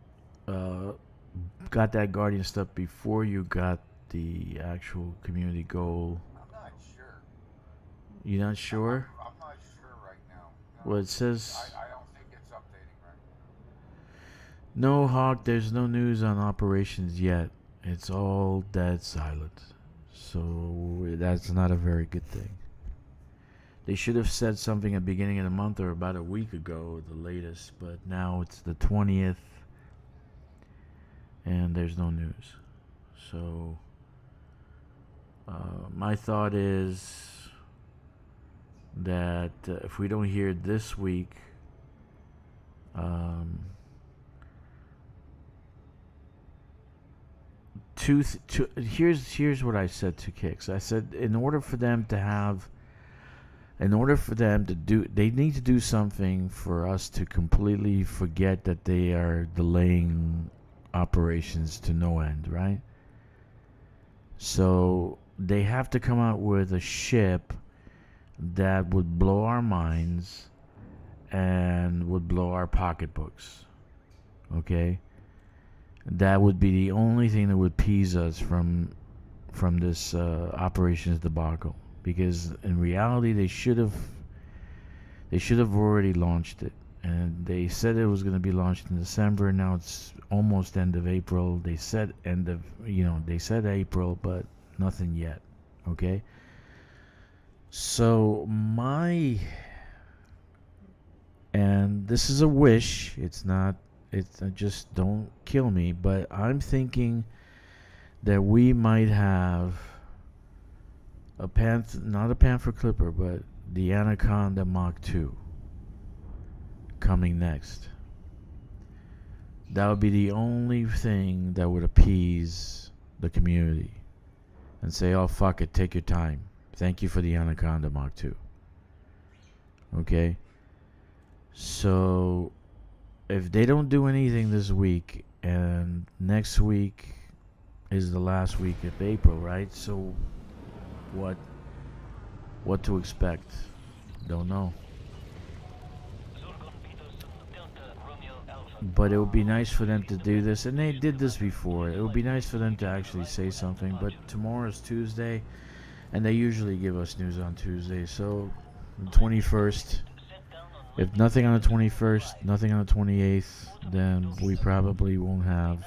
got that Guardian stuff before you got the actual community goal, I'm not sure. you're not sure? I'm not sure right now. No. Well, it says I don't think it's updating right no, Hawk, there's no news on operations yet. It's all dead silent. So that's not a very good thing. They should have said something at the beginning of the month or about a week ago, the latest, but now it's the 20th and there's no news. So my thought is that if we don't hear this week, here's what I said to Kix. I said in order for them to have in order for them to do, they need to do something for us to completely forget that they are delaying operations to no end, right? So they have to come out with a ship that would blow our minds and would blow our pocketbooks. Okay? That would be the only thing that would appease us from this operations debacle, because in reality they should have already launched it, and they said it was going to be launched in December. Now it's almost end of April. They said they said April, but nothing yet. Okay, so and this is a wish, it's not, it's just don't kill me, but I'm thinking that we might have not a Panther Clipper, but the Anaconda Mach 2 coming next. That would be the only thing that would appease the community and say, oh, fuck it, take your time. Thank you for the Anaconda Mach 2. Okay? So, if they don't do anything this week, and next week is the last week of April, right? So, what to expect? Don't know. But it would be nice for them to do this, and they did this before. It would be nice for them to actually say something, but tomorrow is Tuesday, and they usually give us news on Tuesday, so the 21st, if nothing on the 21st, nothing on the 28th, then we probably won't have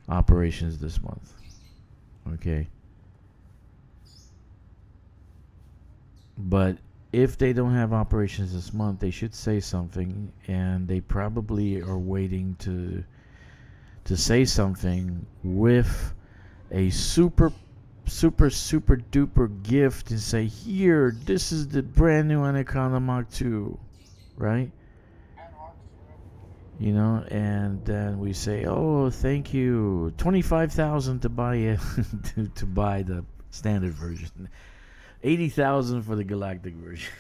operations this month. Okay? But if they don't have operations this month, they should say something, and they probably are waiting to say something with a super duper gift and say, here, this is the brand new Anaconda Mach 2, right? You know, and then we say, oh, thank you, 25,000 to buy it, to buy the standard version. 80,000 for the galactic version.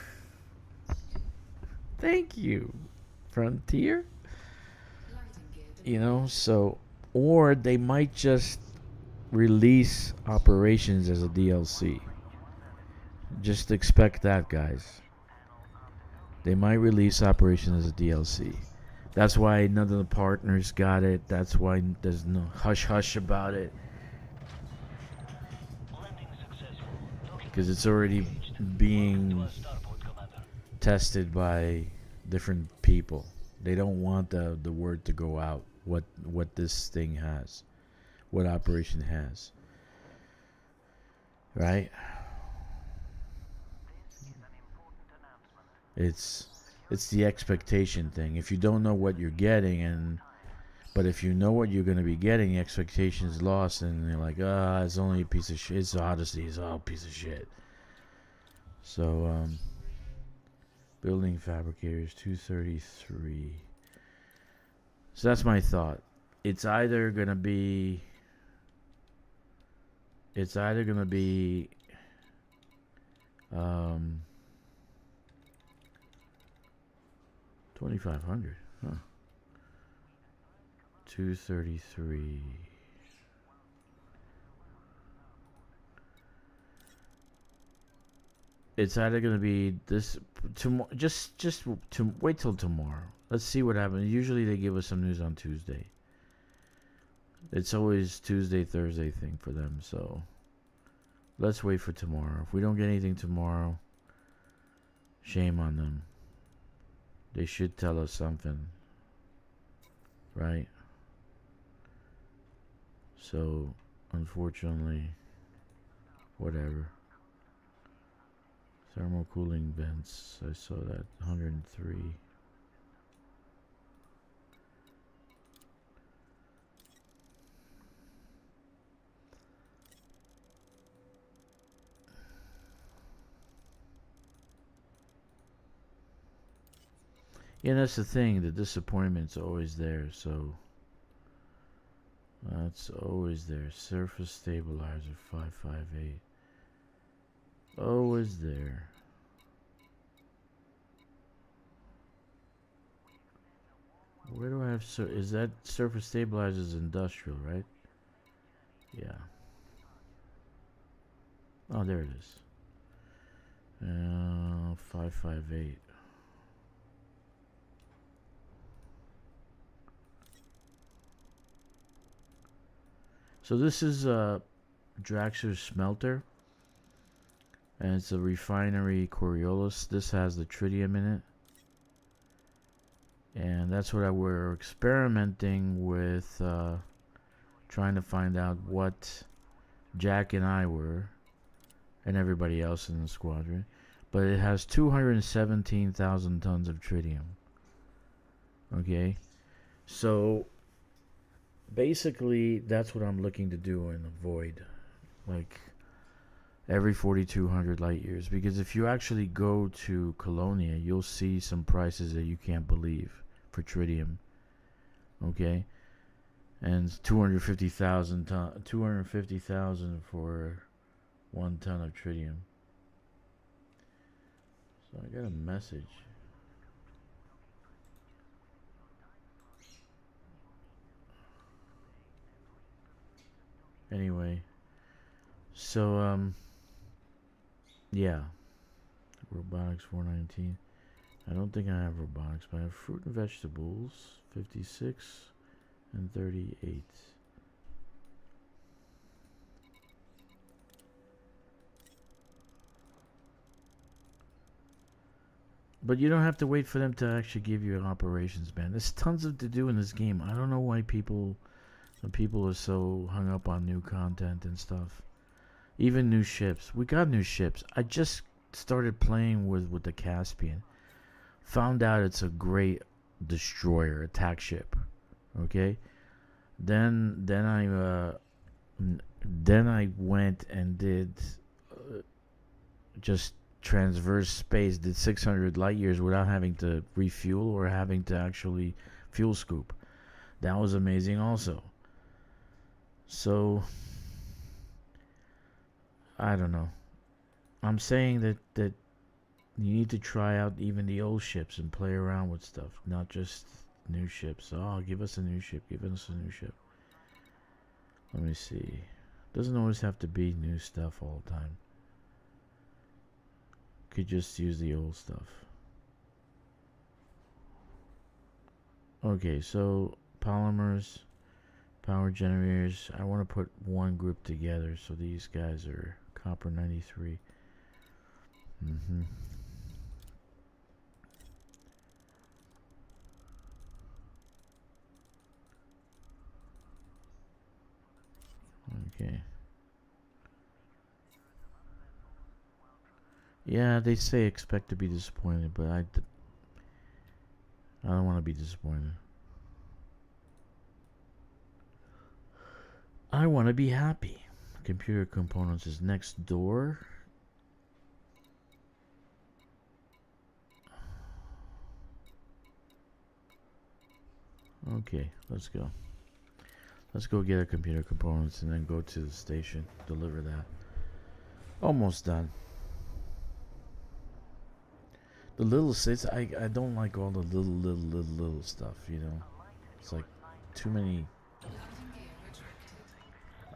Thank you, Frontier. You know, so, or they might just release operations as a DLC. Just expect that, guys. They might release operations as a DLC. That's why none of the partners got it. That's why there's no hush hush about it. Because it's already being tested by different people. They don't want the word to go out what this thing has, what operation has, right? It's the expectation thing. If you don't know what you're getting, but if you know what you're going to be getting, the expectation is lost, and you're like, it's only a piece of shit. It's Odyssey. It's all a piece of shit. So, building fabricators, 233. So that's my thought. It's either gonna be 2,500, huh? 233. It's either gonna be this tomorrow. Just to wait till tomorrow. Let's see what happens. Usually they give us some news on Tuesday. It's always Tuesday, Thursday thing for them. So let's wait for tomorrow. If we don't get anything tomorrow, shame on them. They should tell us something, right? So, unfortunately, whatever. Thermal cooling vents, I saw that, 103. Yeah, that's the thing, the disappointment's always there, so that's always there. Surface stabilizer 558. always there. Where do I have is that surface stabilizers industrial, right? Yeah. Oh, there it is. 558. So this is Draxer's smelter, and it's a refinery Coriolis. This has the tritium in it, and that's what we're experimenting with, trying to find out what Jack and I were, and everybody else in the squadron. But it has 217,000 tons of tritium. Okay, so basically that's what I'm looking to do in the void, like every 4,200 light years, because if you actually go to Colonia, you'll see some prices that you can't believe for tritium. Okay, and 250,000 for 1 ton of tritium. So I got a message. Anyway, so yeah, robotics 419. I don't think I have robotics, but I have fruit and vegetables 56 and 38. But you don't have to wait for them to actually give you operations, man. There's tons of to do in this game. I don't know why people are so hung up on new content and stuff. Even new ships. We got new ships. I just started playing with the Caspian. Found out it's a great destroyer, attack ship. Okay? Then I went and did just transverse space, did 600 light years without having to refuel or having to actually fuel scoop. That was amazing also. So I don't know. I'm saying that you need to try out even the old ships and play around with stuff, not just new ships. Oh, give us a new ship, give us a new ship. Let me see. Doesn't always have to be new stuff all the time. Could just use the old stuff. Okay, so polymers, power generators. I want to put one group together, so these guys are copper 93. Okay. Yeah, they say expect to be disappointed, but I don't want to be disappointed. I want to be happy. Computer components is next door. Okay, let's go. Let's go get our computer components and then go to the station, deliver that. Almost done. The little sits, I don't like all the little stuff, you know. It's like too many.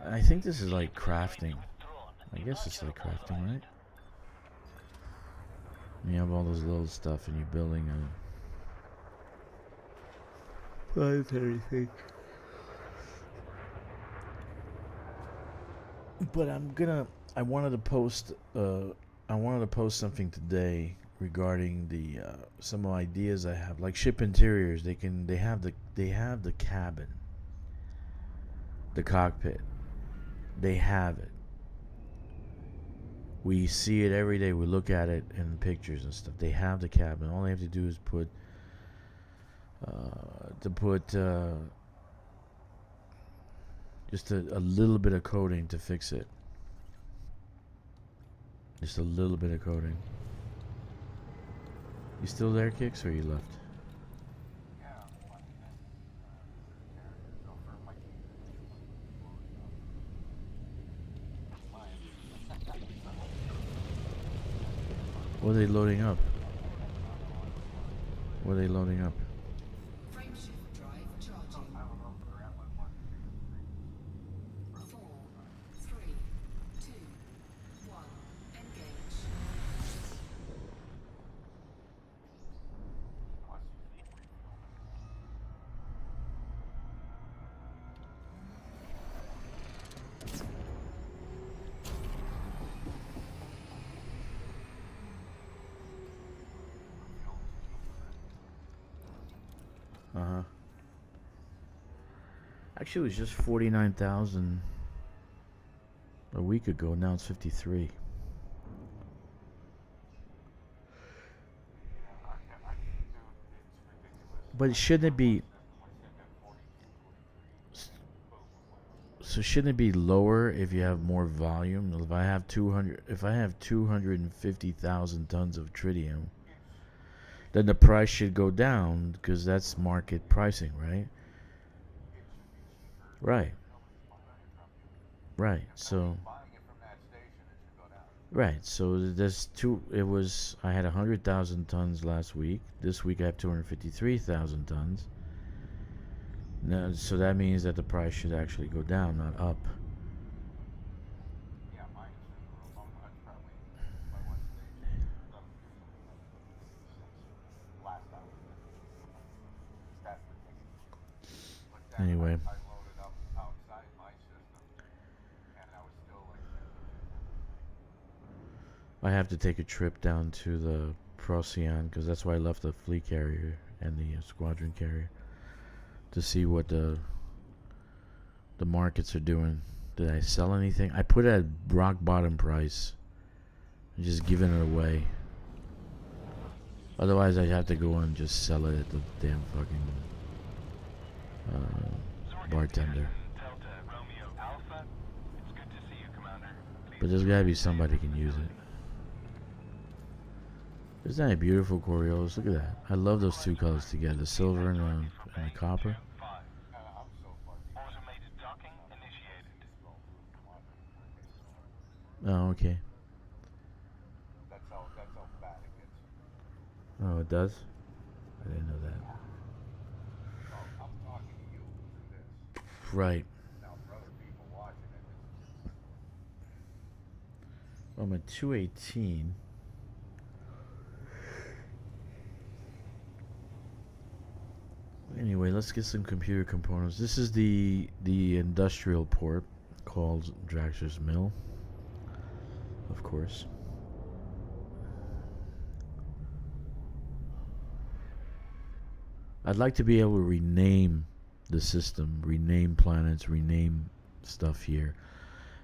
I think this is like crafting. I guess it's like crafting, right? You have all this little stuff and you're building a planetary thing. But I wanted to post something today regarding the some ideas I have, like ship interiors. They have the cabin, the cockpit. They have it. We see it every day. We look at it in pictures and stuff. They have the cabin. All they have to do is put just a little bit of coating to fix it. Just a little bit of coating. You still there, Kix, or you left? What are they loading up? What are they loading up? Frameshift drive charging. I don't know if they're at like 1, 2, 3. 4, 3, 2, 1. Engage. Unless you keep refueling. Uh-huh. Actually, it was just 49,000 a week ago. Now it's 53. I dude, it's ridiculous. But shouldn't it be? System was sitting at 42, 43. So shouldn't it be lower if you have more volume? If I have 250,000 tons of tritium, then the price should go down because that's market pricing, right? Right. Right. So Buying it from that station, it should go down. right. So there's two. It was I had 100,000 tons last week. This week I have 253,000 tons. Now, so that means that the price should actually go down, not up. Yeah, mine is in the room. That's probably by one station. Since last time. That's the ticket. But then Anyway. I loaded up outside my system, and I was still like 50. I have to take a trip down to the Procyon because that's why I left the fleet carrier and the squadron carrier to see what the markets are doing. Did I sell anything? I put it at rock bottom price. I'm just giving it away. Otherwise, I'd have to go and just sell it at the damn fucking bartender. Delta Romeo Alpha. It's good to see you, Commander. Please But there's gotta be somebody who can use it. Isn't that a beautiful Coriolis? Look at that. I love those two colors together, the silver and the copper. 5. I'm so fucking. Automated docking initiated. Oh, okay. That's how bad it gets. Oh, it does? I didn't know that. So I'm talking to you through this. Right. Now, for other people watching it, it's I'm at 218. Anyway, let's get some computer components. This is the industrial port called Draxter's Mill, of course. I'd like to be able to rename the system, rename planets, rename stuff here.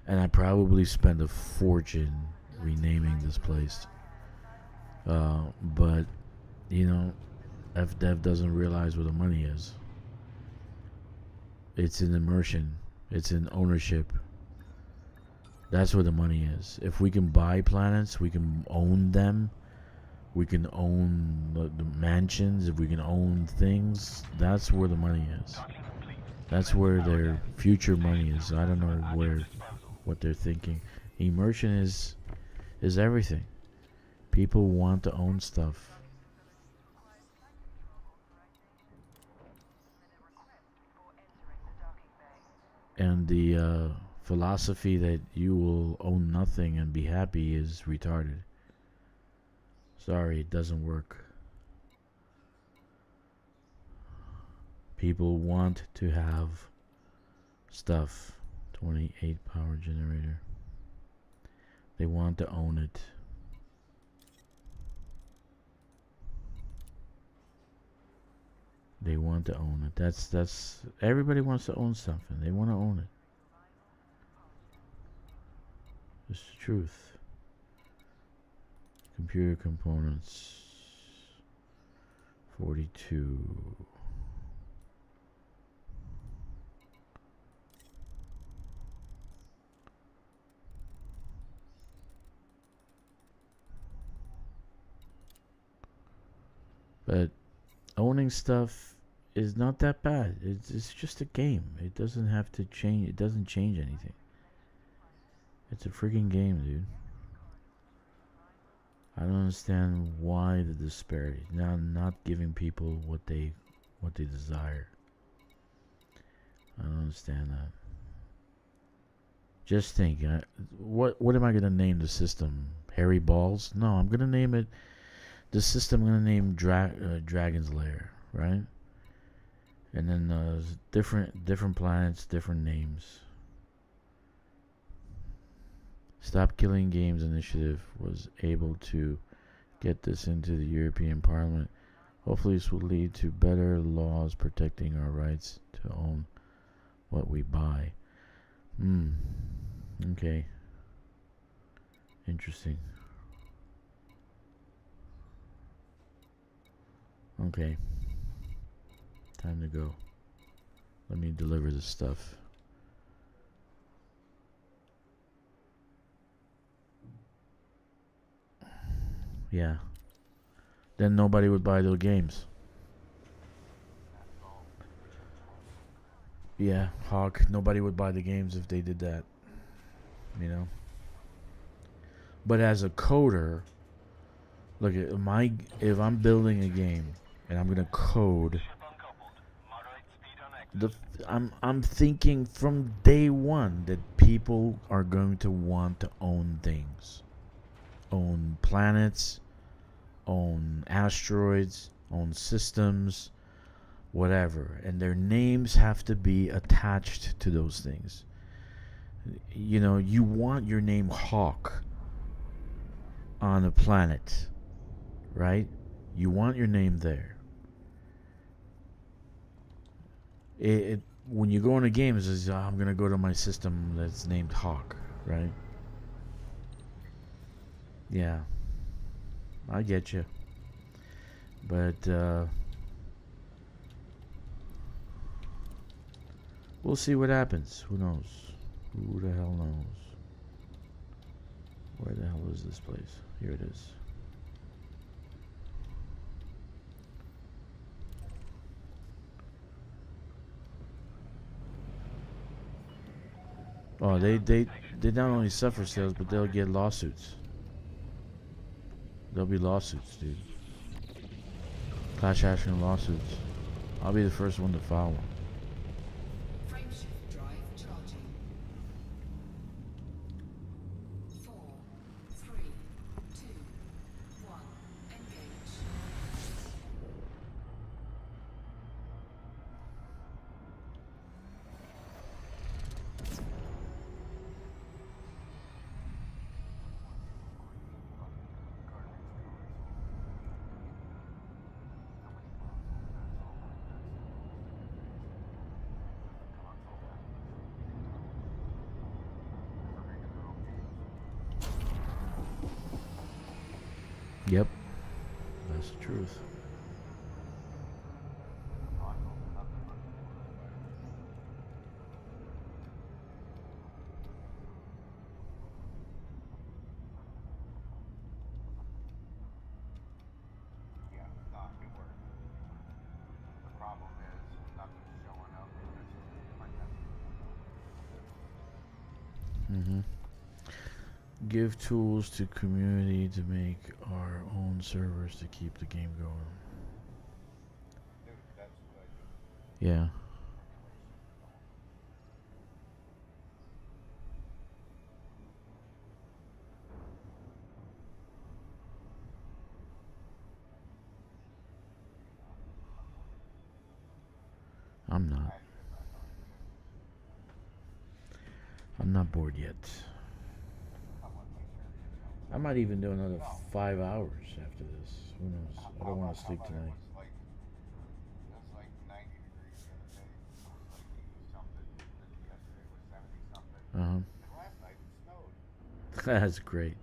And I probably spend a fortune renaming this place. But, you know, FDev doesn't realize where the money is. It's in immersion. It's in ownership. That's where the money is. If we can buy planets, we can own them. We can own the mansions. If we can own things, that's where the money is. That's where their future money is. I don't know what they're thinking. Immersion is everything. People want to own stuff. And the philosophy that you will own nothing and be happy is retarded. Sorry, it doesn't work. People want to have stuff. 28 power generator. They want to own it. They want to own it. That's everybody wants to own something. They want to own it. It's the truth. Computer components 42. But owning stuff is not that bad. It's just a game. It doesn't have to change. It doesn't change anything. It's a freaking game, dude. I don't understand why the disparity. Now, not giving people what they desire. I don't understand that. Just think, what am I gonna name the system? Hairy Balls? No, I'm gonna name it. The system I'm gonna name Dragon's Lair, right? And then different planets, different names. Stop Killing Games Initiative was able to get this into the European Parliament. Hopefully this will lead to better laws protecting our rights to own what we buy. Okay. Interesting. Okay. Time to go. Let me deliver this stuff. Yeah. Then nobody would buy those games. Yeah, Hawk. Nobody would buy the games if they did that. You know? But as a coder, look at if I'm building a game and I'm gonna code, I'm thinking from day one that people are going to want to own things, own planets, own asteroids, own systems, whatever, and their names have to be attached to those things. You know, you want your name Hawk on a planet, right? You want your name there. When you go into games, is I'm gonna go to my system that's named Hawk, right? Yeah, I get you, but we'll see what happens. Who knows? Who the hell knows? Where the hell is this place? Here it is. Oh, they not only suffer sales, but they'll get lawsuits. There'll be lawsuits, dude. Class action lawsuits. I'll be the first one to file one. Frameshift drive charging. 4, 3, 2, 1. Engage. Yep, that's the truth. Yeah, it worked. The problem is nothing's showing up because my Mm-hmm. Give tools to community to make our own servers to keep the game going. dude, that's what I do. Yeah. I'm not. I'm not bored yet. I might even do another 5 hours after this. Who knows? I don't want to sleep tonight. It was like 90 degrees the other day. It was like 80 something. Yesterday was 70 something. And last night it snowed. That's great.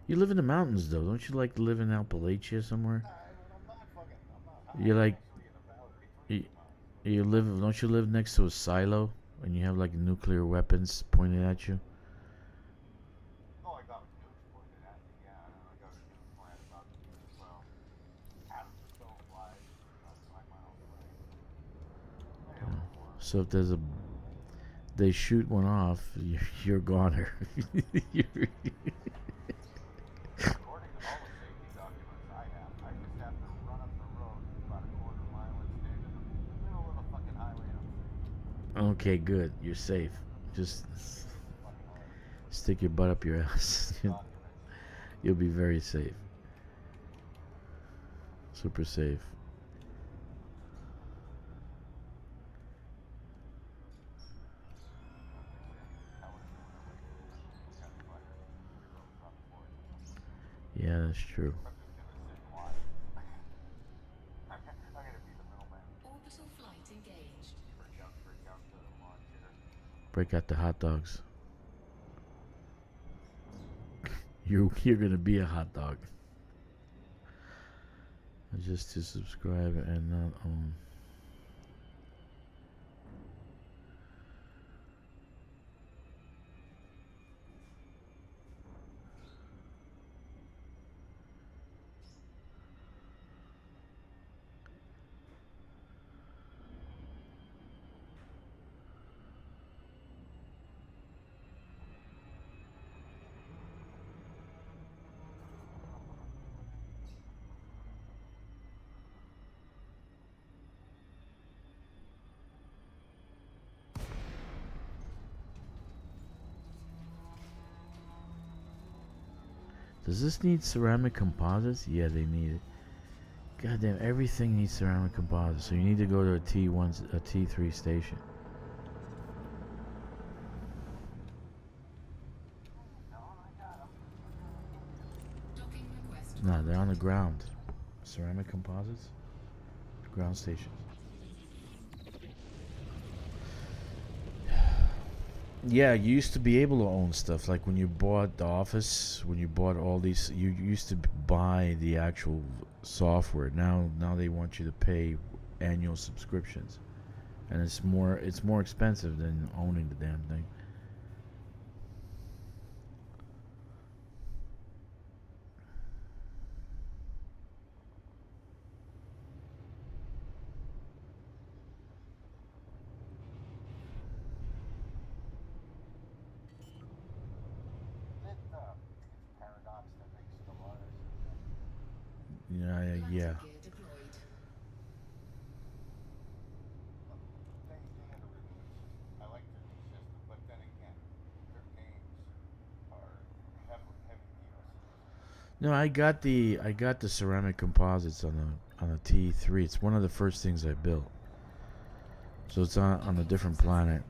You live in the mountains, though. Don't you like to live in Appalachia somewhere? I'm not fucking. You like actually in the valley between you live? Don't you live next to a silo and you have like nuclear weapons pointed at you? Oh, I got nukes pointed at me. Yeah, I got a nuke plant about to use as well. Atoms are still flies about 5 miles away. So if they shoot one off, you're goner. According to all the safety Okay, good. You're safe. Just stick your butt up your ass. You'll be very safe. Super safe. Yeah, that's true. Orbital flight engaged. Break out the hot dogs. You're gonna be a hot dog. Just to subscribe and not own. Does this need ceramic composites? Yeah, they need it. Goddamn, everything needs ceramic composites. So you need to go to a T1, a T3 station. Docking request. No, they're on the ground. Ceramic composites? Ground stations. Yeah, you used to be able to own stuff. Like when you bought the office, when you bought all these, you used to buy the actual software. Now they want you to pay annual subscriptions, and it's more expensive than owning the damn thing. Yeah. Gear deployed. I like their new system, but then again, their games are heavy DLC. No, I got the ceramic composites on a T3. It's one of the first things I built. So it's on a different planet.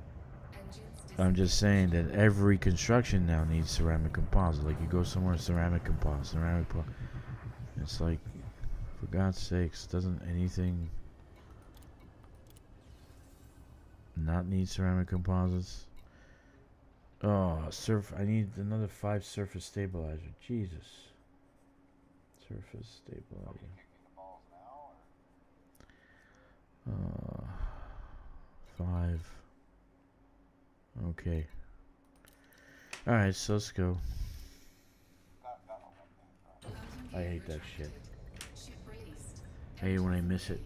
I'm just saying that every construction now needs ceramic composite. Like you go somewhere, ceramic composite, It's like, for God's sakes, doesn't anything not need ceramic composites? Oh, I need another 5 surface stabilizer. Jesus. Surface stabilizer. Kicking the balls now, or 5. Okay. Alright, so let's go. I hate that shit. Ship released. I hate when I miss it.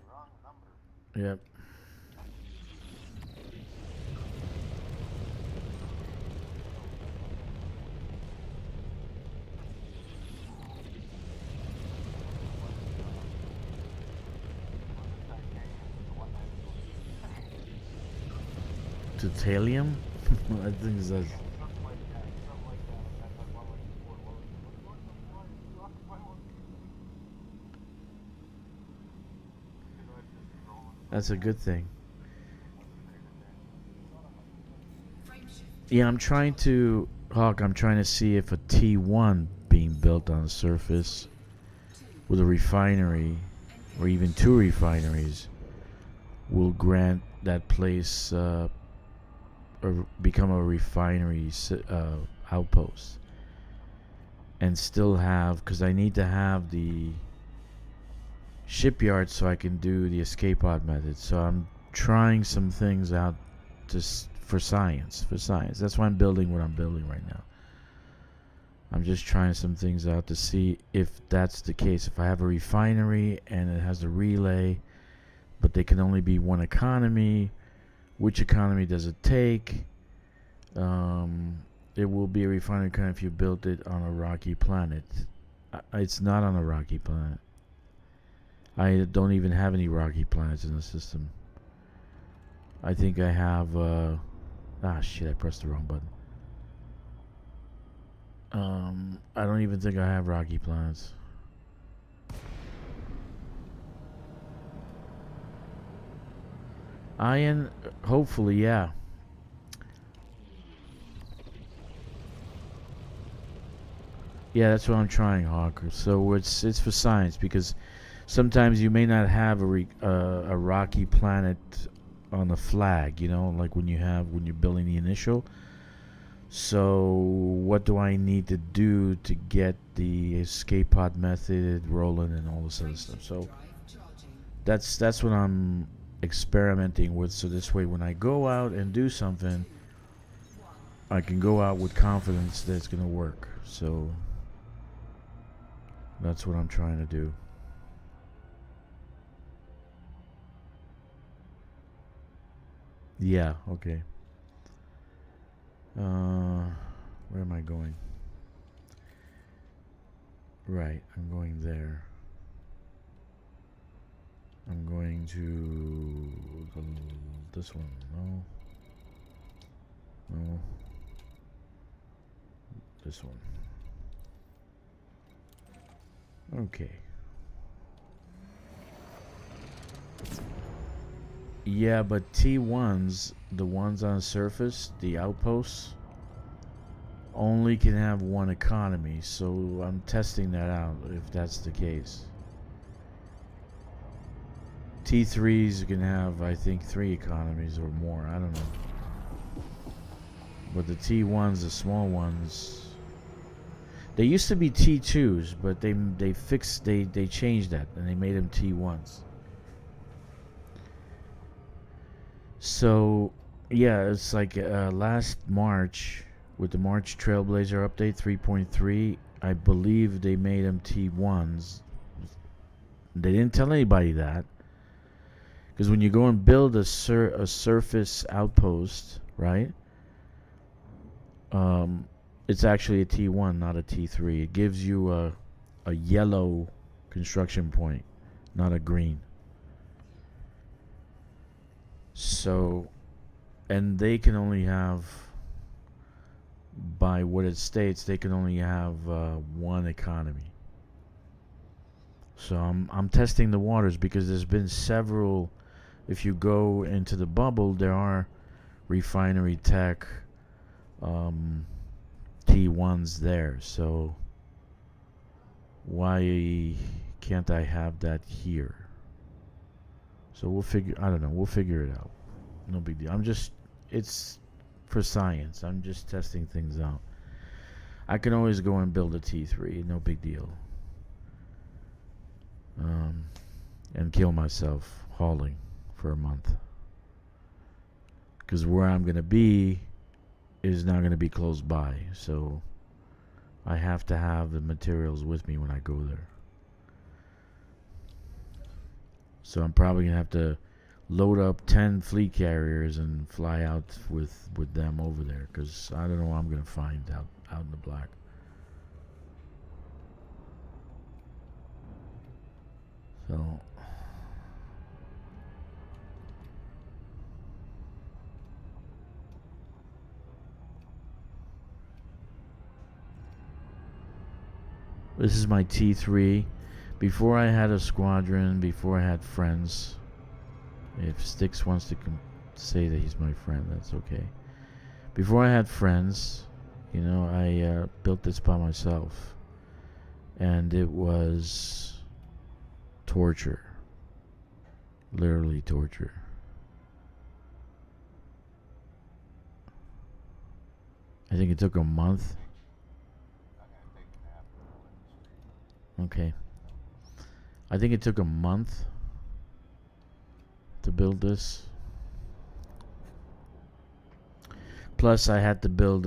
wrong number. Yep. Titanium? I think it's a... That's a good thing. Yeah, I'm trying to... Hawk, I'm trying to see if a T1 being built on the surface with a refinery, or even 2 refineries, will grant that place... or become a refinery outpost, and still have, because I need to have the shipyard so I can do the escape pod method. So I'm trying some things out just for science. That's why I'm building what I'm building right now. I'm just trying some things out to see if that's the case. If I have a refinery and it has a relay, but they can only be one economy, which economy does it take? It will be a refinery kind if you built it on a rocky planet. It's not on a rocky planet. I don't even have any rocky planets in the system. I think I have shit, I pressed the wrong button. I don't even think I have rocky planets. Iron, hopefully, yeah. Yeah, that's what I'm trying, Hawk. So it's for science, because sometimes you may not have a rocky planet on the flag, you know, like when you're building the initial. So what do I need to do to get the escape pod method rolling and all this other stuff? So that's what I'm experimenting with. So this way, when I go out and do something, I can go out with confidence that it's gonna work. So that's what I'm trying to do. Yeah, okay. Where am I going? Right, I'm going there. I'm going to go this one. No. No. This one. Okay. Yeah, but T1s, the ones on the surface, the outposts, only can have one economy. So I'm testing that out if that's the case. T3s can have, I think, 3 economies or more. I don't know. But the T1s, the small ones, they used to be T2s, but they changed that and they made them T1s. So yeah, it's like last March with the March Trailblazer update 3.3, I believe they made them T1s. They didn't tell anybody that, because when you go and build a surface outpost, right? It's actually a T1, not a T3. It gives you a yellow construction point, not a green. So, and they can only have, by what it states, they can only have one economy. So I'm testing the waters, because there's been several. If you go into the bubble, there are refinery tech T1s there. So why can't I have that here? So we'll figure. I don't know. We'll figure it out. No big deal. It's for science. I'm just testing things out. I can always go and build a T3. No big deal. And kill myself hauling for a month. Because where I'm gonna be is not gonna be close by. So I have to have the materials with me when I go there. So I'm probably gonna have to load up 10 fleet carriers and fly out with them over there, because I don't know what I'm gonna find out in the black. So this is my T3. Before I had a squadron, before I had friends. If Styx wants to say that he's my friend, that's okay. Before I had friends, you know, I built this by myself. And it was torture. Literally torture. I think it took a month. Okay. I think it took a month to build this. Plus I had to build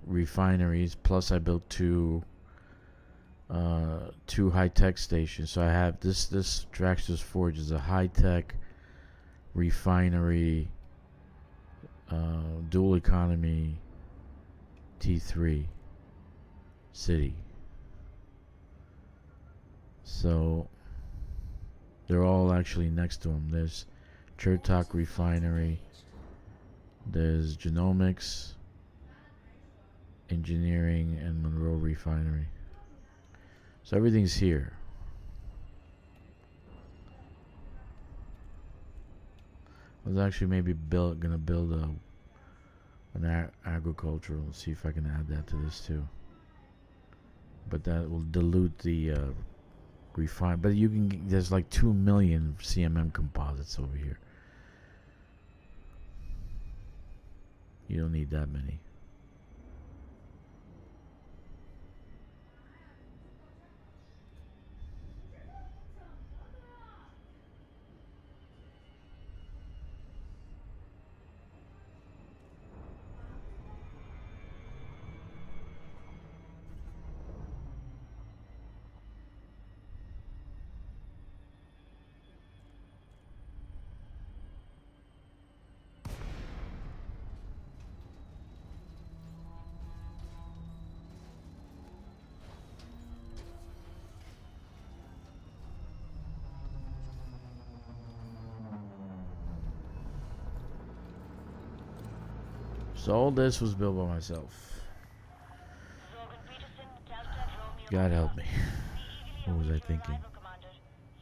refineries. Plus I built two high-tech stations. So I have this Draxter's Forge is a high-tech refinery, dual economy T3 city. So they're all actually next to them. There's Chertok Refinery, There's genomics, engineering, and Monroe Refinery. So everything's here. I was actually maybe gonna build an agricultural. See if I can add that to this too. But that will dilute the refine. But you can. There's like 2 million CMM composites over here. You don't need that many. So all this was built by myself. God help me. What was I thinking?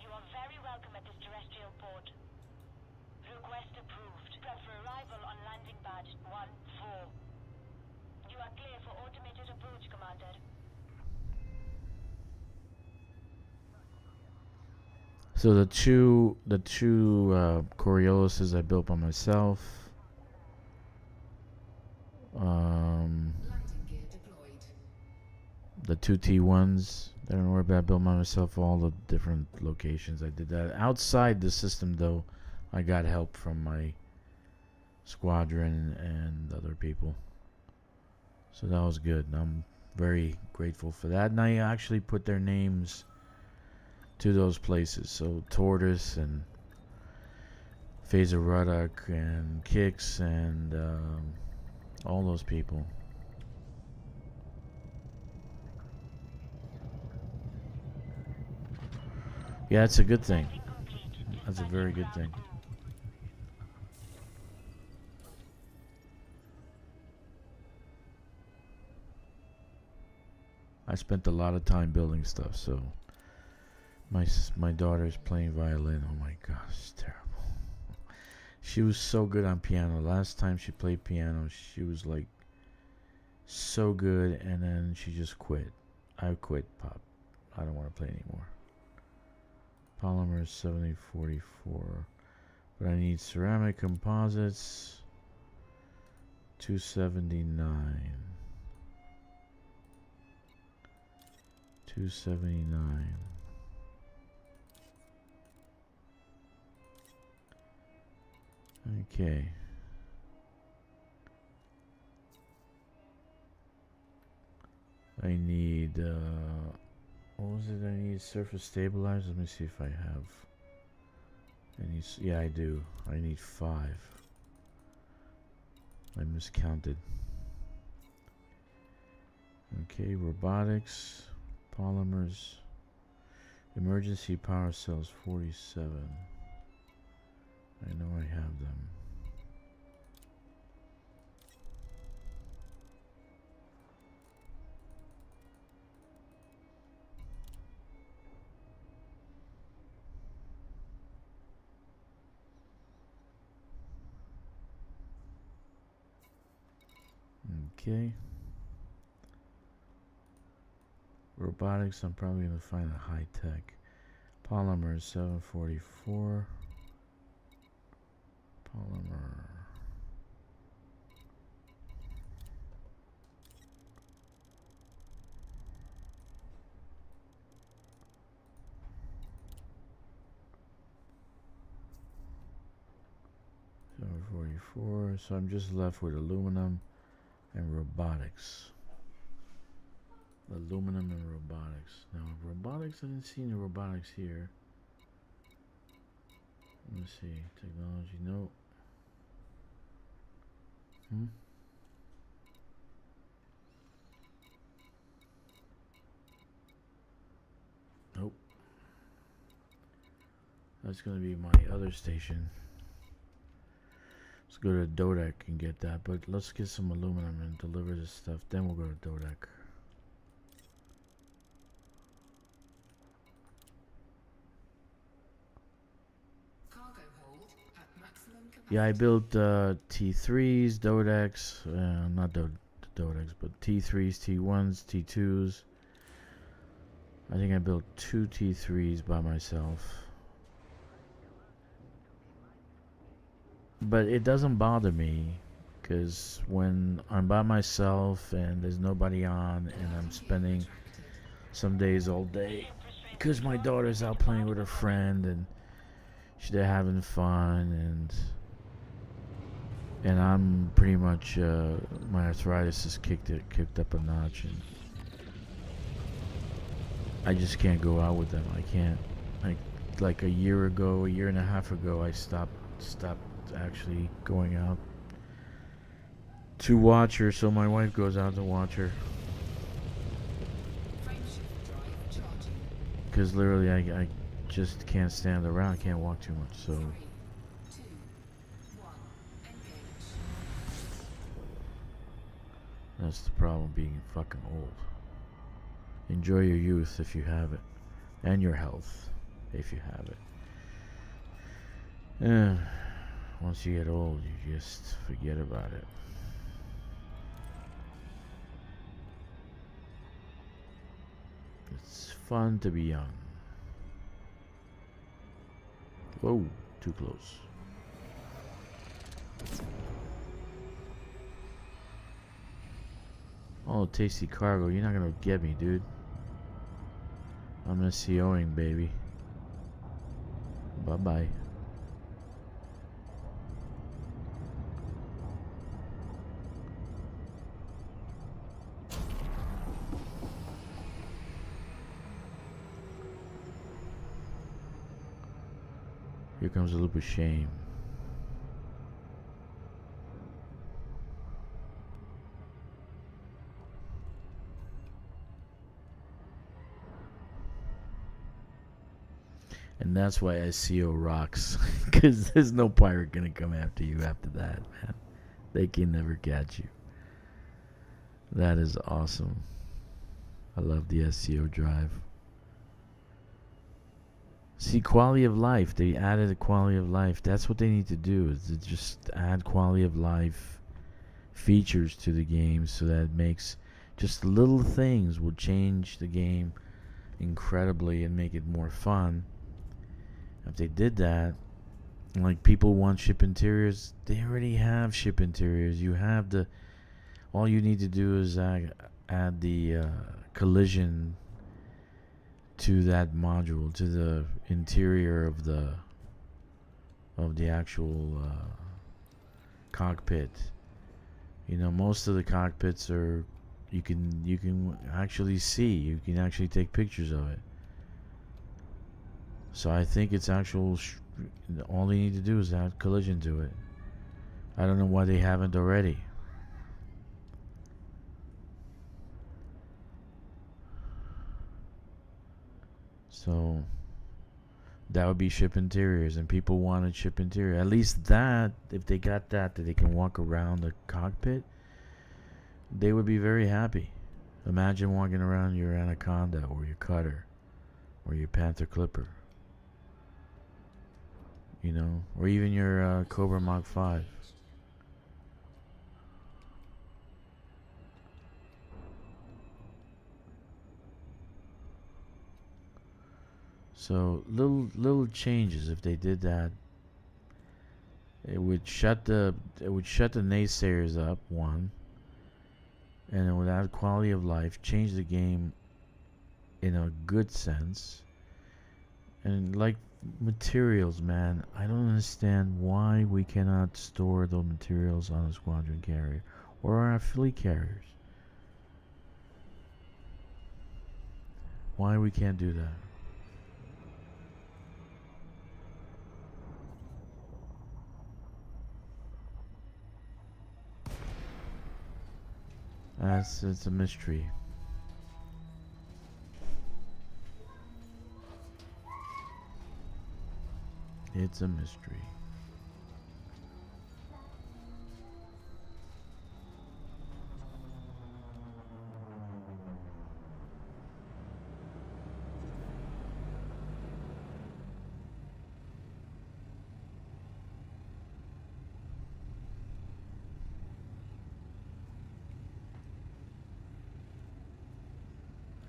You are very welcome at this terrestrial port. Request approved. Prep for arrival on landing pad 1-4. You are clear for automated approach, Commander. So the two Corioluses I built by myself. Landing gear deployed. The two T1s that I built by myself. All the different locations I did that. Outside the system though, I got help from my squadron and other people. So that was good. And I'm very grateful for that. And I actually put their names to those places. So Tortoise and Phaser Ruddock and Kix and all those people. Yeah, it's a good thing. That's a very good thing. I spent a lot of time building stuff, so my daughter's playing violin. Oh my gosh, it's terrible. She was so good on piano. Last time she played piano, she was like so good, and then she just quit. I quit, Pop. I don't want to play anymore. Polymer 7044. But I need ceramic composites 279. 279. Okay. I need what was it I need? Surface stabilizers. Let me see if I have any. Yeah, I do. I need 5. I miscounted. Okay, robotics, polymers, emergency power cells 47. I know I have them. Okay. Robotics, I'm probably going to find a high tech. Polymers 744. Polymer. So I'm just left with aluminum and robotics. Aluminum and robotics. Now robotics, I didn't see any robotics here. Let me see. Technology, no. Nope. That's gonna be my other station. Let's go to Dodec and get that. But let's get some aluminum and deliver this stuff. Then we'll go to Dodec. Cargo hold at maximum capacity. Yeah, I built T3s, Dodecs, not Dodecs, but T3s, T1s, T2s. I think I built 2 T3s by myself. But it doesn't bother me, because when I'm by myself and there's nobody on and I'm spending some days all day, because my daughter's out playing with her friend and they're having fun, and I'm pretty much my arthritis has kicked up a notch, and I just can't go out with them. I can't. Like a year and a half ago, I stopped actually going out to watch her, so my wife goes out to watch her. Frameshift drive charging. Because literally I just can't stand around, I can't walk too much, so 3, 2, 1, engage. that's the problem being fucking old. Enjoy your youth if you have it, and your health if you have it. Once you get old, you just forget about it. It's fun to be young. Whoa, too close. Oh, tasty cargo. You're not gonna get me, dude. I'm SEOing, baby. Bye-bye. Here comes a loop of shame. And that's why SEO rocks. Because there's no pirate gonna come after you after that, man. They can never catch you. That is awesome. I love the SEO drive. See, quality of life. They added a quality of life. That's what they need to do, is to just add quality of life features to the game, so that it makes just little things will change the game incredibly and make it more fun. If they did that, like people want ship interiors, they already have ship interiors. You have the, all you need to do is add the collision to that module, to the interior of the actual cockpit. You know, most of the cockpits are, you can actually see, you can actually take pictures of it. So I think it's actual, all they need to do is add collision to it. I don't know why they haven't already. So that would be ship interiors, and people wanted ship interior. At least that, if they got that they can walk around the cockpit, they would be very happy. Imagine walking around your Anaconda or your Cutter or your Panther Clipper, you know, or even your Cobra Mach 5. So little changes, if they did that, it would shut the naysayers up, one, and it would add quality of life, change the game in a good sense. And like materials, man, I don't understand why we cannot store those materials on a squadron carrier or our fleet carriers. Why we can't do that? It's a mystery. It's a mystery.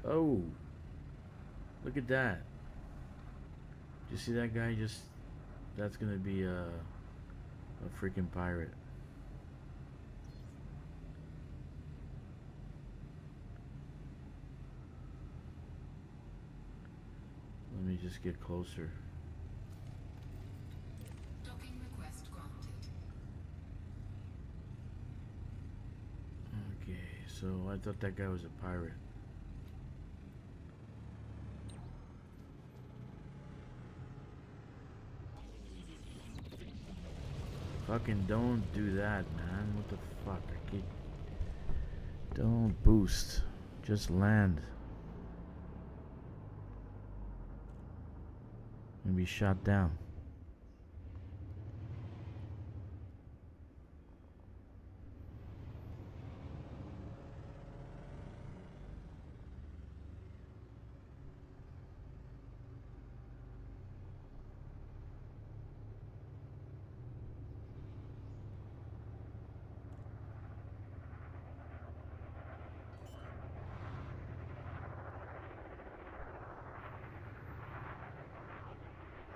Oh, look at that. You see that guy just... That's gonna be a freaking pirate. Let me just get closer. Docking request granted. Okay, so I thought that guy was a pirate. Fucking don't do that, man. What the fuck? I can't... Don't boost. Just land. And be shot down.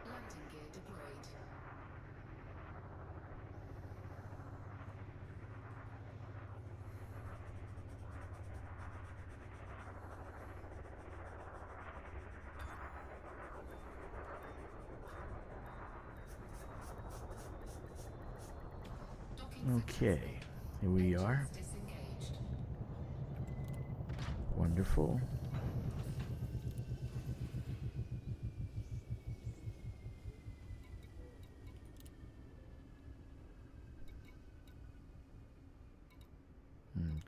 Landing gear deployed. Docking Okay, here we are. disengaged. Wonderful.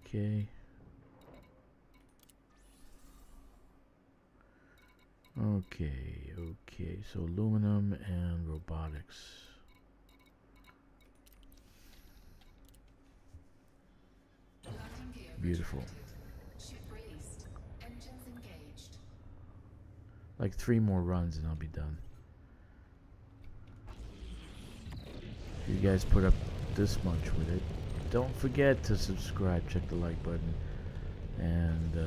Okay. Okay, so aluminum and robotics. Landing gear Beautiful. retracted. Ship released. Engines engaged. Like 3 more runs and I'll be done. You guys put up this much with it. Don't forget to subscribe, check the like button, and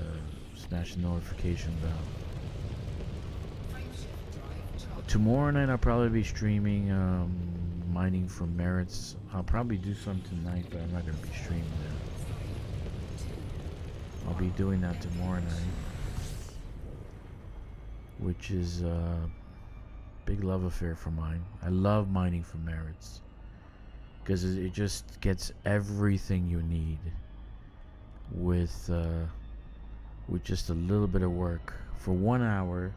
smash the notification bell. Frameshift drive charged. Tomorrow night I'll probably be streaming mining for merits. I'll probably do some tonight, but I'm not going to be streaming that. I'll be doing that tomorrow night, which is a big love affair for mine. I love mining for merits because it just gets everything you need with just a little bit of work. For 1 hour,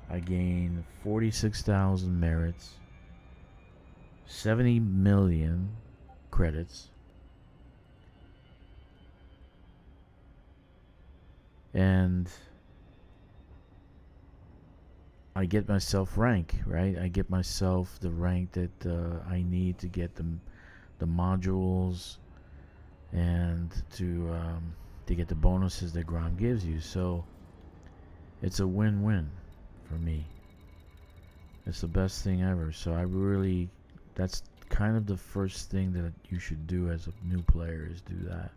I gain 46,000 merits, 70 million credits, and I get myself rank, right? I get myself the rank that I need to get the modules and to get the bonuses that Grom gives you. So it's a win-win for me. It's the best thing ever. So I really, that's kind of the first thing that you should do as a new player, is do that.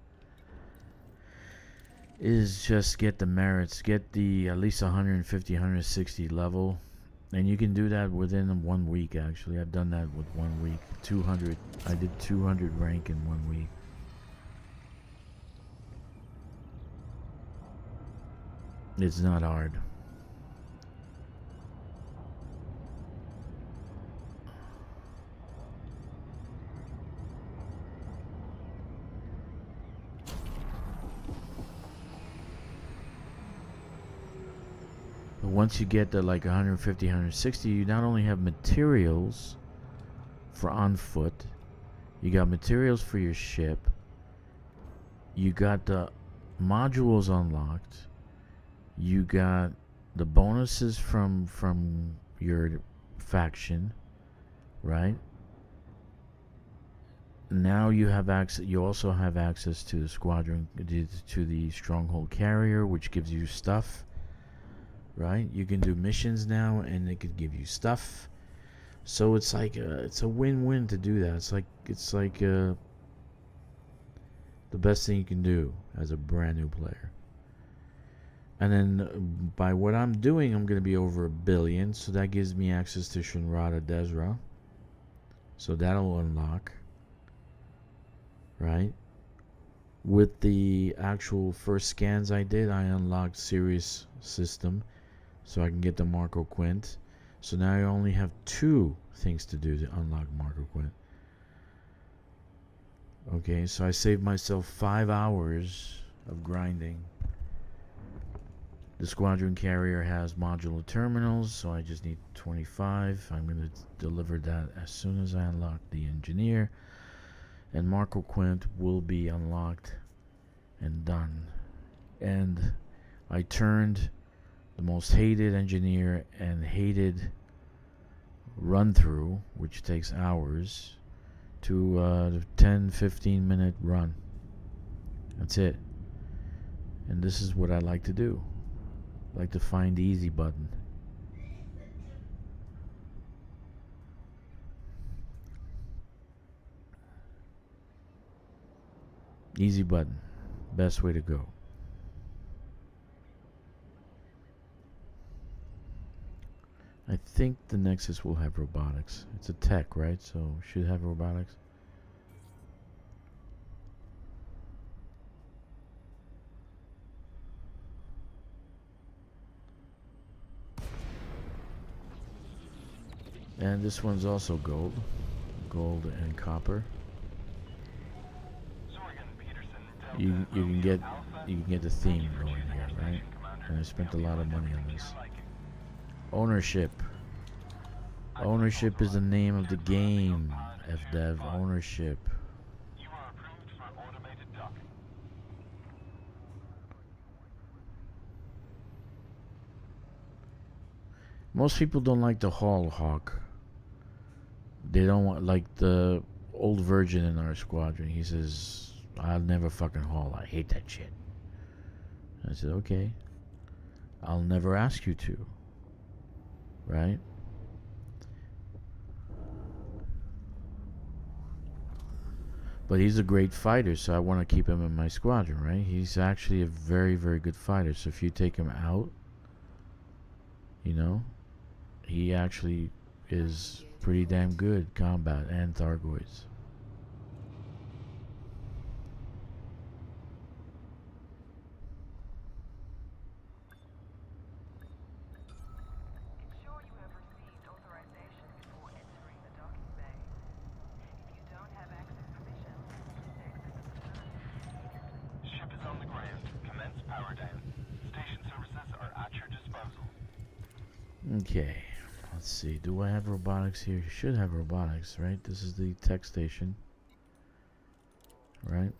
Is just get the merits, get the at least 150, 160 level. And you can do that within 1 week, actually. I've done that with 1 week. 200. I did 200 rank in 1 week. It's not hard. But once you get to like 150, 160, you not only have materials for on foot, you got materials for your ship, you got the modules unlocked, you got the bonuses from your faction, right? Now you have access. You also have access to the squadron, to the stronghold carrier, which gives you stuff. Right? You can do missions now, and it could give you stuff. So it's like it's a win-win to do that. It's like the best thing you can do as a brand new player. And then by what I'm doing, I'm going to be over 1 billion. So that gives me access to Shinrata Desra. So that'll unlock. Right? With the actual first scans I did, I unlocked Sirius System. So I can get the Marco Quint. So now I only have 2 things to do to unlock Marco Quint. Okay, so I saved myself 5 hours of grinding. The squadron carrier has modular terminals, so I just need 25. I'm going to deliver that as soon as I unlock the engineer. And Marco Quint will be unlocked and done. And I turned the most hated engineer and hated run through, which takes hours, to a 10-15 minute run. That's it. And this is what I like to do. I like to find the easy button. Easy button. Best way to go. I think the Nexus will have robotics. It's a tech, right? So should have robotics. And this one's also gold. Gold and copper. You can get the theme going here, right? And I spent a lot of money on this. Ownership. Ownership is the name of the game, FDev. Ownership. You are approved for automated docking. Most people don't like the Hall Hawk. They don't want, like the old virgin in our squadron. He says, I'll never fucking haul. I hate that shit. I said, okay. I'll never ask you to. Right? But he's a great fighter, so I want to keep him in my squadron, right? He's actually a very, very good fighter. So if you take him out, you know, he actually is pretty damn good combat and Thargoids. Ensure you have received authorization before entering the docking bay. If you don't have access permission, exit the facility. Ship is on the ground. Commence power down. Station services are at your disposal. Okay. Let's see. Do I have robotics here? You should have robotics, right? This is the tech station. Right?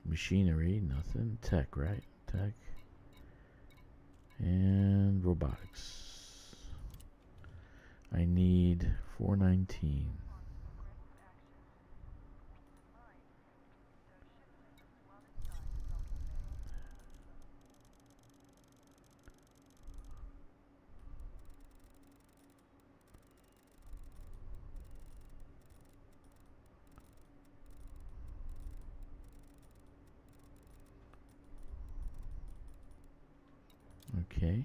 Machinery, nothing. Tech, right? Tech. And robotics. I need 419. Okay.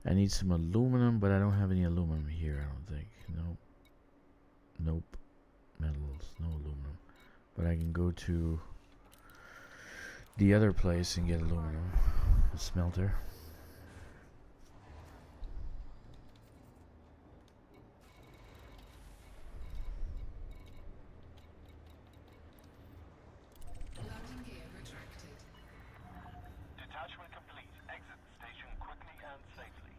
I need some aluminum, but I don't have any aluminum here, I don't think. Nope. Nope. Metals, no aluminum. But I can go to the other place and get aluminum. The smelter. Landing gear retracted. Detachment complete. Exit the station quickly and safely.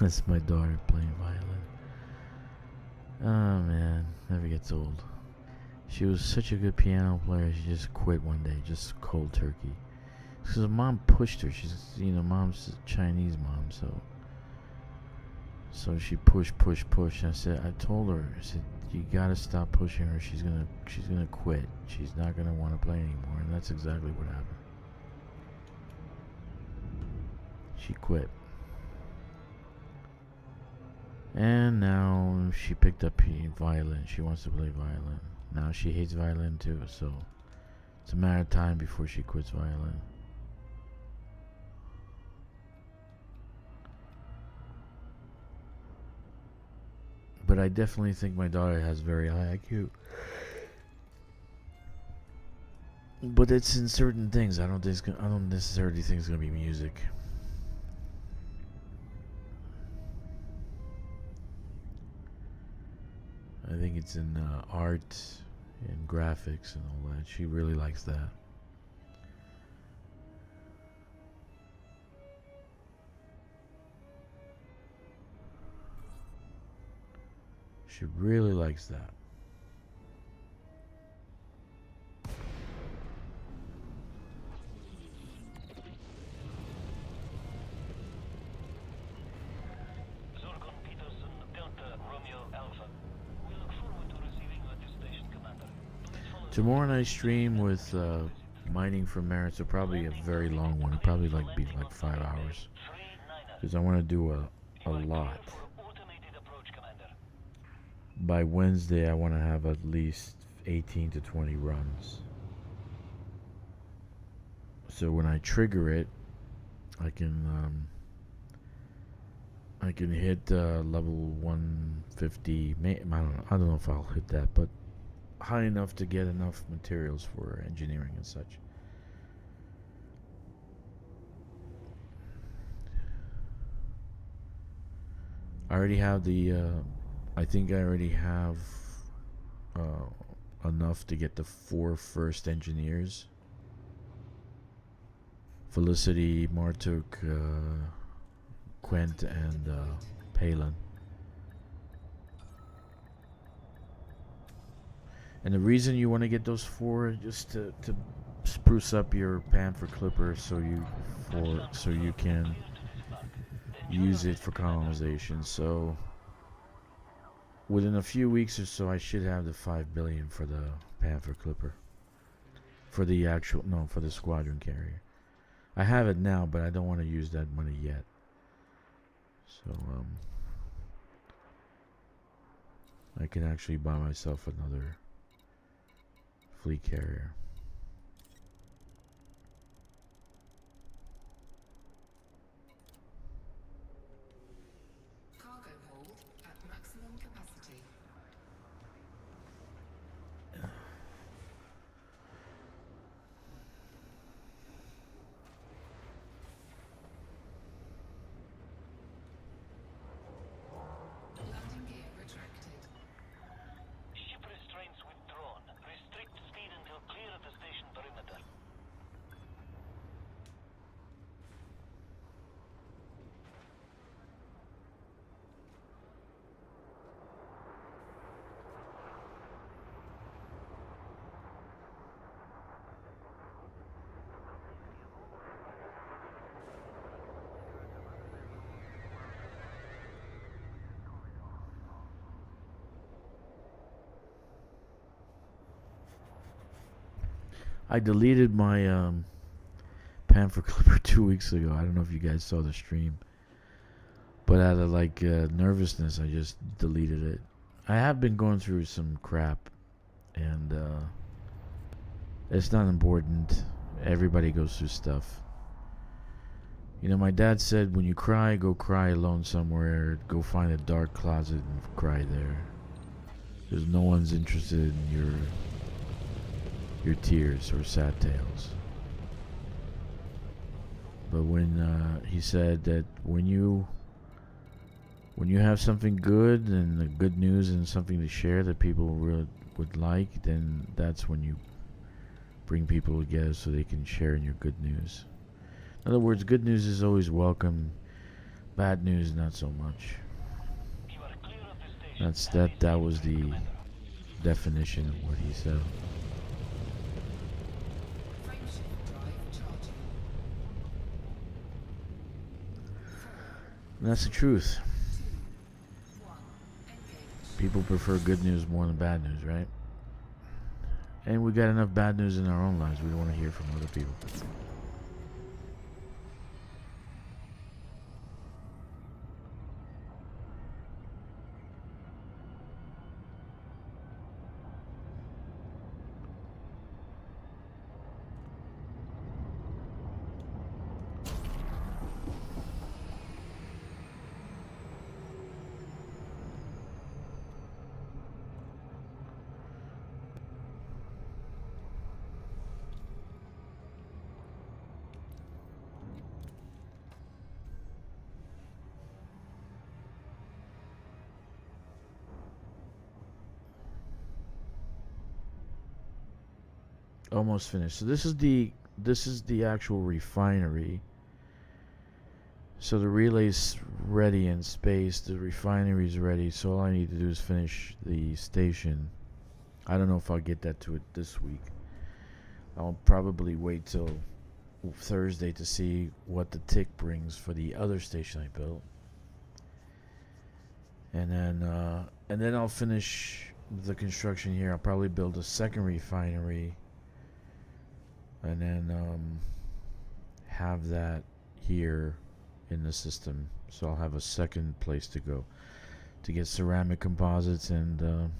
That's my daughter playing violin. Oh man, never gets old. She was such a good piano player, she just quit one day, just cold turkey. Because her mom pushed her. She's, mom's a Chinese mom, so she pushed. I said, I told her, I said, you gotta stop pushing her. She's gonna quit. She's not gonna want to play anymore, and that's exactly what happened. She quit. And now she picked up violin. She wants to play violin. Now she hates violin too, so it's a matter of time before she quits violin. But I definitely think my daughter has very high IQ. But it's in certain things. I don't necessarily think it's gonna be music. I think it's in art and graphics and all that. She really likes that. She really likes that. Tomorrow night stream with mining for merits will probably a very long one. It'll probably be like 5 hours, because I want to do a lot. By Wednesday, I want to have at least 18 to 20 runs. So when I trigger it, I can hit level 150. I don't know if I'll hit that, but high enough to get enough materials for engineering and such. I already have I think I already have enough to get the 4 first engineers. Felicity, Martuk, Quent, and Palin. And the reason you want to get those 4 is just to spruce up your Panther Clipper so you can use it for colonization. So within a few weeks or so, I should have the 5 billion for the Panther Clipper. For the for the squadron carrier. I have it now, but I don't want to use that money yet. So I can actually buy myself another fleet carrier. Cargo hold at maximum capacity. Landing gear retracted. Ship restraints withdrawn. Restrict speed until clear of the station perimeter. I deleted my Panther Clipper 2 weeks ago. I don't know if you guys saw the stream, but out of nervousness, I just deleted it. I have been going through some crap, and it's not important. Everybody goes through stuff. My dad said, when you cry, go cry alone somewhere. Go find a dark closet and cry there. Because no one's interested in your tears or sad tales. But when he said that when you have something good and the good news and something to share that people really would like, then that's when you bring people together so they can share in your good news. In other words, good news is always welcome, Bad news, not so much. You are clear of the station. That was the definition of what he said. Frameshift drive charging. 4, And that's the truth. 2, 1. Engage. People prefer good news more than bad news, right? And we got enough bad news in our own lives. We don't want to hear from other people. Almost finished. So this is the actual refinery. So the relay's ready in space. The refinery's ready. So all I need to do is finish the station. I don't know if I'll get that to it this week. I'll probably wait till Thursday to see what the tick brings for the other station I built. And then I'll finish the construction here. I'll probably build a second refinery. And then have that here in the system. So I'll have a second place to go to get ceramic composites and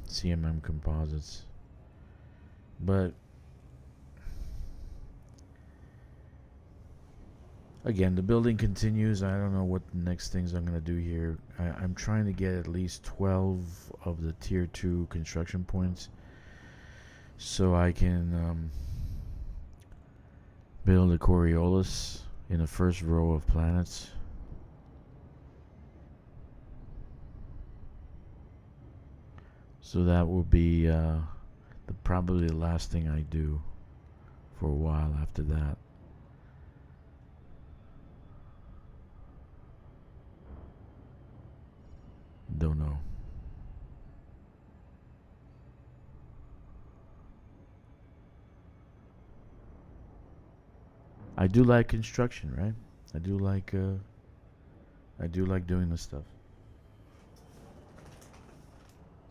CMM composites. But again, the building continues. I don't know what the next things I'm going to do here. I'm trying to get at least 12 of the tier 2 construction points so I can build a Coriolis in the first row of planets. So that will be probably the last thing I do for a while after that. Don't know. I do like construction, right? I do like doing this stuff.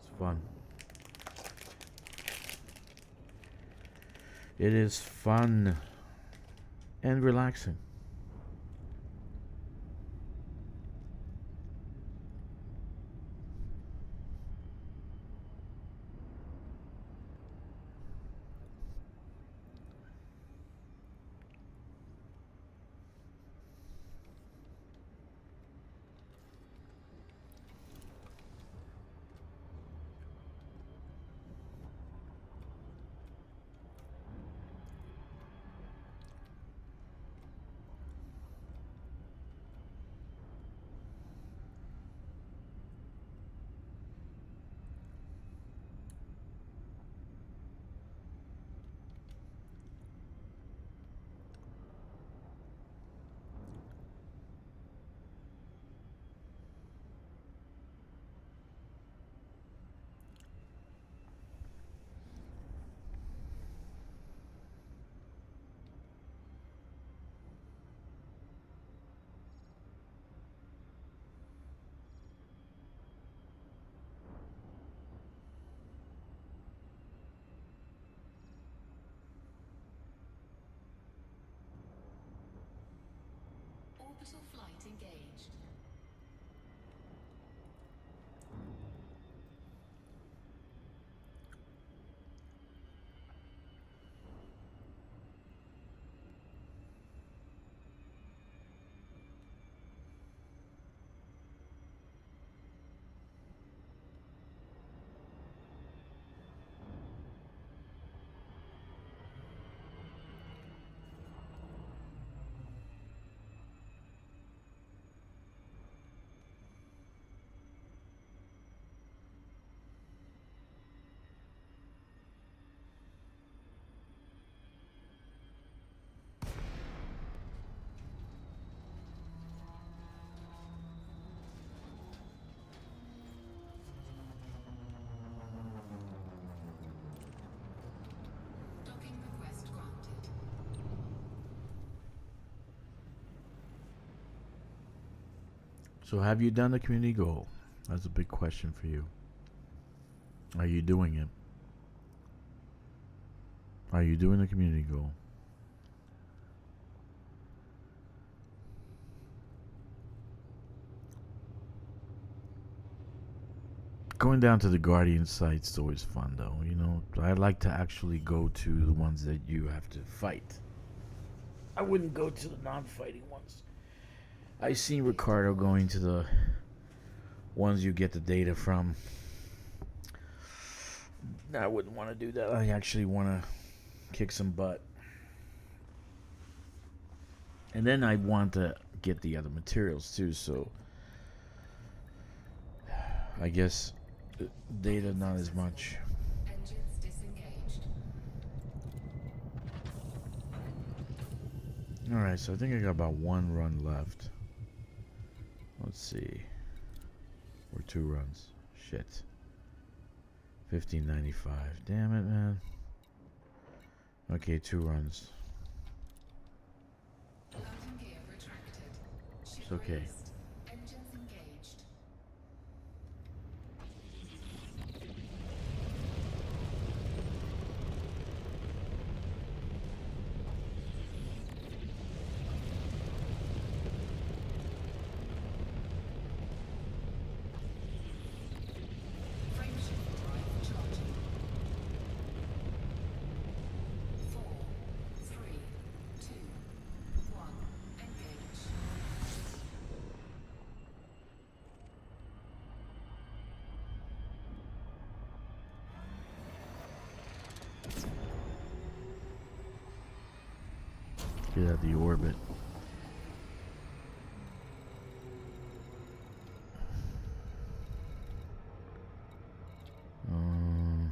It's fun. It is fun and relaxing. Orbital flight engaged. So have you done the community goal? That's a big question for you. Are you doing it? Are you doing the community goal? Going down to the Guardian site's always fun, though. You know, I like to actually go to the ones that you have to fight. I wouldn't go to the non-fighting ones. I seen Ricardo going to the ones you get the data from. I wouldn't want to do that. I actually want to kick some butt. And then I want to get the other materials too, so I guess data not as much. Engines disengaged. Alright, so I think I got about one run left. Let's see. Or 2 runs. Shit. 1595. Damn it, man. Okay, 2 runs. Landing gear retracted. Ship It's okay. released. Engines engaged. Frameshift drive charging. 4, 3, 2, 1. Engage. Get out the orbit. Um,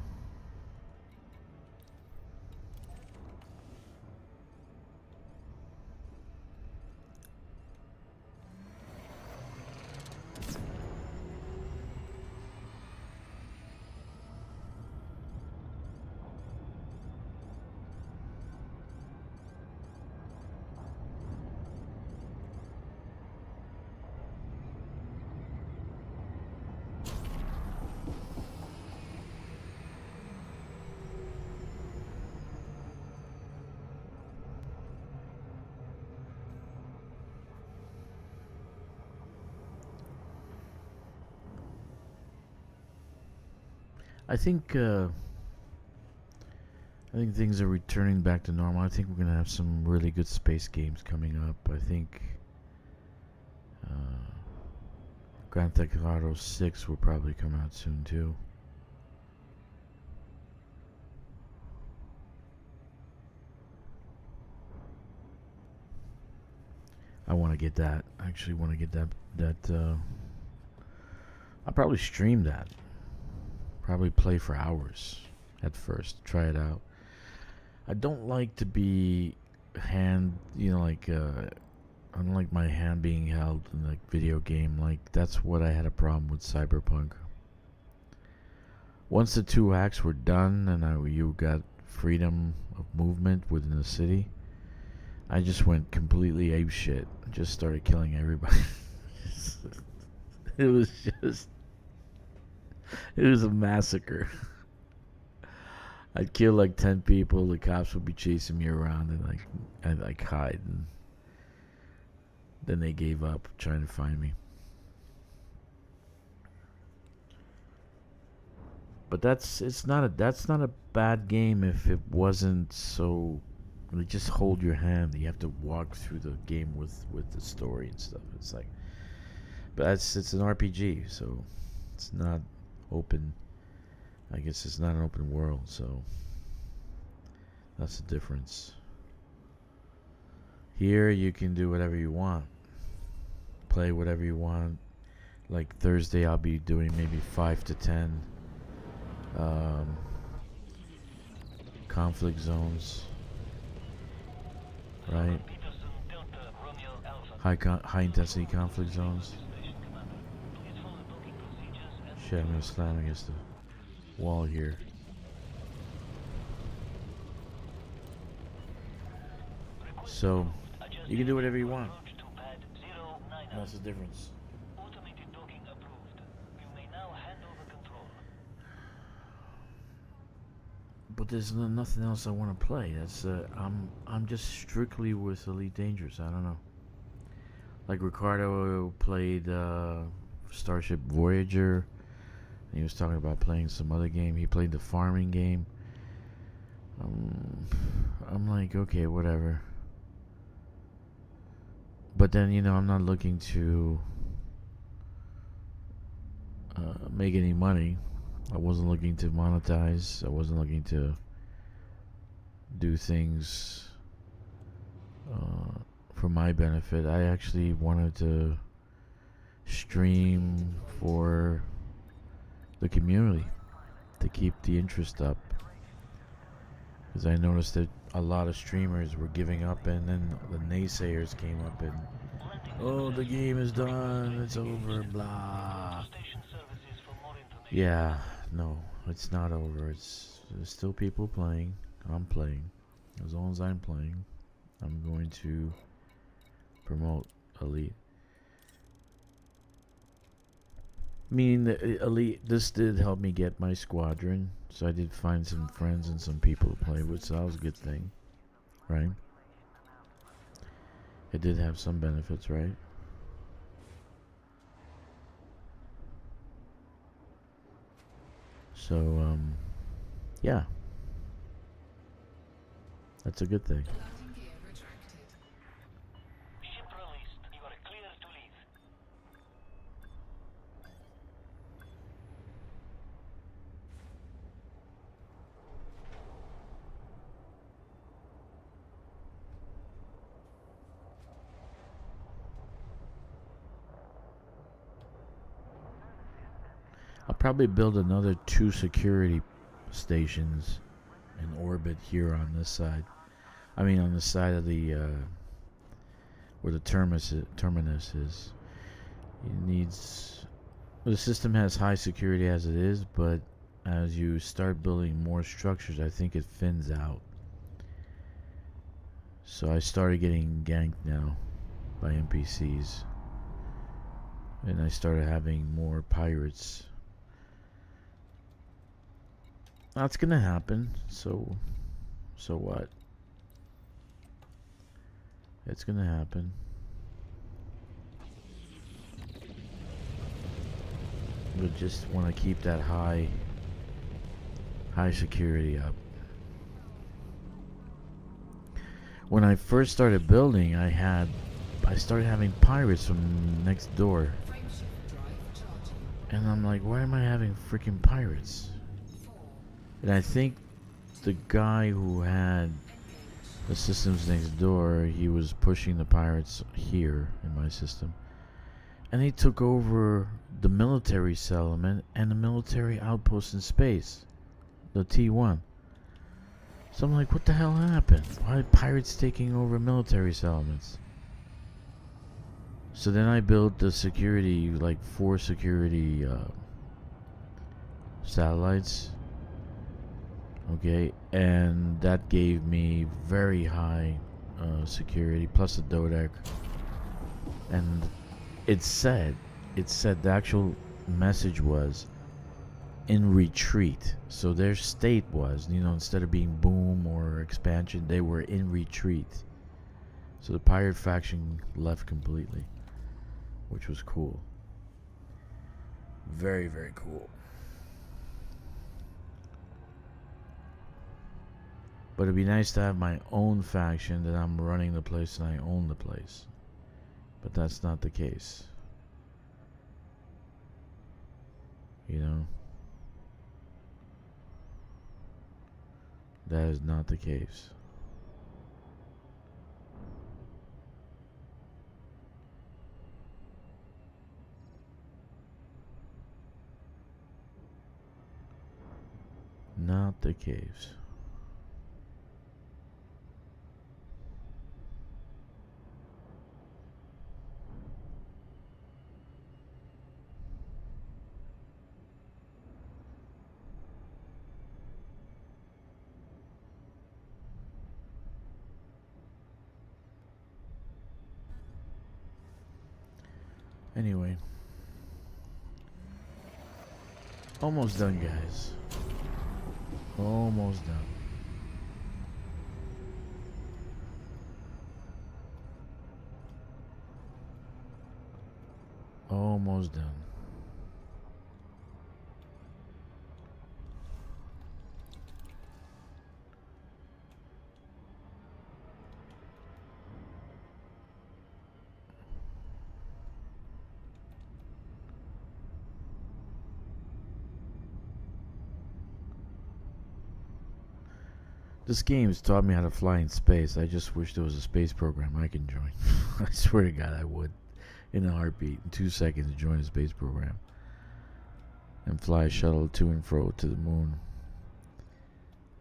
I think things are returning back to normal. I think we're gonna have some really good space games coming up. I think Grand Theft Auto 6 will probably come out soon too. I want to get that. I actually want to get that. I'll probably stream that. Probably play for hours at first. Try it out. I don't like to be I don't like my hand being held in the video game. Like, that's what I had a problem with Cyberpunk. Once the 2 acts were done and you got freedom of movement within the city, I just went completely apeshit. Just started killing everybody. It was a massacre. I'd kill like 10 people. The cops would be chasing me around, and I'd hide. And then they gave up trying to find me. But that's not a bad game if it wasn't so. They just hold your hand. You have to walk through the game with the story and stuff. It's like, but it's an RPG, so it's not open. I guess it's not an open world, so that's the difference. Here you can do whatever you want, play whatever you want. Like Thursday, I'll be doing maybe 5 to 10 conflict zones. Right? High intensity conflict zones. Shit, I'm gonna slam against the wall here. So, you can do whatever you want. That's the difference. there's nothing else I want to play. That's I'm just strictly with Elite Dangerous. I don't know. Like Ricardo played Starship Voyager. And he was talking about playing some other game. He played the farming game. I'm like, okay, whatever. But then, you know, I'm not looking to make any money. I wasn't looking to monetize. I wasn't looking to do things for my benefit. I actually wanted to stream for the community to keep the interest up, because I noticed that a lot of streamers were giving up, and then the naysayers came up and, oh, the game is done, it's over, blah. Yeah, no, it's not over. There's still people playing. I'm playing. As long as I'm playing, I'm going to promote Elite. Meaning that Elite, this did help me get my squadron, so I did find some friends and some people to play with, so that was a good thing, right? It did have some benefits, right? So, yeah. That's a good thing. Landing gear retracted. Ship released. You are clear to leave. I'll probably build another 2 security stations in orbit here on this side. I mean, on the side of the where the terminus is. It needs. The system has high security as it is, but as you start building more structures, I think it thins out. So I started getting ganked now by NPCs, and I started having more pirates. That's gonna happen. So what? It's gonna happen. We just want to keep that high security up. When I first started building, I started having pirates from next door, Frameshift drive charging. and I'm like, why am I having freaking pirates? 4. And I think the guy who had the systems next door, he was pushing the pirates here in my system, and he took over the military settlement and the military outpost in space, the T1. So I'm like, what the hell happened? Why are pirates taking over military settlements? So then I built the security, like 4 security satellites. Okay, and that gave me very high security, plus a dodec. And it said the actual message was in retreat. So their state was, instead of being boom or expansion, they were in retreat. So the pirate faction left completely, which was cool. Very, very cool. But it'd be nice to have my own faction, that I'm running the place and I own the place. But that's not the case. That is not the case. Not the case. Anyway, almost done, guys. Almost done. almost done. This game's taught me how to fly in space. I just wish there was a space program I can join. I swear to God I would. In a heartbeat. In 2 seconds join a space program. And fly a shuttle to and fro to the moon.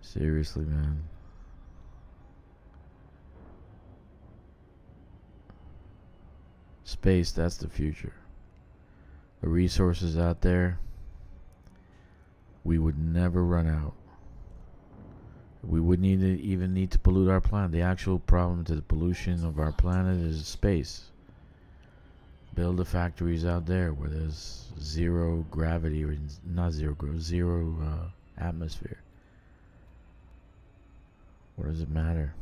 Seriously, man. Space, that's the future. The resources out there, we would never run out. We wouldn't even need to pollute our planet. The actual problem to the pollution of our planet is space. Build the factories out there where there's zero gravity, or not zero gravity, zero atmosphere. What does it matter?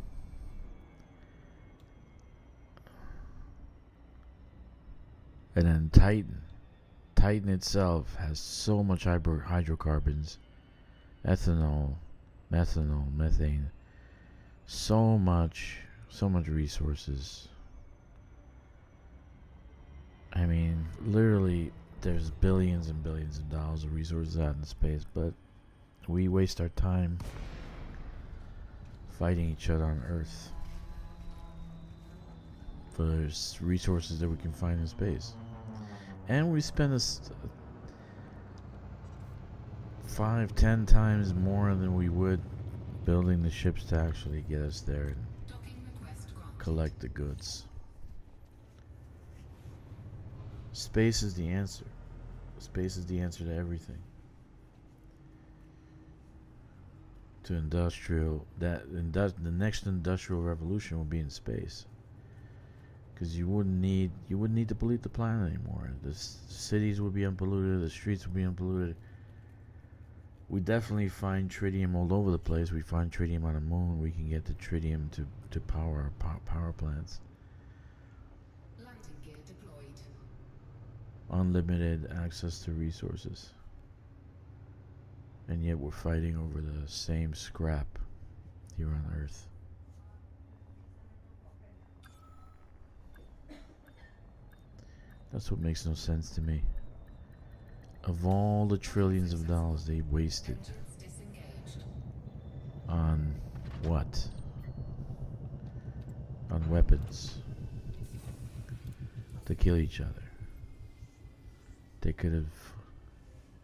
And then Titan itself has so much hydrocarbons, ethanol, methanol, methane, so much resources. I mean, literally, there's billions and billions of dollars of resources out in space, but we waste our time fighting each other on Earth for resources that we can find in space. And we spend 5-10 times more than we would building the ships to actually get us there and collect the goods. Space is the answer. Space is the answer to everything. To the next industrial revolution will be in space. Because you wouldn't need to pollute the planet anymore. The cities would be unpolluted. The streets would be unpolluted. We definitely find tritium all over the place. We find tritium on the moon. We can get the tritium to power our power plants. Landing gear deployed. Unlimited access to resources. And yet we're fighting over the same scrap here on Earth. That's what makes no sense to me. Of all the trillions of dollars they wasted on what? On weapons to kill each other. They could have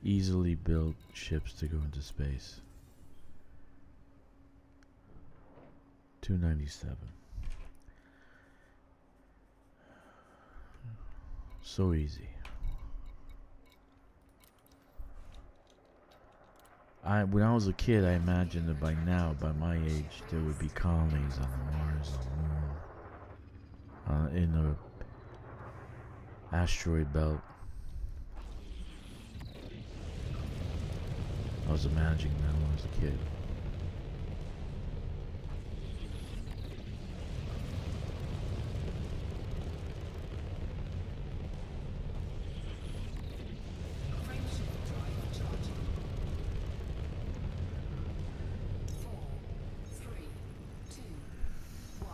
easily built ships to go into space. 297. So easy. When I was a kid, I imagined that by now, by my age, there would be colonies on Mars, on the moon, in the asteroid belt. I was imagining that when I was a kid. Frameshift drive charging. 4, 3, 2, 1.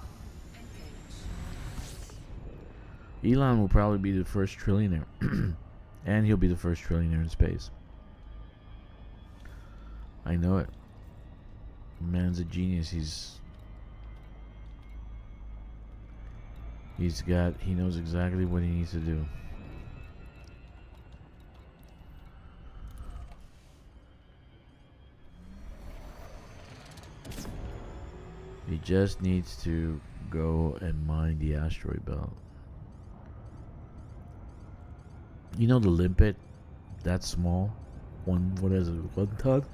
Engage. Elon will probably be the first trillionaire. And he'll be the first trillionaire in space. I know it. Man's a genius. He knows exactly what he needs to do. He just needs to go and mine the asteroid belt. You know the limpet? That small? What is it? 1 ton?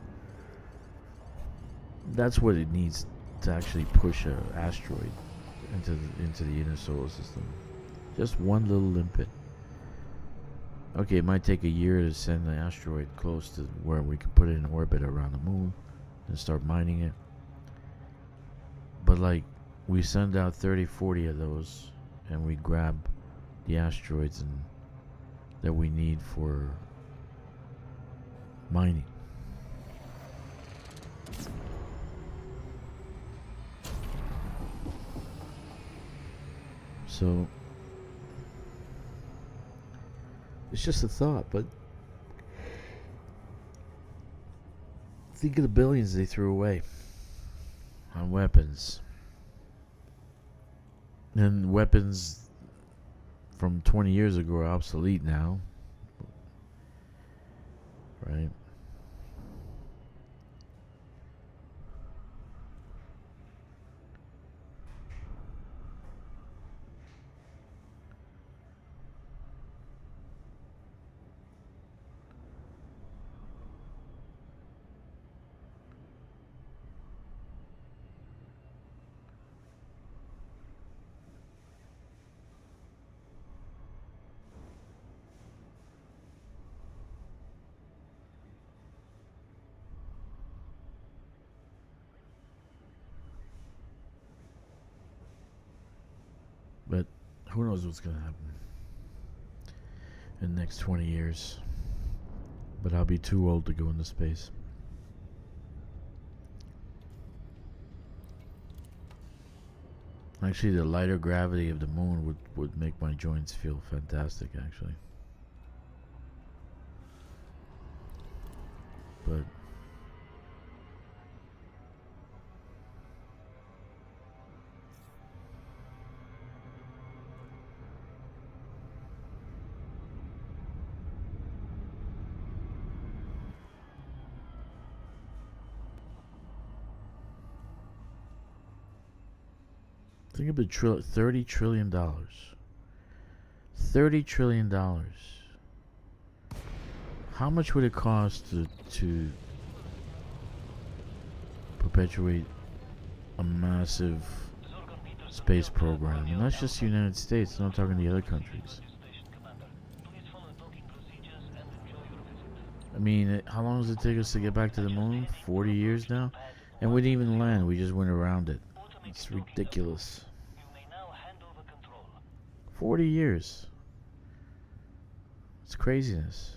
That's what it needs to actually push an asteroid into the inner solar system. Just one little limpet. Okay, it might take a year to send the asteroid close to where we can put it in orbit around the moon and start mining it. But like, we send out 30-40 of those and we grab the asteroids and that we need for mining. So it's just a thought, but think of the billions they threw away on weapons. And weapons from 20 years ago are obsolete now. Right? But who knows what's going to happen in the next 20 years. But I'll be too old to go into space. Actually, the lighter gravity of the moon would make my joints feel fantastic, actually. But think of the $30 trillion. $30 trillion. How much would it cost to perpetuate a massive space program? And that's just the United States, I'm not talking the other countries. I mean, how long does it take us to get back to the moon? 40 years now? And we didn't even land, we just went around it. It's ridiculous. 40 years. It's craziness.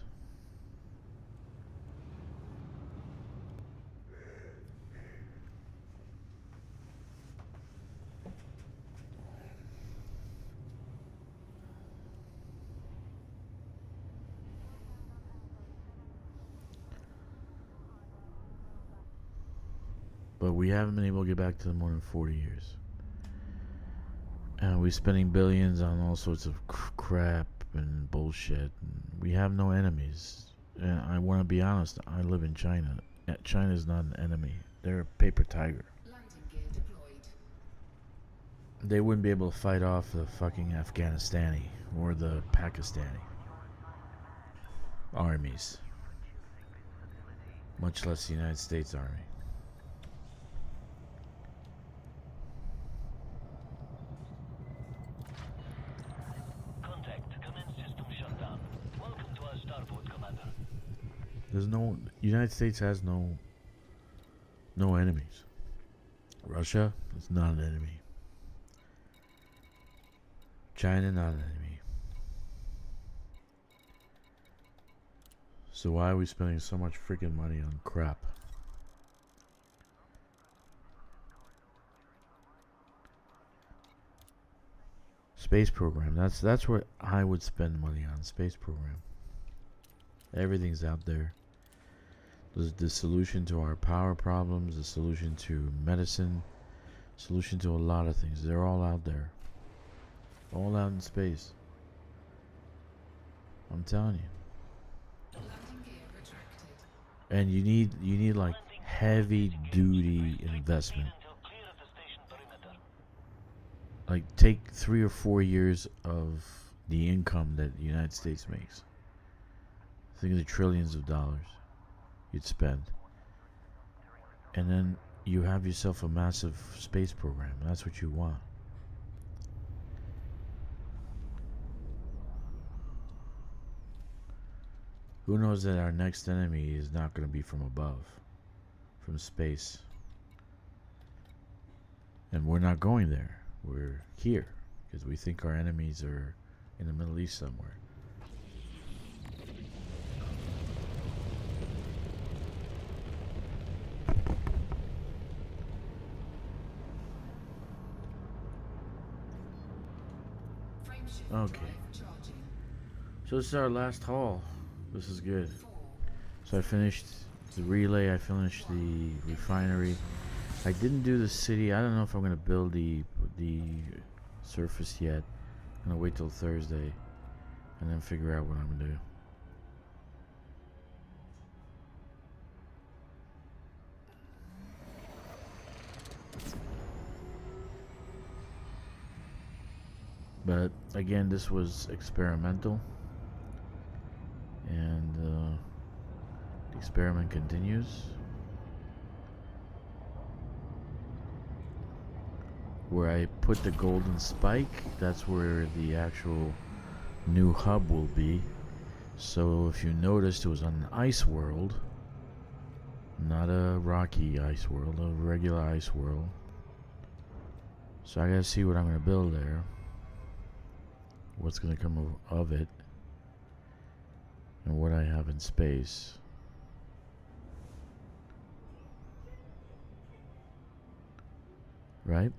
But we haven't been able to get back to the moon in 40 years. And we're spending billions on all sorts of crap and bullshit. And we have no enemies. And I want to be honest, I live in China. China is not an enemy. They're a paper tiger. Landing gear deployed. They wouldn't be able to fight off the fucking Afghanistani or the Pakistani armies. Much less the United States Army. United States has no enemies. Russia is not an enemy. China, not an enemy. So why are we spending so much freaking money on crap? Space program. That's what I would spend money on. Space program. Everything's out there. The solution to our power problems, the solution to medicine, solution to a lot of things. They're all out there. All out in space. I'm telling you. Landing gear retracted. And you need like heavy duty investment. Like take 3 or 4 years of the income that the United States makes. Think of the trillions of dollars you'd spend. And then you have yourself a massive space program. That's what you want. Who knows that our next enemy is not going to be from above, from space. And we're not going there. We're here because we think our enemies are in the Middle East somewhere. Okay. So this is our last haul. This is good. So I finished the relay. I finished the refinery. I didn't do the city. I don't know if I'm gonna build the surface yet. I'm gonna wait till Thursday and then figure out what I'm gonna do. But again, this was experimental, and the experiment continues. Where I put the golden spike, that's where the actual new hub will be. So if you noticed, it was on an ice world, not a rocky ice world, a regular ice world. So I gotta see what I'm gonna build there, what's gonna come of it, and what I have in space. Right?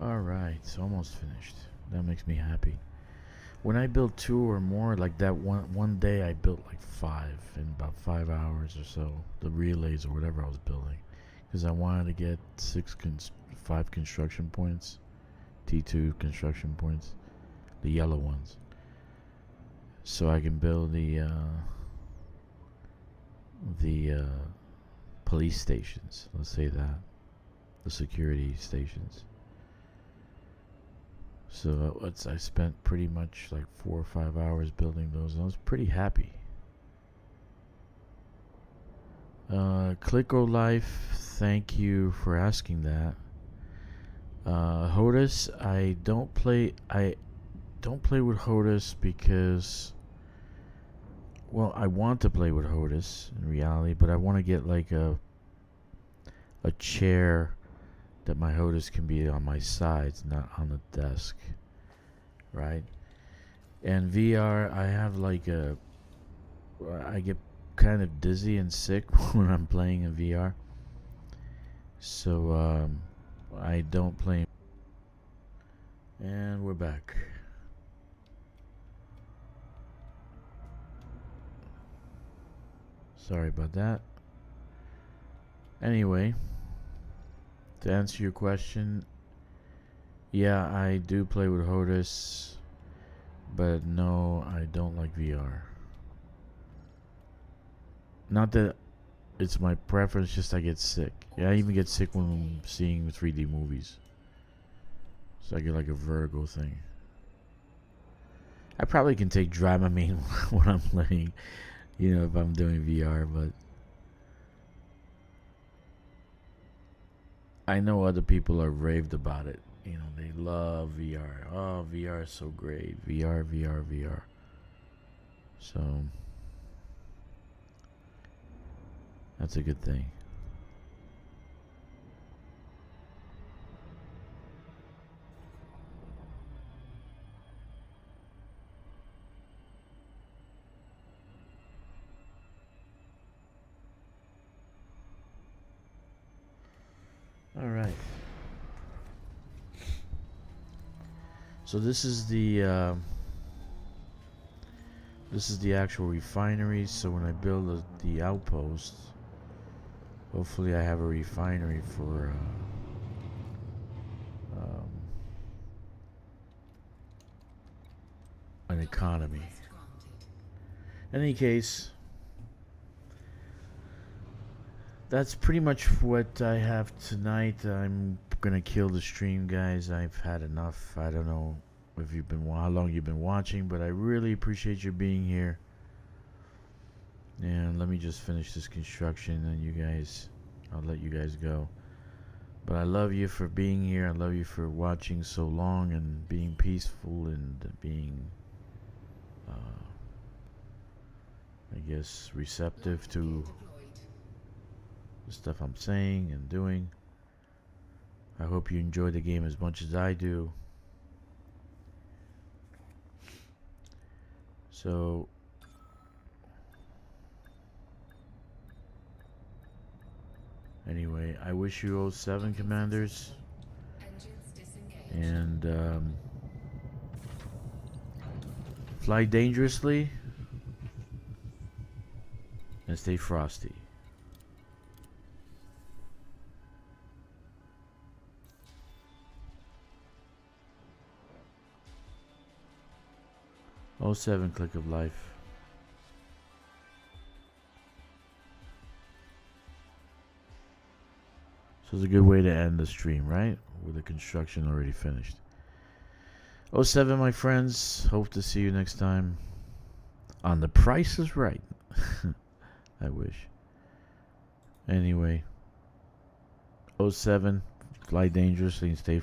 Alright, it's almost finished. That makes me happy. When I build 2 or more, like that one day I built like 5 in about 5 hours or so. The relays or whatever I was building. Because I wanted to get 5 construction points. T2 construction points. The yellow ones. So I can build the police stations. Let's say that. The security stations. So I spent pretty much like 4 or 5 hours building those, and I was pretty happy. Clicko Life, thank you for asking that. Hodis, I don't play with Hodis because, well, I want to play with Hodis in reality, but I want to get like a chair that my HOTAS can be on my sides, not on the desk, right? And VR, I have like I get kind of dizzy and sick when I'm playing in VR, so I don't play. And we're back. Sorry about that. Anyway, to answer your question, yeah, I do play with HOTAS, but no, I don't like VR. Not that it's my preference, just I get sick. Yeah, I even get sick when I'm seeing 3D movies. So I get like a vertigo thing. I probably can take Dramamine when I'm playing, if I'm doing VR, but I know other people are raved about it. They love VR. Oh, VR is so great. VR, VR, VR. So that's a good thing. All right. So this is the actual refinery. So when I build the outpost, hopefully I have a refinery for an economy. In any case, that's pretty much what I have tonight. I'm gonna kill the stream, guys. I've had enough. I don't know if how long you've been watching, but I really appreciate you being here. And let me just finish this construction, and I'll let you guys go. But I love you for being here. I love you for watching so long and being peaceful and being, I guess, receptive to the stuff I'm saying and doing. I hope you enjoy the game as much as I do. So anyway, I wish you 07 commanders, Engines disengaged. and fly dangerously and stay frosty. Oh, 07 click of life. So it's a good way to end the stream, right? With the construction already finished. 07, my friends. Hope to see you next time on The Price is Right. I wish. Anyway, 07, fly dangerously and stay